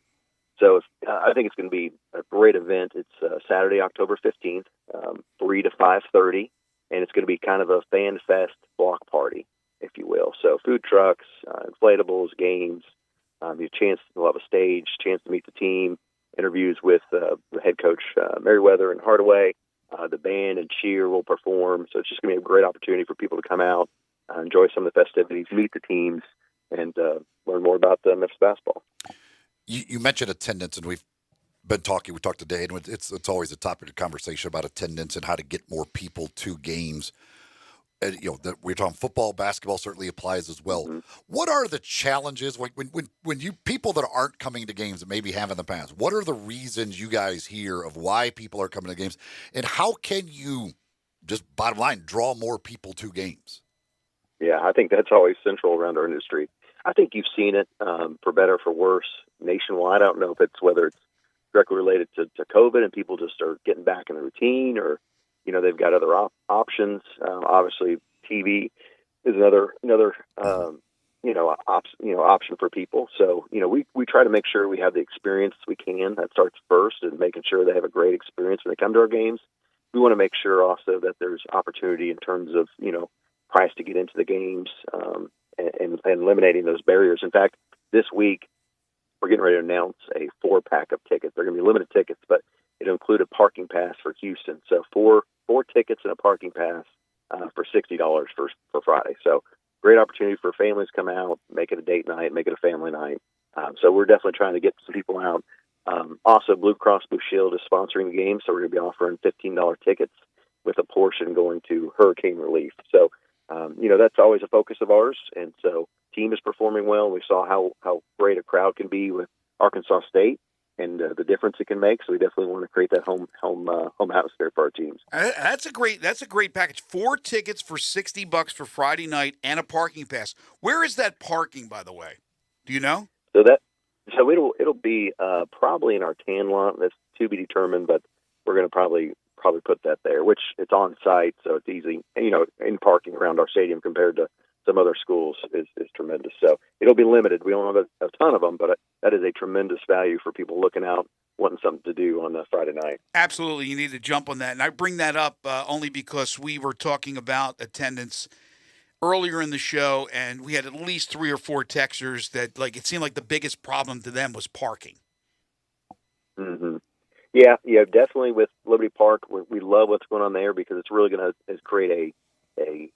Speaker 14: So I think it's going to be a great event. It's Saturday, October 15th, 3 to 5:30, and it's going to be kind of a fan fest block party, if you will. So food trucks, inflatables, games. We'll have a stage, chance to meet the team, interviews with the head coach Merriweather and Hardaway. The band and cheer will perform. So it's just going to be a great opportunity for people to come out, enjoy some of the festivities, meet the teams, and learn more about Memphis basketball.
Speaker 2: You mentioned attendance, and we've been talking. We talked today, and it's always a topic of conversation about attendance and how to get more people to games. And, that we're talking football, basketball certainly applies as well.
Speaker 14: Mm-hmm.
Speaker 2: What are the challenges when you people that aren't coming to games that maybe have in the past? What are the reasons you guys hear of why people are coming to games, and how can you, just bottom line, draw more people to games?
Speaker 14: Yeah, I think that's always central around our industry. I think you've seen it for better or for worse nationwide. I don't know if whether it's directly related to COVID and people just are getting back in the routine, or they've got other options. Obviously, TV is another option for people. So we try to make sure we have the experience we can. That starts first, and making sure they have a great experience when they come to our games. We want to make sure also that there's opportunity in terms of price to get into the games, and eliminating those barriers. In fact, this week we're getting ready to announce a 4-pack of tickets. They're going to be limited tickets, but it'll include a parking pass for Houston. So four tickets and a parking pass for $60 for Friday. So great opportunity for families to come out, make it a date night, make it a family night. So we're definitely trying to get some people out. Also, Blue Cross Blue Shield is sponsoring the game, so we're going to be offering $15 tickets with a portion going to hurricane relief. So, that's always a focus of ours. And so team is performing well. We saw how great a crowd can be with Arkansas State, and the difference it can make. So we definitely want to create that home atmosphere for our teams.
Speaker 1: That's a great package. 4 tickets for $60 for Friday night and a parking pass. Where is that parking, by the way? Do you know?
Speaker 14: So it'll be probably in our tan lot. That's to be determined, but we're going to probably put that there, which it's on site, so it's easy. In parking around our stadium compared to some other schools is tremendous. So it'll be limited. We don't have a ton of them, but that is a tremendous value for people looking out, wanting something to do on a Friday night.
Speaker 1: Absolutely. You need to jump on that. And I bring that up only because we were talking about attendance earlier in the show, and we had at least 3 or 4 texters that it seemed like the biggest problem to them was parking.
Speaker 14: Mm-hmm. Yeah, definitely with Liberty Park, we love what's going on there because it's really going to create a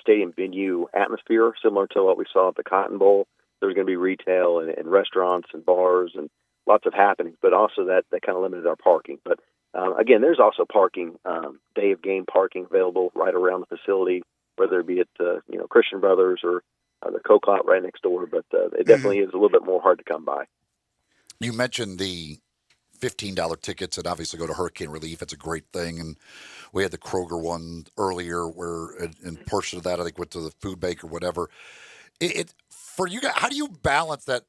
Speaker 14: stadium venue atmosphere similar to what we saw at the Cotton Bowl. There's going to be retail and restaurants and bars and lots of happenings, but also that kind of limited our parking. But again, there's also parking, day of game parking available right around the facility, whether it be at Christian Brothers or the Coke Lot right next door. But it definitely is a little bit more hard to come by.
Speaker 2: You mentioned the $15 tickets that obviously go to hurricane relief. It's a great thing. And we had the Kroger one earlier where a portion of that, I think, went to the food bank or whatever. For you guys, how do you balance that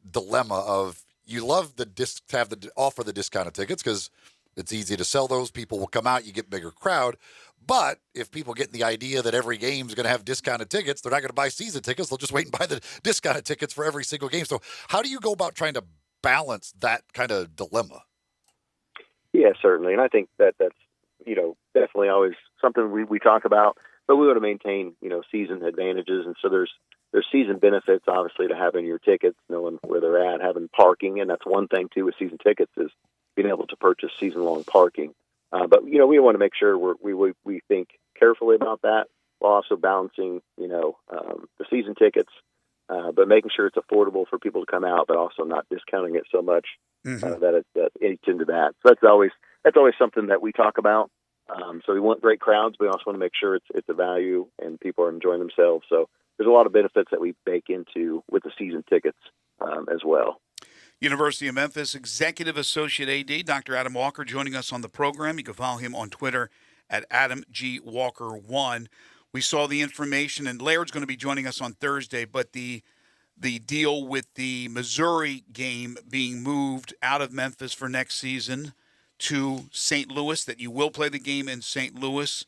Speaker 2: dilemma of you love to offer the discounted tickets because it's easy to sell those. People will come out, you get bigger crowd. But if people get the idea that every game is going to have discounted tickets, they're not going to buy season tickets. They'll just wait and buy the discounted tickets for every single game. So how do you go about trying to balance that kind of dilemma?
Speaker 14: Yeah, certainly. And I think that's, definitely always something we talk about, but we want to maintain, season advantages. And so there's season benefits, obviously, to having your tickets, knowing where they're at, having parking. And that's one thing, too, with season tickets is being able to purchase season-long parking. But, we want to make sure we think carefully about that while also balancing, the season tickets, but making sure it's affordable for people to come out, but also not discounting it so much that it eats into that. So that's always something that we talk about. So we want great crowds, but we also want to make sure it's a value and people are enjoying themselves. So there's a lot of benefits that we bake into with the season tickets as well.
Speaker 1: University of Memphis Executive Associate AD, Dr. Adam Walker, joining us on the program. You can follow him on Twitter at AdamGWalker1. We saw the information, and Laird's going to be joining us on Thursday, but the deal with the Missouri game being moved out of Memphis for next season to St. Louis, that you will play the game in St. Louis,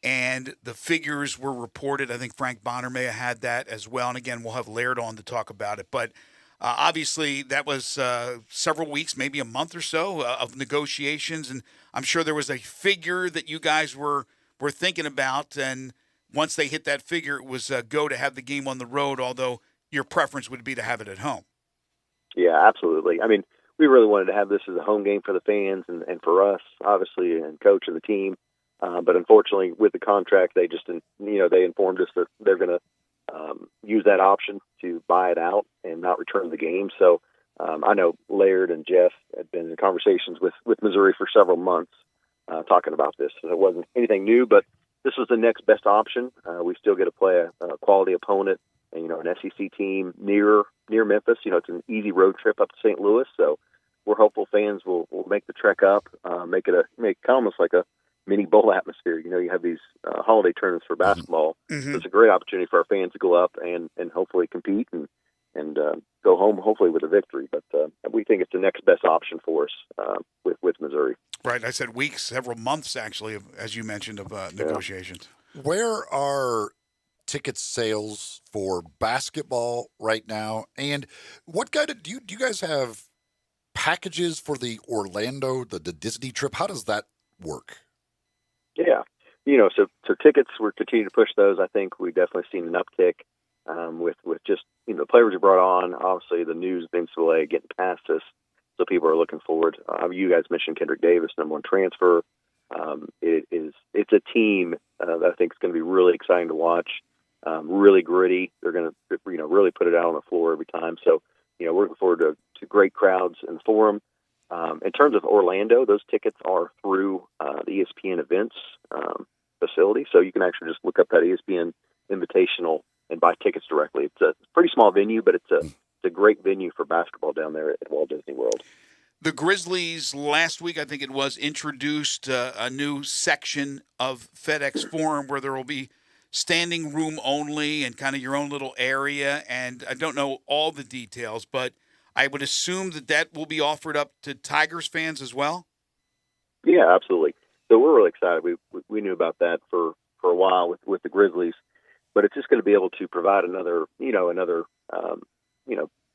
Speaker 1: and the figures were reported. I think Frank Bonner may have had that as well, and again, we'll have Laird on to talk about it, but obviously, that was several weeks, maybe a month or so of negotiations, and I'm sure there was a figure that you guys were thinking about, and once they hit that figure, it was go to have the game on the road, although your preference would be to have it at home.
Speaker 14: Yeah, absolutely. I mean, we really wanted to have this as a home game for the fans and for us, obviously, and coach and the team. But unfortunately, with the contract, they just, they informed us that they're going to use that option to buy it out and not return the game. So I know Laird and Jeff had been in conversations with Missouri for several months talking about this. So it wasn't anything new, but this was the next best option. We still get to play a quality opponent, and, an SEC team near Memphis. It's an easy road trip up to St. Louis. So we're hopeful fans will make the trek up, make almost like a mini bowl atmosphere. You have these holiday tournaments for basketball.
Speaker 1: Mm-hmm.
Speaker 14: So it's a great opportunity for our fans to go up and hopefully compete and go home hopefully with a victory. But we think it's the next best option for us with Missouri.
Speaker 1: Right. I said weeks, several months actually, as you mentioned, of negotiations.
Speaker 2: Where are ticket sales for basketball right now? And what kind of do you guys have packages for the Orlando, the Disney trip? How does that work?
Speaker 14: Yeah. So tickets, we're continuing to push those. I think we've definitely seen an uptick with just, the players we brought on, obviously the news of NCAA getting past us. So people are looking forward. You guys mentioned Kendrick Davis, number one transfer. It's a team that I think is going to be really exciting to watch. Really gritty. They're going to, really put it out on the floor every time. So, we're looking forward to great crowds in the Forum. In terms of Orlando, those tickets are through the ESPN events facility. So you can actually just look up that ESPN Invitational and buy tickets directly. It's a pretty small venue, but it's a great venue for basketball down there at Walt Disney World.
Speaker 1: The Grizzlies last week, I think it was, introduced a new section of FedEx Forum where there will be standing room only and kind of your own little area. And I don't know all the details, but I would assume that will be offered up to Tigers fans as well.
Speaker 14: Yeah, absolutely. So we're really excited. We knew about that for a while with the Grizzlies, but it's just going to be able to provide another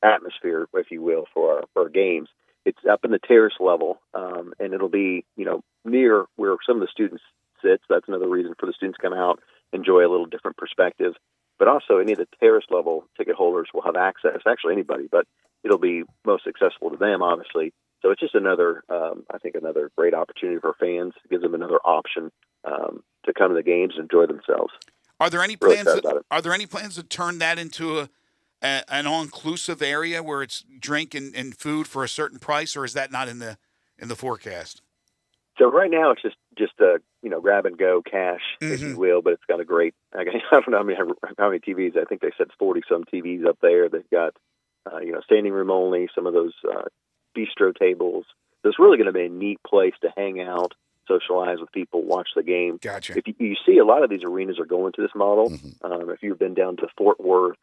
Speaker 14: atmosphere, if you will, for our games. It's up in the terrace level, and it'll be, near where some of the students sit. So that's another reason for the students to come out, enjoy a little different perspective. But also any of the terrace level ticket holders will have access, actually anybody, but it'll be most accessible to them, obviously. So it's just another great opportunity for fans. It gives them another option to come to the games and enjoy themselves.
Speaker 1: Are there any plans? Are there any plans to turn that into an all-inclusive area where it's drink and food for a certain price, or is that not in the forecast?
Speaker 14: So right now it's just grab and go cash, if you will, but it's got a great. I don't know how many TVs. I think they said 40 some TVs up there. They've got standing room only. Some of those bistro tables. So it's really going to be a neat place to hang out, socialize with people, watch the game.
Speaker 1: Gotcha.
Speaker 14: If you see a lot of these arenas are going to this model. If you've been down to Fort Worth,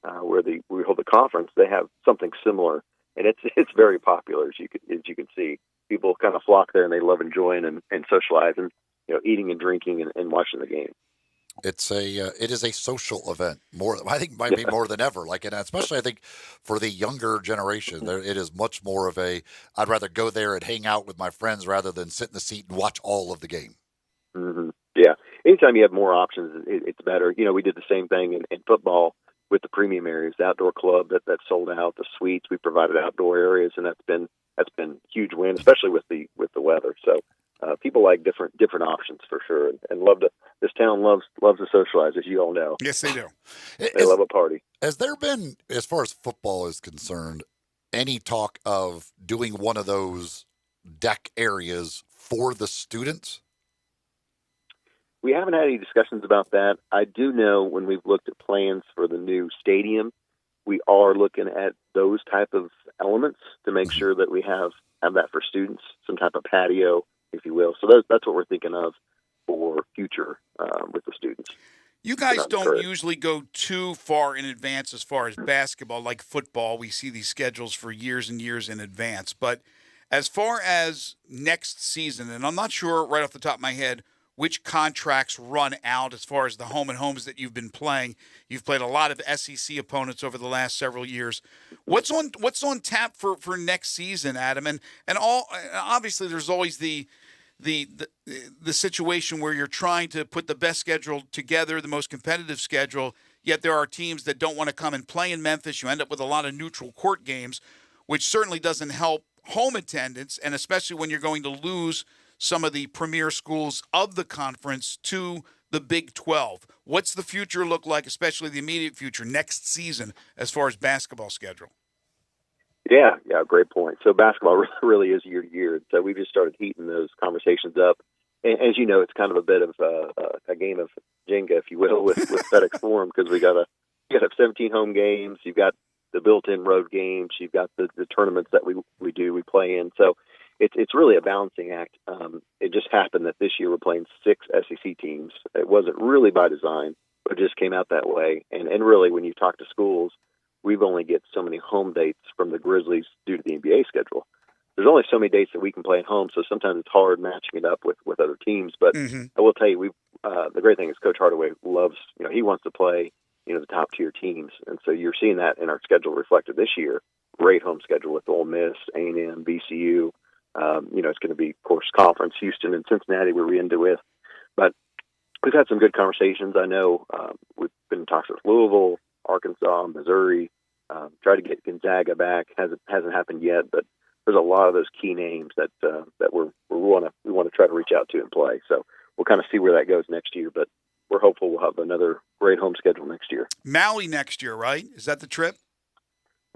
Speaker 14: where we hold the conference, they have something similar, and it's very popular as you can see. People kind of flock there, and they love enjoying and socializing, eating and drinking and watching the game.
Speaker 2: It is a social event I think might be more than ever. And especially I think for the younger generation, it is much more of I'd rather go there and hang out with my friends rather than sit in the seat and watch all of the game.
Speaker 14: Mm-hmm. Yeah. Anytime you have more options, it's better. We did the same thing in football with the premium areas, the outdoor club that sold out, the suites. We provided outdoor areas, and that's been a huge win, especially with the weather. So people like different options for sure, and this town loves to socialize, as you all know.
Speaker 1: Yes, they do.
Speaker 14: They love a party.
Speaker 2: Has there been, as far as football is concerned, any talk of doing one of those deck areas for the students?
Speaker 14: We haven't had any discussions about that. I do know when we've looked at plans for the new stadium, we are looking at those type of elements to make sure that we have that for students, some type of patio, if you will. So that's what we're thinking of for future with the students.
Speaker 1: You guys don't usually go too far in advance as far as basketball, like football. We see these schedules for years and years in advance. But as far as next season, and I'm not sure right off the top of my head which contracts run out as far as the home and homes that you've been playing. You've played a lot of SEC opponents over the last several years. What's on tap for next season, Adam? And obviously there's always the situation where you're trying to put the best schedule together, the most competitive schedule, yet there are teams that don't want to come and play in Memphis. You end up with a lot of neutral court games, which certainly doesn't help home attendance, and especially when you're going to lose some of the premier schools of the conference to the Big 12. What's the future look like, especially the immediate future, next season, as far as basketball schedule?
Speaker 14: Yeah, great point. So basketball really is year to year. So we just started heating those conversations up. And as you know, it's kind of a bit of a game of Jenga, if you will, with FedEx Forum, because you got to have 17 home games. You've got the built-in road games. You've got the tournaments that we play in. So it's really a balancing act. It just happened that this year we're playing 6 SEC teams. It wasn't really by design, but it just came out that way. And really, when you talk to schools, we've only get so many home dates from the Grizzlies due to the NBA schedule. There's only so many dates that we can play at home, so sometimes it's hard matching it up with other teams. But I will tell you, the great thing is Coach Hardaway loves, he wants to play, the top tier teams. And so you're seeing that in our schedule reflected this year. Great home schedule with Ole Miss, A&M, VCU. It's going to be, of course, conference, Houston and Cincinnati we're into with. But we've had some good conversations. I know we've been in talks with Louisville, Arkansas, Missouri. Try to get Gonzaga back. Hasn't happened yet, but there's a lot of those key names that we want to try to reach out to and play. So we'll kind of see where that goes next year. But we're hopeful we'll have another great home schedule next year.
Speaker 1: Maui next year, right? Is that the trip?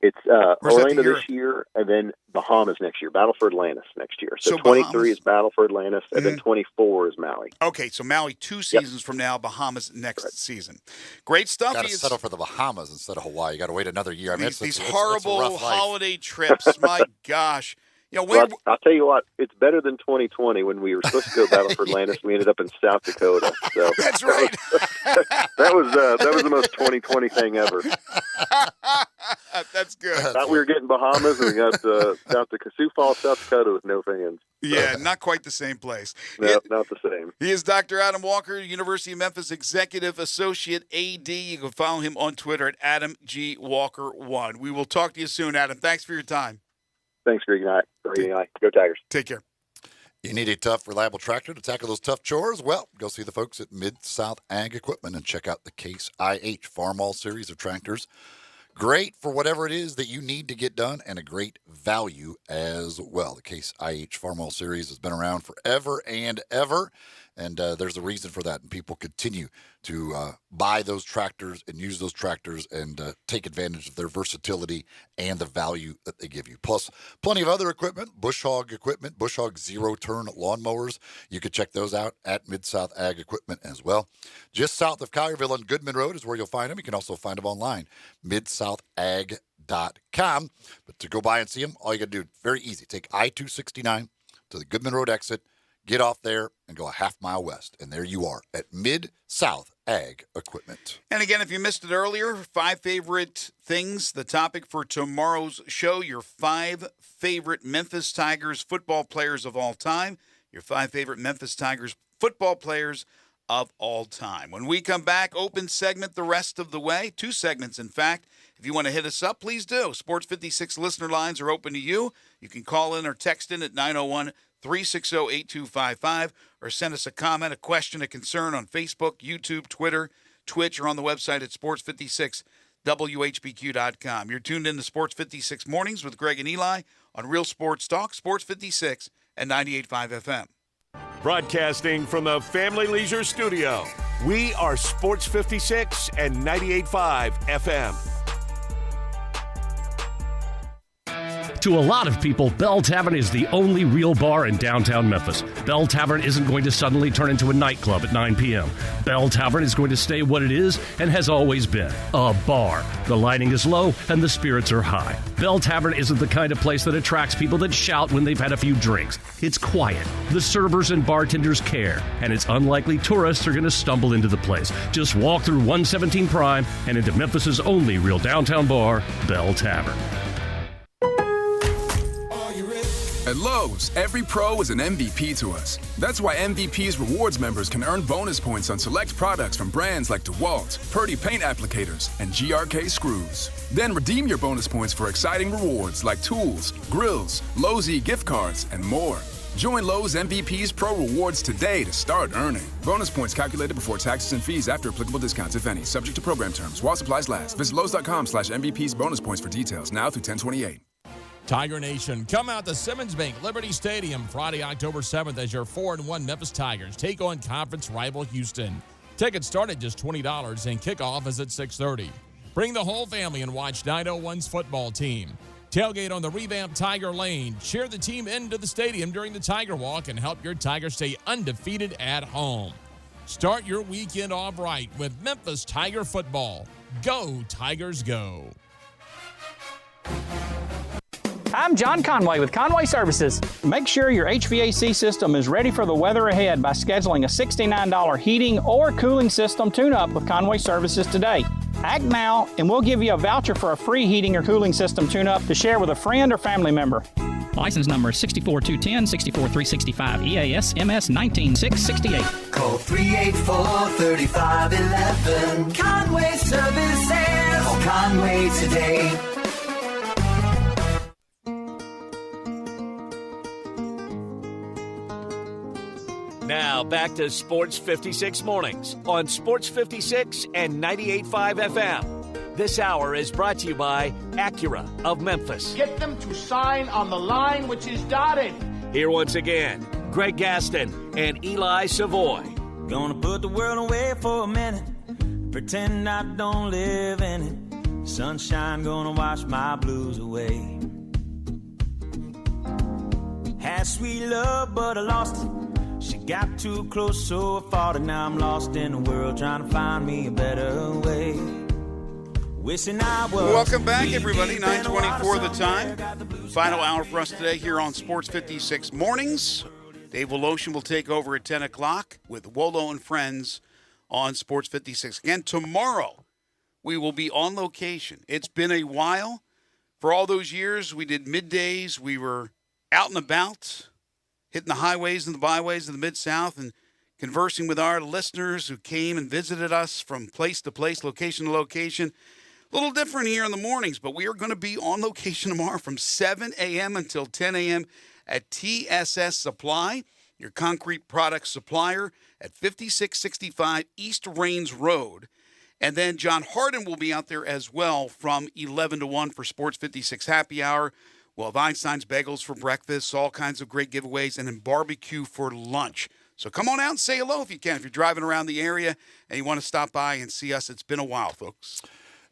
Speaker 14: It's Orlando this year, and then Bahamas next year. Battle for Atlantis next year. So 23 is Battle for Atlantis, and then 24 is Maui.
Speaker 1: Okay, so Maui 2 seasons from now, Bahamas next season. Great stuff.
Speaker 2: You got to settle for the Bahamas instead of Hawaii. You got to wait another year. I mean,
Speaker 1: these horrible holiday trips. My gosh.
Speaker 14: Well, I'll tell you what, it's better than 2020 when we were supposed to go Battle for Atlantis. We ended up in South Dakota. So
Speaker 1: that's right.
Speaker 14: that was the most 2020 thing ever.
Speaker 1: That's good.
Speaker 14: Thought we were getting Bahamas, and we got Sioux Falls, South Dakota, with no fans.
Speaker 1: Yeah, not quite the same place.
Speaker 14: No, not the same.
Speaker 1: He is Dr. Adam Walker, University of Memphis Executive Associate AD. You can follow him on Twitter at AdamGWalker1. We will talk to you soon, Adam. Thanks for your time.
Speaker 14: Thanks, Greg and I. Go Tigers.
Speaker 1: Take care.
Speaker 2: You need a tough, reliable tractor to tackle those tough chores? Well, go see the folks at Mid-South Ag Equipment and check out the Case IH Farm All series of tractors. Great for whatever it is that you need to get done, and a great value as well. The Case IH Farm All series has been around forever and ever, and there's a reason for that. And people continue to buy those tractors and use those tractors and take advantage of their versatility and the value that they give you. Plus, plenty of other equipment, bush hog zero-turn lawnmowers. You can check those out at Mid-South Ag Equipment as well. Just south of Collierville on Goodman Road is where you'll find them. You can also find them online, midsouthag.com. But to go by and see them, all you got to do, very easy. Take I-269 to the Goodman Road exit, get off there, and go a half mile west. And there you are at Mid-South Ag Equipment.
Speaker 1: And again, if you missed it earlier, 5 favorite things, the topic for tomorrow's show, your 5 favorite Memphis Tigers football players of all time. Your 5 favorite Memphis Tigers football players of all time. When we come back, open segment the rest of the way. 2 segments, in fact. If you want to hit us up, please do. Sports 56 listener lines are open to you. You can call in or text in at 901-360-8255 or send us a comment, a question, a concern on Facebook, YouTube, Twitter, Twitch, or on the website at sports56whbq.com. You're tuned in to Sports 56 Mornings with Greg and Eli on Real Sports Talk, Sports 56 and 98.5 FM.
Speaker 4: Broadcasting from the Family Leisure Studio, we are Sports 56 and 98.5 FM.
Speaker 6: To a lot of people, Bell Tavern is the only real bar in downtown Memphis. Bell Tavern isn't going to suddenly turn into a nightclub at 9 p.m. Bell Tavern is going to stay what it is and has always been, a bar. The lighting is low and the spirits are high. Bell Tavern isn't the kind of place that attracts people that shout when they've had a few drinks. It's quiet. The servers and bartenders care, and it's unlikely tourists are going to stumble into the place. Just walk through 117 Prime and into Memphis's only real downtown bar, Bell Tavern.
Speaker 16: At Lowe's, every pro is an MVP to us. That's why MVP's rewards members can earn bonus points on select products from brands like DeWalt, Purdy paint applicators, and GRK screws. Then redeem your bonus points for exciting rewards like tools, grills, Lowe's gift cards, and more. Join Lowe's MVP's Pro Rewards today to start earning. Bonus points calculated before taxes and fees after applicable discounts, if any. Subject to program terms. While supplies last. Visit Lowe's.com/MVP's bonus points for details. Now through 10/28.
Speaker 18: Tiger Nation, come out to Simmons Bank Liberty Stadium Friday, October 7th as your 4-1 Memphis Tigers take on conference rival Houston. Tickets start at just $20 and kickoff is at 6:30. Bring the whole family and watch 901's football team. Tailgate on the revamped Tiger Lane. Cheer the team into the stadium during the Tiger Walk and help your Tigers stay undefeated at home. Start your weekend off right with Memphis Tiger football. Go Tigers, go.
Speaker 19: I'm John Conway with Conway Services. Make sure your HVAC system is ready for the weather ahead by scheduling a $69 heating or cooling system tune-up with Conway Services today. Act now, and we'll give you a voucher for a free heating or cooling system tune-up to share with a friend or family member.
Speaker 25: License number 64210, 64365, EAS MS 19668.
Speaker 26: Call 384-3511. Conway Services. Call Conway today.
Speaker 4: Now back to Sports 56 Mornings on Sports 56 and 98.5 FM. This hour is brought to you by Acura of Memphis.
Speaker 27: Get them to sign on the line which is dotted.
Speaker 4: Here once again, Greg Gaston and Eli Savoy.
Speaker 28: Gonna put the world away for a minute, pretend I don't live in it. Sunshine gonna wash my blues away. Had sweet love, but I lost it. She got too close, so I fought it. Now I'm lost in the world, trying to find me a better way. Wishing I was.
Speaker 1: Welcome back, everybody. 9:24 the time. Final hour for us today here on Sports 56 Mornings. Dave Woloshin will take over at 10 o'clock with Wolo and Friends on Sports 56. Again, tomorrow we will be on location. It's been a while. For all those years, we did middays. We were out and about, hitting the highways and the byways of the Mid-South and conversing with our listeners who came and visited us from place to place, location to location. A little different here in the mornings, but we are going to be on location tomorrow from 7 a.m. until 10 a.m. at TSS Supply, your concrete product supplier at 5665 East Rains Road. And then John Harden will be out there as well from 11 to 1 for Sports 56 Happy Hour. We'll have Einstein's Bagels for breakfast, all kinds of great giveaways, and then barbecue for lunch. So come on out and say hello if you can. If you're driving around the area and you want to stop by and see us, it's been a while, folks.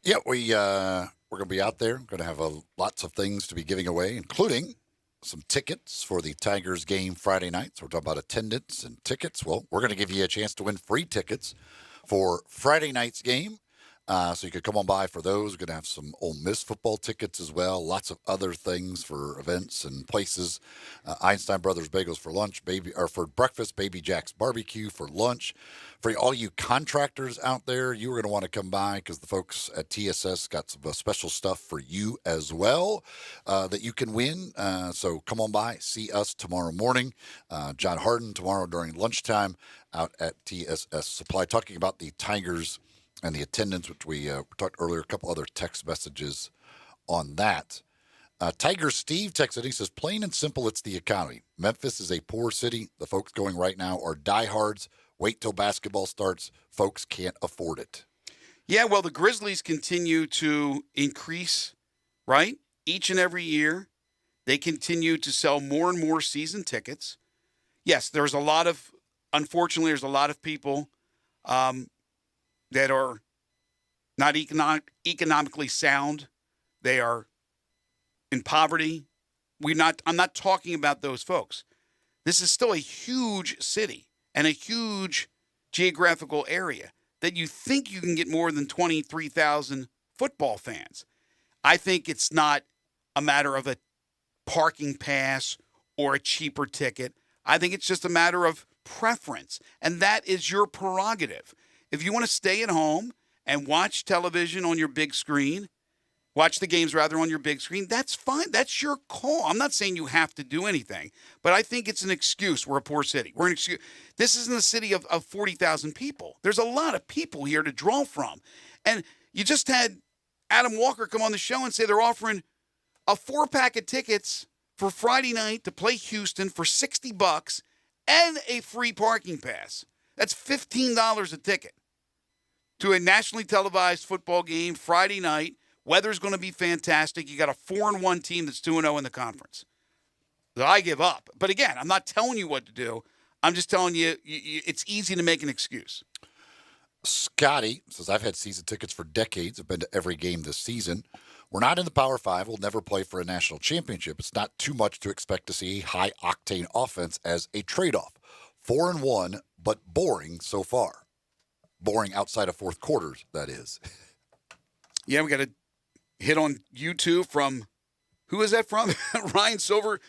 Speaker 2: Yeah, we're going to be out there. Going to have lots of things to be giving away, including some tickets for the Tigers game Friday night. So we're talking about attendance and tickets. Well, we're going to give you a chance to win free tickets for Friday night's game. So you could come on by for those. We're going to have some Ole Miss football tickets as well. Lots of other things for events and places. Einstein Brothers Bagels for lunch, for breakfast. Baby Jack's Barbecue for lunch. For all you contractors out there, you are going to want to come by because the folks at TSS got some special stuff for you as well that you can win. So come on by, see us tomorrow morning. John Harden tomorrow during lunchtime out at TSS Supply, talking about the Tigers and the attendance, which we talked earlier, a couple other text messages on that. Tiger Steve texted, he says, plain and simple, it's the economy. Memphis is a poor city. The folks going right now are diehards. Wait till basketball starts. Folks can't afford it.
Speaker 1: Yeah, well, the Grizzlies continue to increase, right? Each and every year. They continue to sell more and more season tickets. Yes, unfortunately, there's a lot of people that are not economically sound. They are in poverty. I'm not talking about those folks. This is still a huge city and a huge geographical area that you think you can get more than 23,000 football fans. I think it's not a matter of a parking pass or a cheaper ticket. I think it's just a matter of preference, and that is your prerogative. If you want to stay at home and watch television on your big screen, watch the games rather on your big screen, that's fine. That's your call. I'm not saying you have to do anything, but I think it's an excuse. We're a poor city. We're an excuse. This isn't a city of 40,000 people. There's a lot of people here to draw from. And you just had Adam Walker come on the show and say they're offering a 4-pack of tickets for Friday night to play Houston for $60 and a free parking pass. That's $15 a ticket to a nationally televised football game Friday night. Weather's going to be fantastic. You got a 4-1 team that's 2-0 in the conference. So I give up. But again, I'm not telling you what to do. I'm just telling you, it's easy to make an excuse.
Speaker 2: Scotty says, I've had season tickets for decades. I've been to every game this season. We're not in the Power 5. We'll never play for a national championship. It's not too much to expect to see high-octane offense as a trade-off. 4-1, but boring so far. Boring outside of fourth quarters, that is.
Speaker 1: Yeah, we got a hit on YouTube from, who is that from? Ryan Silverfield.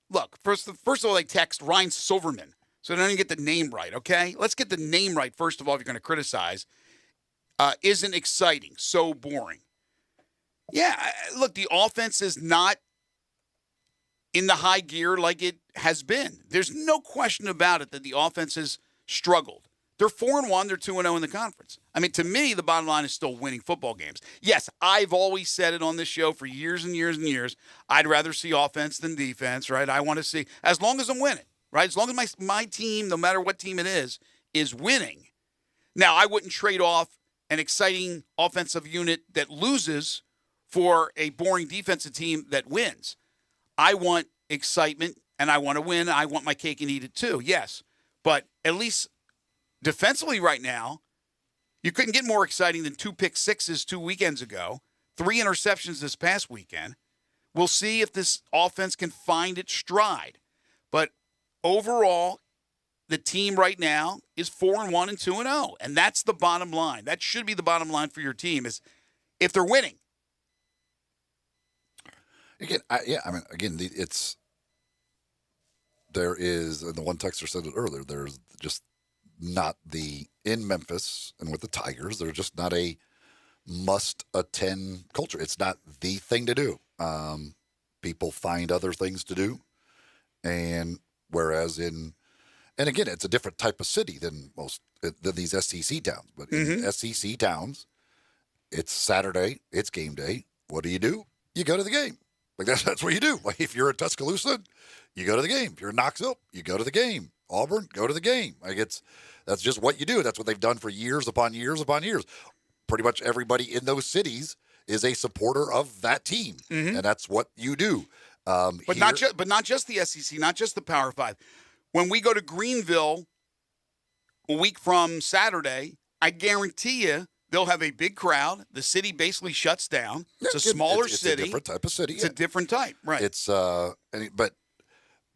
Speaker 1: Look, first of all, they text Ryan Silverman. So they don't even get the name right, okay? Let's get the name right, first of all, if you're going to criticize. Isn't exciting, so boring. Yeah, look, the offense is not in the high gear like it has been. There's no question about it that the offense has struggled. They're 4-1, they're 2-0 in the conference. I mean, to me, the bottom line is still winning football games. Yes, I've always said it on this show for years and years and years. I'd rather see offense than defense, right? I want to see, as long as I'm winning, right? As long as my team, no matter what team it is winning. Now, I wouldn't trade off an exciting offensive unit that loses for a boring defensive team that wins. I want excitement, and I want to win. I want my cake and eat it too, yes. But at least defensively right now, you couldn't get more exciting than 2 pick sixes 2 weekends ago, 3 interceptions this past weekend. We'll see if this offense can find its stride. But overall, the team right now is 4-1 and 2-0, and that's the bottom line. That should be the bottom line for your team, is if they're winning.
Speaker 2: Again, there is, and the one texter said it earlier, there's just not in Memphis and with the Tigers, there's just not a must-attend culture. It's not the thing to do. People find other things to do, and whereas and again, it's a different type of city than these SEC towns. But in SEC towns, it's Saturday, it's game day. What do? You go to the game. Like that's what you do. Like if you're in Tuscaloosa, you go to the game. If you're in Knoxville, you go to the game. Auburn, go to the game. Like that's just what you do. That's what they've done for years upon years upon years. Pretty much everybody in those cities is a supporter of that team, and that's what you do.
Speaker 1: But not just the SEC, not just the Power 5. When we go to Greenville a week from Saturday, I guarantee you they'll have a big crowd. The city basically shuts down. It's a smaller city.
Speaker 2: It's a different type of city.
Speaker 1: It's a different type, right?
Speaker 2: It's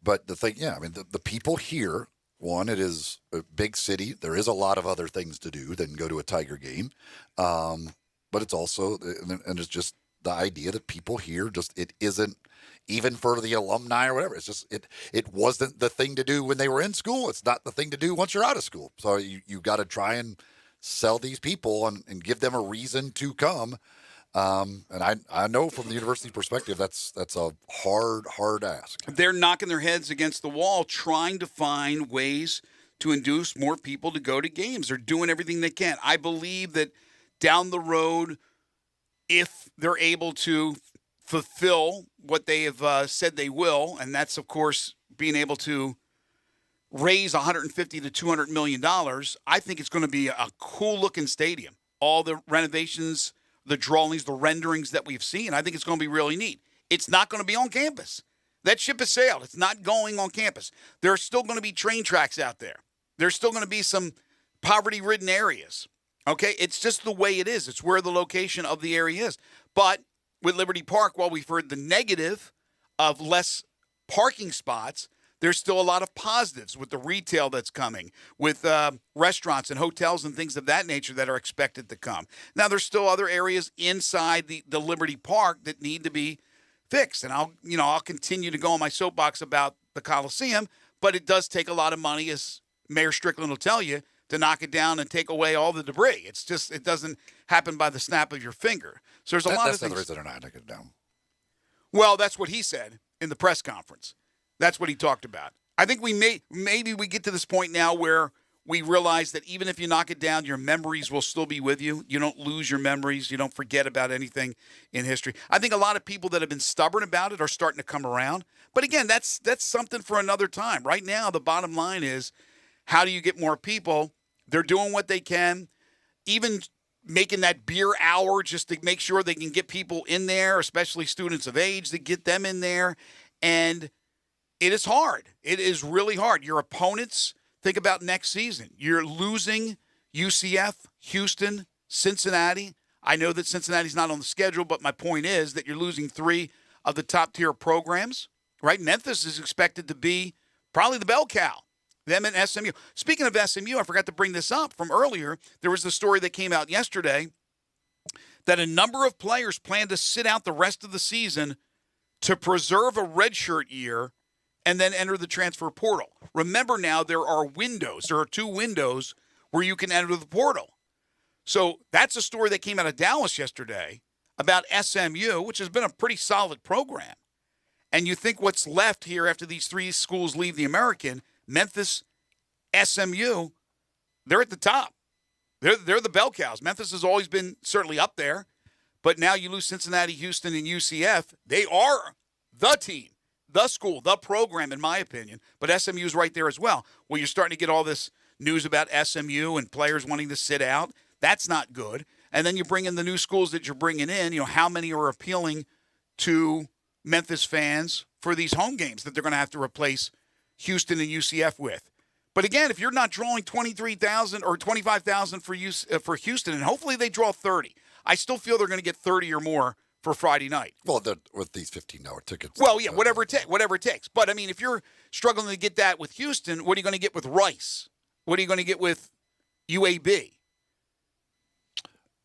Speaker 2: but the thing, I mean, the people here. One, it is a big city. There is a lot of other things to do than go to a Tiger game, but it's also, and it's just the idea that people here it isn't. Even for the alumni or whatever, it's just it wasn't the thing to do when they were in school. It's not the thing to do once you're out of school. So you got to try and sell these people and give them a reason to come. And I know from the university perspective, that's a hard ask.
Speaker 1: They're knocking their heads against the wall, trying to find ways to induce more people to go to games. They're doing everything they can. I believe that down the road, if they're able to fulfill what they have said they will, and that's, of course, being able to raise $150 to $200 million, I think it's going to be a cool-looking stadium. All the renovations, the drawings, the renderings that we've seen, I think it's going to be really neat. It's not going to be on campus. That ship has sailed. It's not going on campus. There are still going to be train tracks out there. There's still going to be some poverty-ridden areas. Okay? It's just the way it is. It's where the location of the area is. But with Liberty Park, while we've heard the negative of less parking spots, there's still a lot of positives with the retail that's coming, with restaurants and hotels and things of that nature that are expected to come. Now, there's still other areas inside the Liberty Park that need to be fixed. And I'll continue to go on my soapbox about the Coliseum, but it does take a lot of money, as Mayor Strickland will tell you, to knock it down and take away all the debris. It's just, it doesn't happen by the snap of your finger. So there's a lot of things.
Speaker 2: That's the reason they're not taking it down.
Speaker 1: Well, that's what he said in the press conference. That's what he talked about. I think maybe we get to this point now where we realize that even if you knock it down, your memories will still be with you. You don't lose your memories. You don't forget about anything in history. I think a lot of people that have been stubborn about it are starting to come around. But again, that's something for another time. Right now, the bottom line is, how do you get more people? They're doing what they can, even making that beer hour just to make sure they can get people in there, especially students of age, to get them in there. And it is hard. It is really hard. Your opponents, think about next season. You're losing UCF, Houston, Cincinnati. I know that Cincinnati's not on the schedule, but my point is that you're losing 3 of the top-tier programs, right? Memphis is expected to be probably the bell cow, them and SMU. Speaking of SMU, I forgot to bring this up from earlier. There was the story that came out yesterday that a number of players plan to sit out the rest of the season to preserve a redshirt year and then enter the transfer portal. Remember now, there are windows. There are 2 windows where you can enter the portal. So that's a story that came out of Dallas yesterday about SMU, which has been a pretty solid program. And you think what's left here after these 3 schools leave the American, Memphis, SMU, they're at the top. They're the bell cows. Memphis has always been certainly up there. But now you lose Cincinnati, Houston, and UCF. They are the team, the school, the program, in my opinion. But SMU is right there as well. Well, you're starting to get all this news about SMU and players wanting to sit out. That's not good. And then you bring in the new schools that you're bringing in. How many are appealing to Memphis fans for these home games that they're going to have to replace Houston and UCF with? But again, if you're not drawing 23,000 or 25,000 for Houston, and hopefully they draw 30, I still feel they're going to get 30 or more for Friday night.
Speaker 2: Well, with these $15 tickets.
Speaker 1: Well, yeah, whatever it takes. But, I mean, if you're struggling to get that with Houston, what are you going to get with Rice? What are you going to get with UAB?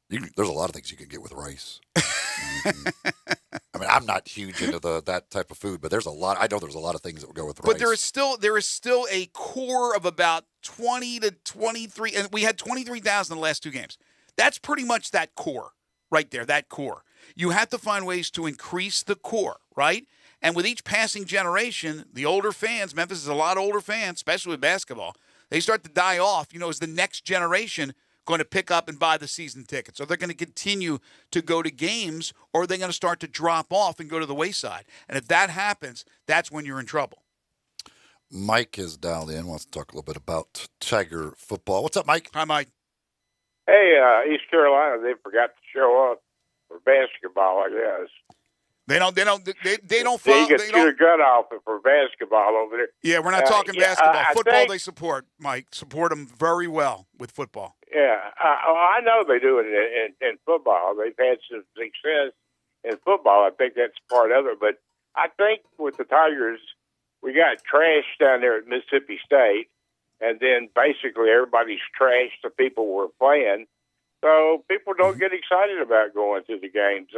Speaker 2: There's a lot of things you can get with Rice. I mean, I'm not huge into that type of food, but there's a lot. I know there's a lot of things that will go with rice.
Speaker 1: But there is still a core of about 20 to 23, and we had 23,000 in the last 2 games. That's pretty much that core right there, that core. You have to find ways to increase the core, right? And with each passing generation, the older fans, Memphis is a lot of older fans, especially with basketball, they start to die off, is the next generation going to pick up and buy the season tickets? Are they going to continue to go to games, or are they going to start to drop off and go to the wayside? And if that happens, that's when you're in trouble.
Speaker 2: Mike is dialed in, wants to talk a little bit about Tiger football. What's up, Mike?
Speaker 1: Hi, Mike.
Speaker 5: Hey, East Carolina, they forgot to show up for basketball, I guess.
Speaker 1: They don't follow.
Speaker 5: You can shoot a gun off for basketball over there.
Speaker 1: Yeah, we're not talking basketball. Football, they support, Mike. Support them very well with football.
Speaker 5: Yeah, I know they do it in football. They've had some success in football. I think that's part of it. But I think with the Tigers, we got trashed down there at Mississippi State, and then basically everybody's trashed the people we're playing. So people don't get excited about going to the games.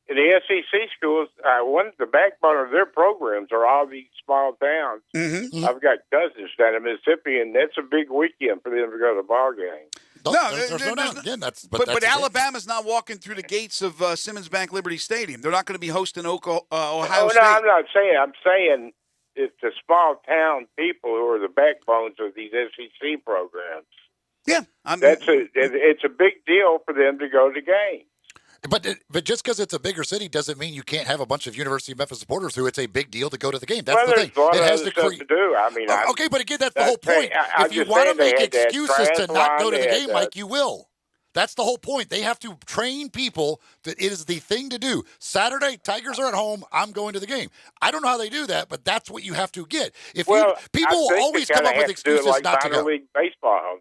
Speaker 5: In the SEC schools, the backbone of their programs are all these small towns.
Speaker 1: Mm-hmm.
Speaker 5: I've got cousins down in Mississippi, and that's a big weekend for them to go to the ball game.
Speaker 2: There's no doubt. Again,
Speaker 1: but Alabama's not walking through the gates of Simmons Bank Liberty Stadium. They're not going to be hosting Ohio State.
Speaker 5: No, I'm not saying. I'm saying it's the small town people who are the backbones of these SEC programs.
Speaker 1: Yeah,
Speaker 5: it's a big deal for them to go to games.
Speaker 2: But just because it's a bigger city doesn't mean you can't have a bunch of University of Memphis supporters who it's a big deal to go to the game. That's the thing.
Speaker 5: It has to do. I mean,
Speaker 2: okay, but again, that's the whole point. If you want to make excuses to not go to the game, Mike, you will. That's the whole point. They have to train people that it is the thing to do. Saturday, Tigers are at home. I'm going to the game. I don't know how they do that, but that's what you have to get. People will always come up with excuses not to go.
Speaker 5: League baseball.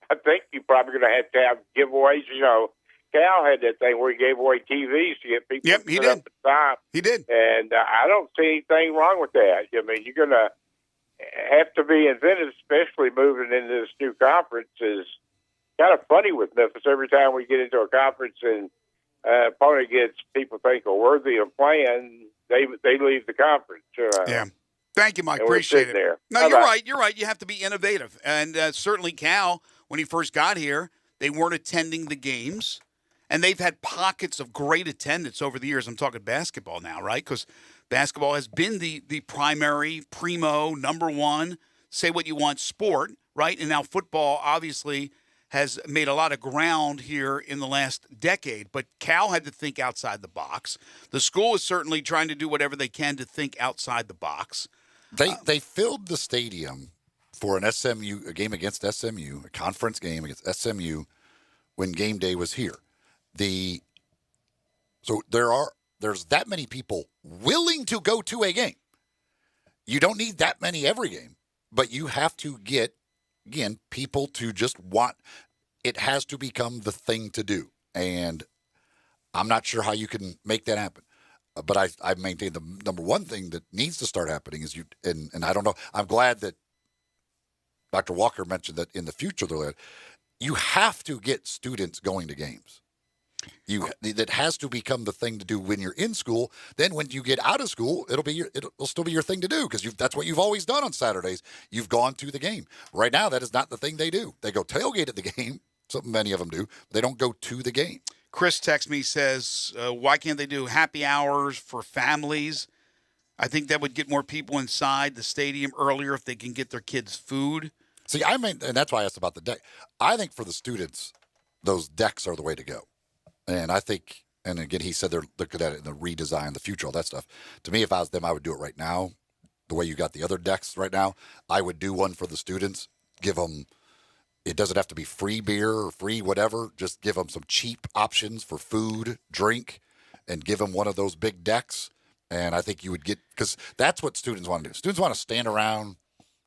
Speaker 5: I think you're probably going to have giveaways. Cal had that thing where he gave away TVs to get people to sit up at time.
Speaker 1: He did.
Speaker 5: And I don't see anything wrong with that. I mean, you're going to have to be inventive, especially moving into this new conference. Is kind of funny with Memphis. Every time we get into a conference and opponent gets people think are worthy of playing, they leave the conference.
Speaker 1: Yeah. Thank you, Mike.
Speaker 5: And we're
Speaker 1: Appreciate
Speaker 5: sitting
Speaker 1: it.
Speaker 5: there.
Speaker 1: No,
Speaker 5: Bye-bye.
Speaker 1: you're right. You're right. You have to be innovative. And certainly Cal, when he first got here, they weren't attending the games. And they've had pockets of great attendance over the years. I'm talking basketball now, right? Because basketball has been the primary, primo, number one, say what you want sport, right? And now football, obviously, has made a lot of ground here in the last decade. But Cal had to think outside the box. The school is certainly trying to do whatever they can to think outside the box.
Speaker 2: They filled the stadium for a game against SMU, a conference game against SMU, when game day was here. So there's that many people willing to go to a game. You don't need that many every game, but you have to get, again, people to just want. It has to become the thing to do, and I'm not sure how you can make that happen. But I maintain the number one thing that needs to start happening is and I don't know. I'm glad that Dr. Walker mentioned that in the future you have to get students going to games. That has to become the thing to do when you're in school. Then when you get out of school, it'll still be your thing to do because that's what you've always done on Saturdays. You've gone to the game. Right now, that is not the thing they do. They go tailgate at the game. Something many of them do. But they don't go to the game.
Speaker 1: Chris texts me, says, why can't they do happy hours for families? I think that would get more people inside the stadium earlier if they can get their kids food.
Speaker 2: See, and that's why I asked about the deck. I think for the students, those decks are the way to go. And I think, and again, he said they're looking at it in the redesign, the future, all that stuff. To me, if I was them, I would do it right now. The way you got the other decks right now, I would do one for the students. Give them, it doesn't have to be free beer or free whatever. Just give them some cheap options for food, drink, and give them one of those big decks. And I think you would get, because that's what students want to do. Students want to stand around,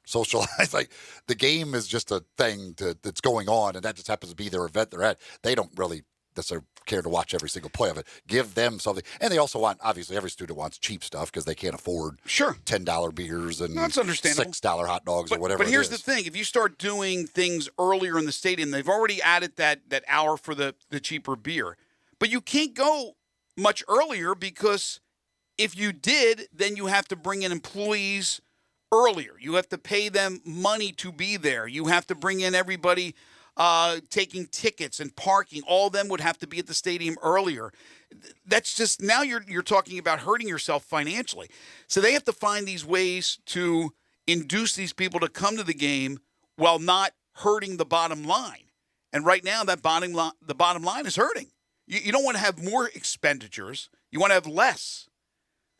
Speaker 2: socialize. Like the game is just a thing that's going on, and that just happens to be their event they're at. They don't really necessarily care to watch every single play of it. Give them something. And they also want, obviously, every student wants cheap stuff because they can't afford $10 beers and
Speaker 1: That's understandable.
Speaker 2: $6 hot dogs or whatever.
Speaker 1: But here's the thing. If you start doing things earlier in the stadium, they've already added that hour for the cheaper beer. But you can't go much earlier because if you did, then you have to bring in employees earlier. You have to pay them money to be there. You have to bring in everybody taking tickets and parking. All of them would have to be at the stadium earlier. That's just, now you're talking about hurting yourself financially. So they have to find these ways to induce these people to come to the game while not hurting the bottom line. And right now, the bottom line is hurting. You don't want to have more expenditures. You want to have less.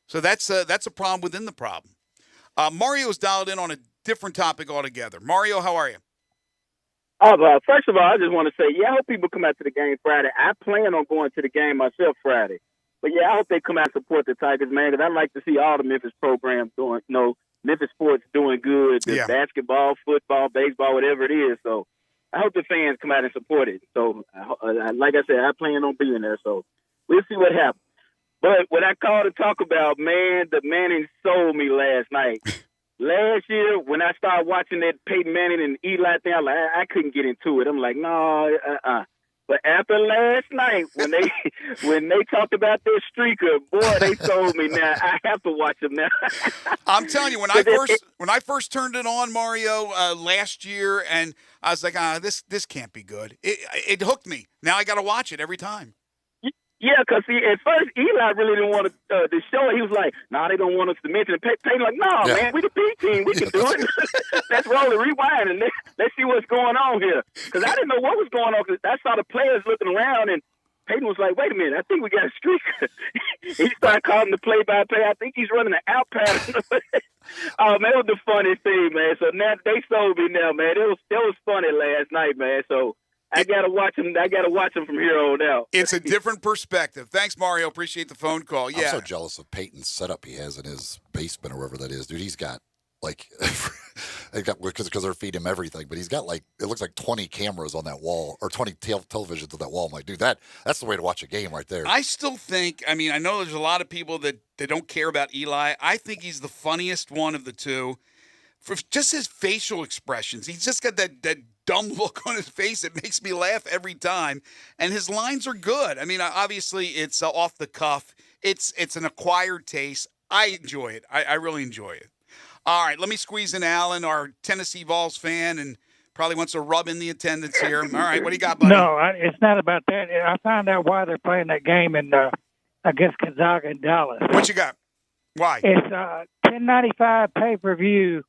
Speaker 1: So that's a problem within the problem. Mario's dialed in on a different topic altogether. Mario, how are you?
Speaker 8: First of all, I just want to say, I hope people come out to the game Friday. I plan on going to the game myself Friday. But, I hope they come out and support the Tigers, man, because I like to see all the Memphis programs doing, Memphis sports doing good, basketball, football, baseball, whatever it is. So I hope the fans come out and support it. So, like I said, I plan on being there. So we'll see what happens. But what I called to talk about, man, the Manning sold me last night. Last year, when I started watching that Peyton Manning and Eli thing, I couldn't get into it. I'm like, no, But after last night, when they talked about their streaker, boy, they sold me. Now I have to watch them now.
Speaker 1: I'm telling you, when I first turned it on, Mario, last year, and I was like, this can't be good. It hooked me. Now I got to watch it every time.
Speaker 8: Yeah, because at first Eli really didn't want to show it. He was like, they don't want us to mention it. Peyton like, man, we the B team. We can do it. Let's roll it, rewind, and let's see what's going on here. Because I didn't know what was going on. Because I saw the players looking around, and Peyton was like, wait a minute, I think we got a streak. He started calling the play-by-play. I think he's running an out pattern. Oh, man, it was the funniest thing, man. So now they sold me now, man. It was funny last night, man. So I gotta watch him. I gotta watch him from here on out.
Speaker 1: It's a different perspective. Thanks, Mario. Appreciate the phone call. Yeah,
Speaker 2: I'm so jealous of Peyton's setup he has in his basement or wherever that is, dude. He's got like because they're feeding him everything. But he's got it looks like 20 cameras on that wall, or 20 televisions on that wall. I'm like, dude, that's the way to watch a game right there.
Speaker 1: I still think, I know there's a lot of people that they don't care about Eli. I think he's the funniest one of the two. For just his facial expressions. He's just got that dumb look on his face that makes me laugh every time. And his lines are good. Obviously it's off the cuff. It's an acquired taste. I enjoy it. I really enjoy it. All right, let me squeeze in Alan, our Tennessee Vols fan, and probably wants to rub in the attendance here. All right, what do you got, buddy?
Speaker 9: No, it's not about that. I found out why they're playing that game in, I guess, Gonzaga and Dallas.
Speaker 1: What you got? Why?
Speaker 9: It's $10.95 pay-per-view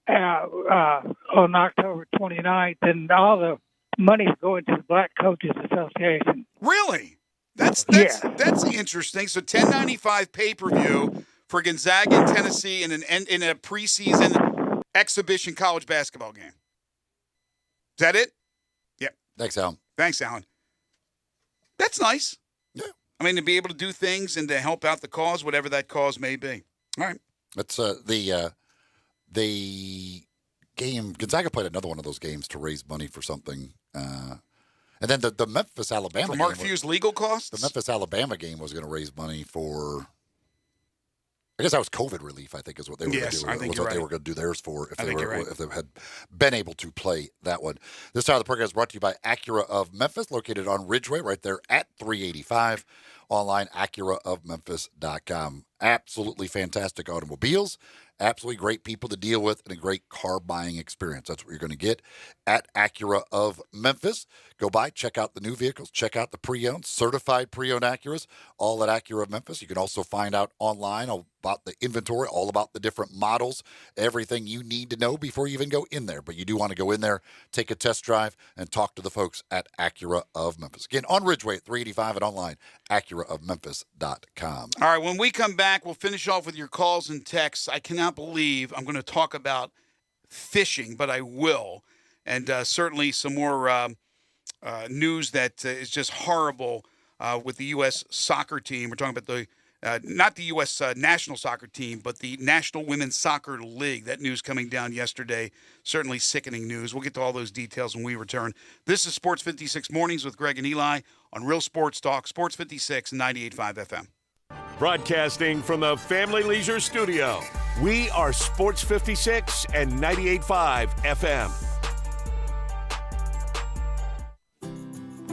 Speaker 9: on October 29th, and all the money's going to the Black Coaches Association.
Speaker 1: Really? That's interesting. So $10.95 pay-per-view for Gonzaga and Tennessee in a preseason exhibition college basketball game. Is that it? Yep.
Speaker 2: Thanks, Alan.
Speaker 1: Thanks, Alan. That's nice.
Speaker 2: Yeah.
Speaker 1: To be able to do things and to help out the cause, whatever that cause may be. All right.
Speaker 2: That's the game. Gonzaga played another one of those games to raise money for something. And then the Memphis-Alabama
Speaker 1: for
Speaker 2: game.
Speaker 1: Mark Few's legal costs?
Speaker 2: The Memphis-Alabama game was going to raise money for, I guess that was COVID relief, I think is what they were going to do.
Speaker 1: I think
Speaker 2: They were going to do theirs for if they had been able to play that one. This side of the program is brought to you by Acura of Memphis, located on Ridgeway, right there at 385. Online, AcuraofMemphis.com. Absolutely fantastic automobiles. Absolutely great people to deal with and a great car buying experience. That's what you're going to get at Acura of Memphis. Go by, check out the new vehicles, check out the pre-owned, certified pre-owned Acuras, all at Acura of Memphis. You can also find out online about the inventory, all about the different models, everything you need to know before you even go in there. But you do want to go in there, take a test drive, and talk to the folks at Acura of Memphis. Again, on Ridgeway at 385 and online, AcuraofMemphis.com.
Speaker 1: All right, when we come back, we'll finish off with your calls and texts. I cannot believe I'm going to talk about fishing, but I will. And certainly some more news that is just horrible with the U.S. soccer team. We're talking about the not the U.S. National soccer team, but the National Women's Soccer League. That news coming down yesterday. Certainly sickening news. We'll get to all those details when we return. This is Sports 56 Mornings with Greg and Eli on Real Sports Talk, Sports 56 and 98.5 FM.
Speaker 4: Broadcasting from the Family Leisure Studio, we are Sports 56 and 98.5 FM.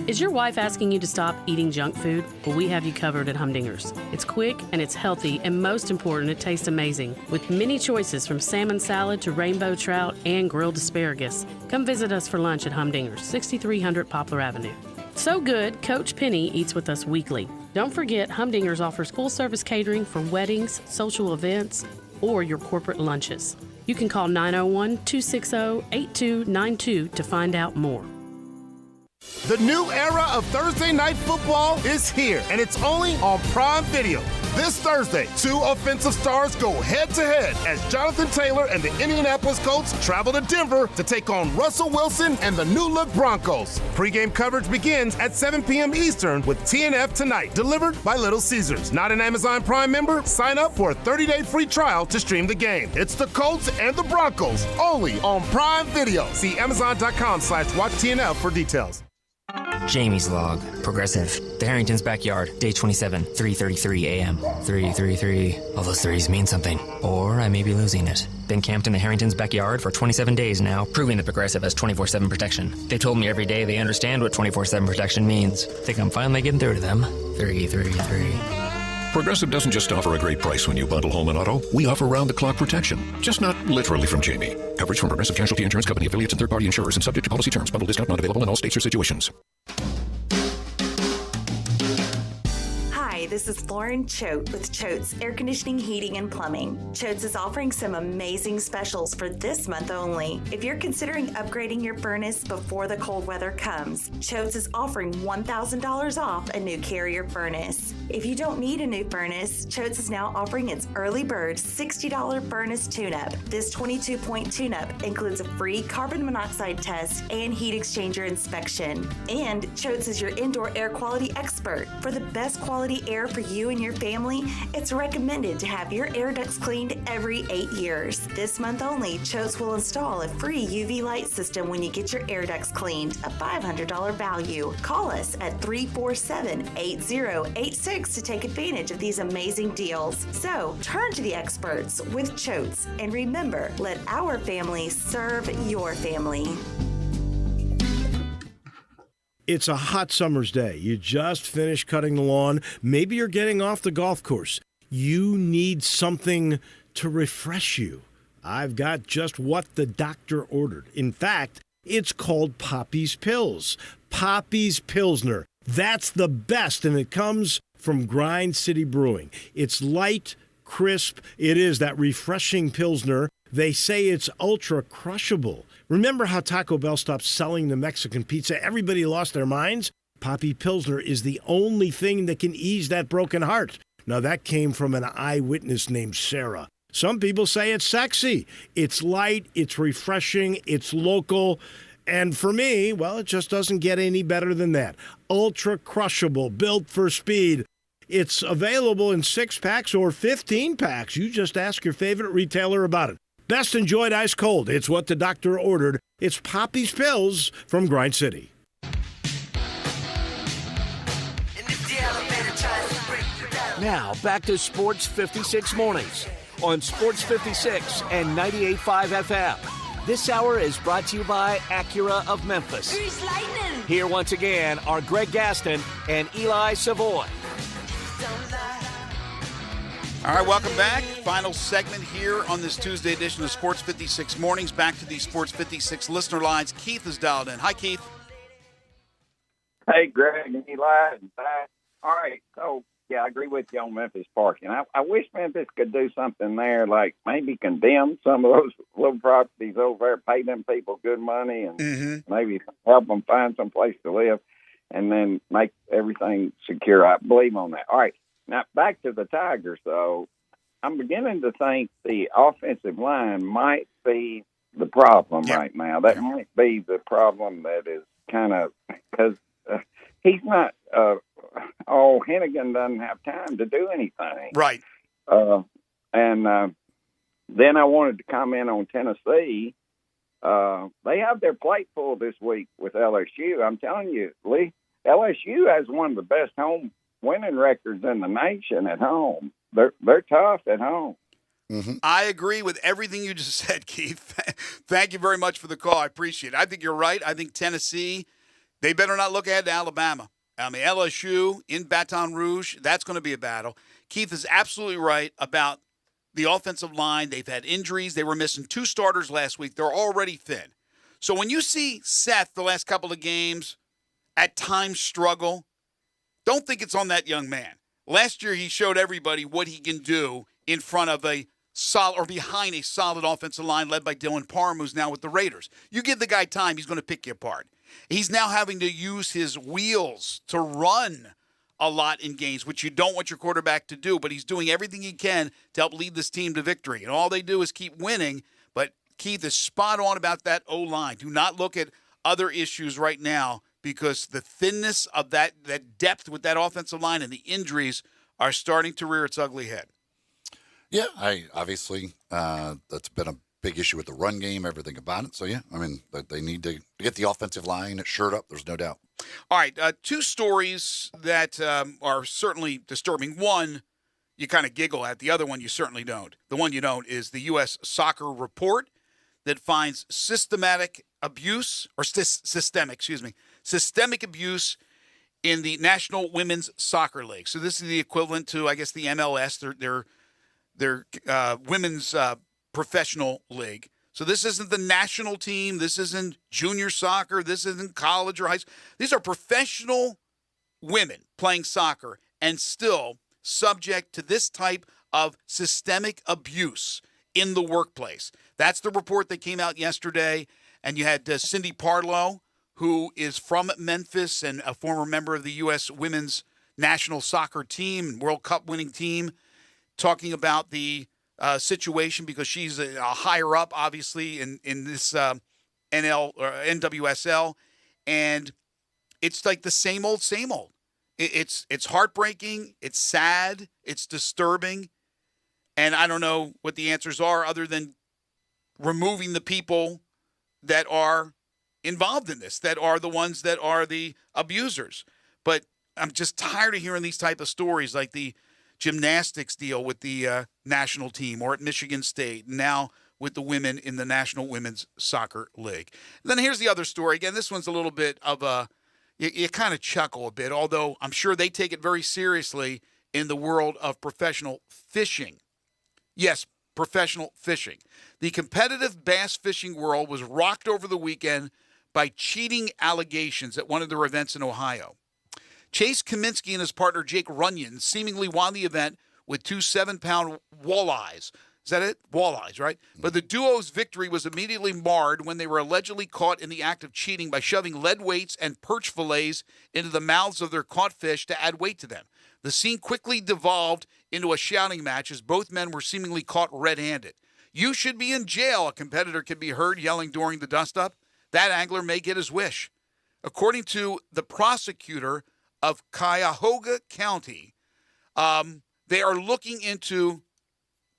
Speaker 10: Is your wife asking you to stop eating junk food? Well, we have you covered at Humdinger's. It's quick and it's healthy, and most important, it tastes amazing. With many choices from salmon salad to rainbow trout and grilled asparagus. Come visit us for lunch at Humdinger's, 6300 Poplar Avenue. So good, Coach Penny eats with us weekly. Don't forget, Humdinger's offers full-service catering for weddings, social events, or your corporate lunches. You can call 901-260-8292 to find out more.
Speaker 27: The new era of Thursday Night Football is here, and it's only on Prime Video. This Thursday, two offensive stars go head-to-head as Jonathan Taylor and the Indianapolis Colts travel to Denver to take on Russell Wilson and the new-look Broncos. Pre-game coverage begins at 7 p.m. Eastern with TNF Tonight, delivered by Little Caesars. Not an Amazon Prime member? Sign up for a 30-day free trial to stream the game. It's the Colts and the Broncos, only on Prime Video. See Amazon.com/watchtnf for details.
Speaker 15: Jamie's Log, Progressive, The Harrington's Backyard, day 27, 3:33 a.m. 333. All those threes mean something. Or I may be losing it. Been camped in the Harrington's backyard for 27 days now, proving that Progressive has 24/7 protection. They told me every day they understand what 24/7 protection means. Think I'm finally getting through to them. 333.
Speaker 20: Progressive doesn't just offer a great price when you bundle home and auto. We offer round-the-clock protection, just not literally from Jamie. Coverage from Progressive Casualty Insurance Company, affiliates, and third-party insurers, and subject to policy terms. Bundle discount not available in all states or situations.
Speaker 21: Hi, this is Lauren Choate with Choate's Air Conditioning, Heating, and Plumbing. Choate's is offering some amazing specials for this month only. If you're considering upgrading your furnace before the cold weather comes, Choate's is offering $1,000 off a new Carrier furnace. If you don't need a new furnace, Choate's is now offering its early bird $60 furnace tune-up. This 22-point tune-up includes a free carbon monoxide test and heat exchanger inspection. And Choate's is your indoor air quality expert. For the best quality air care for you and your family, it's recommended to have your air ducts cleaned every 8 years. This month only, Choate will install a free UV light system when you get your air ducts cleaned, a $500 value. Call us at 347-8086 to take advantage of these amazing deals. So, turn to the experts with Choate, and remember, let our family serve your family.
Speaker 3: It's a hot summer's day. You just finished cutting the lawn. Maybe you're getting off the golf course. You need something to refresh you. I've got just what the doctor ordered. In fact, it's called Poppy's Pills. Poppy's Pilsner. That's the best, and it comes from Grind City Brewing. It's light, crisp. It is that refreshing Pilsner. They say it's ultra crushable. Remember how Taco Bell stopped selling the Mexican pizza? Everybody lost their minds? Poppy Pilsner is the only thing that can ease that broken heart. Now, that came from an eyewitness named Sarah. Some people say it's sexy. It's light, it's refreshing, it's local. And for me, well, it just doesn't get any better than that. Ultra crushable, built for speed. It's available in 6-packs or 15-packs. You just ask your favorite retailer about it. Best enjoyed ice cold. It's what the doctor ordered. It's Poppy's Pills from Grind City.
Speaker 4: Now, back to Sports 56 Mornings on Sports 56 and 98.5 FM. This hour is brought to you by Acura of Memphis. Here once again are Greg Gaston and Eli Savoy.
Speaker 1: All right, welcome back. Final segment here on this Tuesday edition of Sports 56 Mornings. Back to the Sports 56 listener lines. Keith is dialed in. Hi, Keith.
Speaker 7: Hey, Greg and Eli. All right, so, yeah, I agree with you on Memphis parking. I wish Memphis could do something there, like maybe condemn some of those little properties over there, pay them people good money, and maybe help them find some place to live, and then make everything secure. I believe on that. All right. Now, back to the Tigers, though. I'm beginning to think the offensive line might be the problem right now. That might be the problem that is kind of – because he's not Hennigan doesn't have time to do anything.
Speaker 1: Right.
Speaker 7: Then I wanted to comment on Tennessee. They have their plate full this week with LSU. I'm telling you, Lee, LSU has one of the best home winning records in the nation at home. They're tough at home.
Speaker 1: I agree with everything you just said, Keith. Thank you very much for the call. I appreciate it. I think you're right. I think Tennessee, they better not look ahead to Alabama. I mean, LSU in Baton Rouge, that's going to be a battle. Keith is absolutely right about the offensive line. They've had injuries. They were missing 2 starters last week. They're already thin. So when you see Seth the last couple of games at times struggle, don't think it's on that young man. Last year, he showed everybody what he can do in front of a solid or behind a solid offensive line led by Dylan Parham, who's now with the Raiders. You give the guy time, he's going to pick you apart. He's now having to use his wheels to run a lot in games, which you don't want your quarterback to do, but he's doing everything he can to help lead this team to victory. And all they do is keep winning, but Keith is spot on about that O-line. Do not look at other issues right now, because the thinness of that depth with that offensive line and the injuries are starting to rear its ugly head.
Speaker 2: Yeah, obviously that's been a big issue with the run game, everything about it. So, yeah, I mean, they need to get the offensive line shored up. There's no doubt.
Speaker 1: All right, 2 stories that are certainly disturbing. One, you kind of giggle at. The other one, you certainly don't. The one you don't is the U.S. Soccer report that finds systemic abuse abuse in the National Women's Soccer League. So this is the equivalent to, I guess, the MLS, their women's professional league. So this isn't the national team. This isn't junior soccer. This isn't college or high school. These are professional women playing soccer and still subject to this type of systemic abuse in the workplace. That's the report that came out yesterday. And you had Cindy Parlow, who is from Memphis and a former member of the U.S. women's national soccer team, World Cup winning team, talking about the situation because she's a higher up, obviously, in this NL or NWSL. And it's like the same old, same old. It's heartbreaking. It's sad. It's disturbing. And I don't know what the answers are other than removing the people that are involved in this, that are the ones that are the abusers. But I'm just tired of hearing these type of stories like the gymnastics deal with the national team or at Michigan State, now with the women in the National Women's Soccer League. And then here's the other story. Again, this one's a little bit of a, you kind of chuckle a bit, although I'm sure they take it very seriously in the world of professional fishing. Yes, professional fishing. The competitive bass fishing world was rocked over the weekend by cheating allegations at one of their events in Ohio. Chase Kaminsky and his partner Jake Runyon seemingly won the event with 2 7-pound walleyes. Is that it? Walleyes, right? But the duo's victory was immediately marred when they were allegedly caught in the act of cheating by shoving lead weights and perch fillets into the mouths of their caught fish to add weight to them. The scene quickly devolved into a shouting match as both men were seemingly caught red-handed. "You should be in jail," a competitor could be heard yelling during the dust-up. That angler may get his wish. According to the prosecutor of Cuyahoga County, they are looking into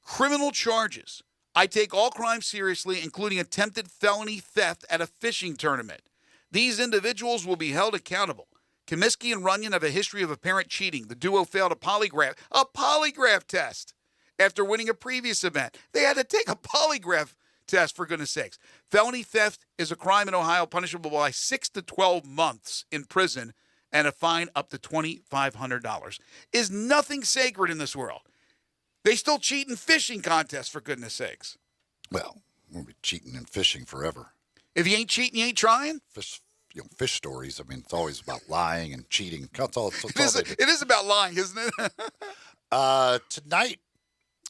Speaker 1: criminal charges. "I take all crimes seriously, including attempted felony theft at a fishing tournament. These individuals will be held accountable." Comiskey and Runyon have a history of apparent cheating. The duo failed a polygraph test after winning a previous event. They had to take a polygraph test, for goodness sakes. Felony theft is a crime in Ohio punishable by 6 to 12 months in prison and a fine up to $2,500. Is nothing sacred in this world. They still cheat in fishing contests, for goodness sakes.
Speaker 2: Well, we'll be cheating in fishing forever.
Speaker 1: If you ain't cheating, you ain't trying?
Speaker 2: Fish stories, I mean, it's always about lying and cheating.
Speaker 1: It is about lying, isn't it?
Speaker 2: Tonight,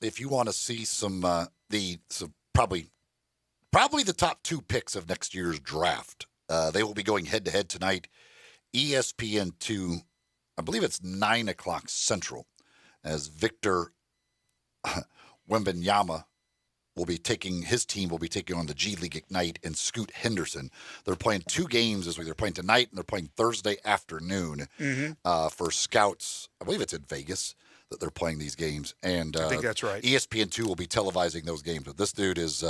Speaker 2: if you want to see probably the top 2 picks of next year's draft, they will be going head-to-head tonight. ESPN2, I believe it's 9 o'clock Central, as Victor Wembanyama his team will be taking on the G League Ignite and Scoot Henderson. They're playing 2 games this week. They're playing tonight and they're playing Thursday afternoon for Scouts. I believe it's in Vegas that they're playing these games. And
Speaker 1: I think that's right.
Speaker 2: ESPN2 will be televising those games. But this dude is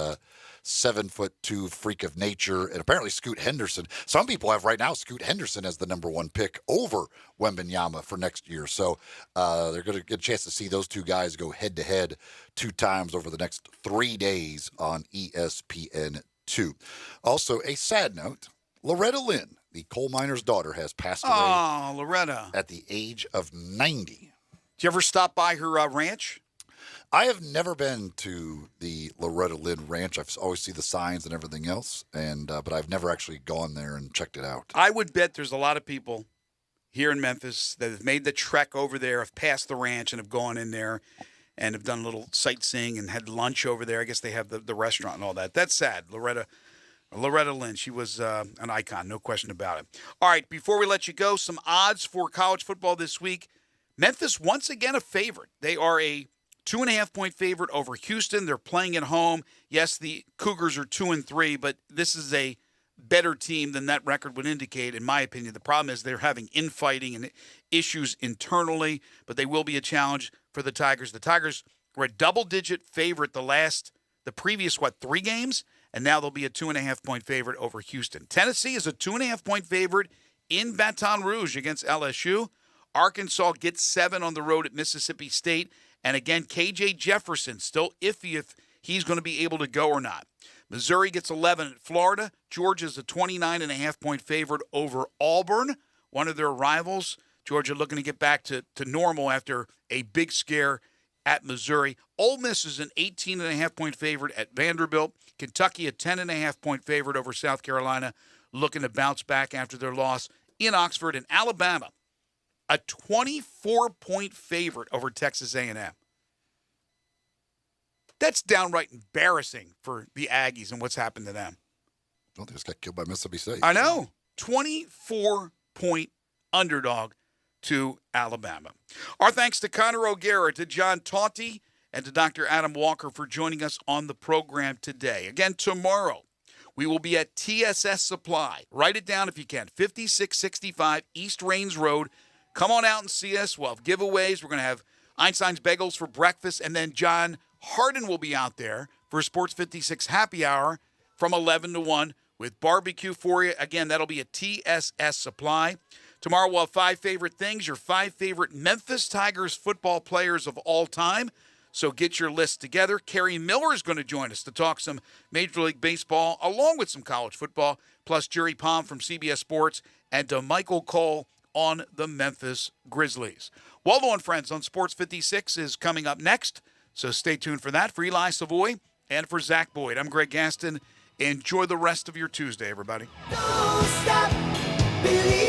Speaker 2: 7'2" freak of nature. And apparently Scoot Henderson, some people have right now Scoot Henderson as the number 1 pick over Wembanyama for next year. So they're going to get a chance to see those 2 guys go head-to-head 2 times over the next 3 days on ESPN2. Also, a sad note, Loretta Lynn, the coal miner's daughter, has passed away.
Speaker 1: Oh, Loretta.
Speaker 2: At the age of 90.
Speaker 1: Did you ever stop by her ranch?
Speaker 2: I have never been to the Loretta Lynn Ranch. I've always seen the signs and everything else, but I've never actually gone there and checked it out.
Speaker 1: I would bet there's a lot of people here in Memphis that have made the trek over there, have passed the ranch, and have gone in there and have done a little sightseeing and had lunch over there. I guess they have the restaurant and all that. That's sad. Loretta Lynn, she was an icon, no question about it. All right, before we let you go, some odds for college football this week. Memphis, once again, a favorite. They are a 2.5-point favorite over Houston. They're playing at home. Yes, the Cougars are 2-3, but this is a better team than that record would indicate, in my opinion. The problem is they're having infighting and issues internally, but they will be a challenge for the Tigers. The Tigers were a double-digit favorite the previous 3 games, and now they'll be a 2.5-point favorite over Houston. Tennessee is a 2.5-point favorite in Baton Rouge against LSU. Arkansas gets 7 on the road at Mississippi State. And again, KJ Jefferson, still iffy if he's going to be able to go or not. Missouri gets 11 at Florida. Georgia's a 29.5-point favorite over Auburn, one of their rivals. Georgia looking to get back to normal after a big scare at Missouri. Ole Miss is an 18.5-point favorite at Vanderbilt. Kentucky, a 10.5-point favorite over South Carolina, looking to bounce back after their loss in Oxford. And Alabama, a 24-point favorite over Texas A&M. That's downright embarrassing for the Aggies and what's happened to them.
Speaker 2: Well, they just got killed by Mississippi State.
Speaker 1: I know. 24-point underdog to Alabama. Our thanks to Connor O'Gara, to John Taunty, and to Dr. Adam Walker for joining us on the program today. Again, tomorrow, we will be at TSS Supply. Write it down if you can. 5665 East Rains Road, Come on out and see us. We'll have giveaways. We're going to have Einstein's Bagels for breakfast. And then John Harden will be out there for Sports 56 Happy Hour from 11 to 1 with barbecue for you. Again, that'll be a TSS Supply. Tomorrow we'll have 5 favorite things, your 5 favorite Memphis Tigers football players of all time. So get your list together. Kerry Miller is going to join us to talk some Major League Baseball along with some college football, plus Jerry Palm from CBS Sports and Michael Cole on the Memphis Grizzlies. Waldo and Friends on Sports 56 is coming up next, so stay tuned for that. For Eli Savoy and for Zach Boyd, I'm Greg Gaston. Enjoy the rest of your Tuesday, everybody.
Speaker 26: Don't stop believing.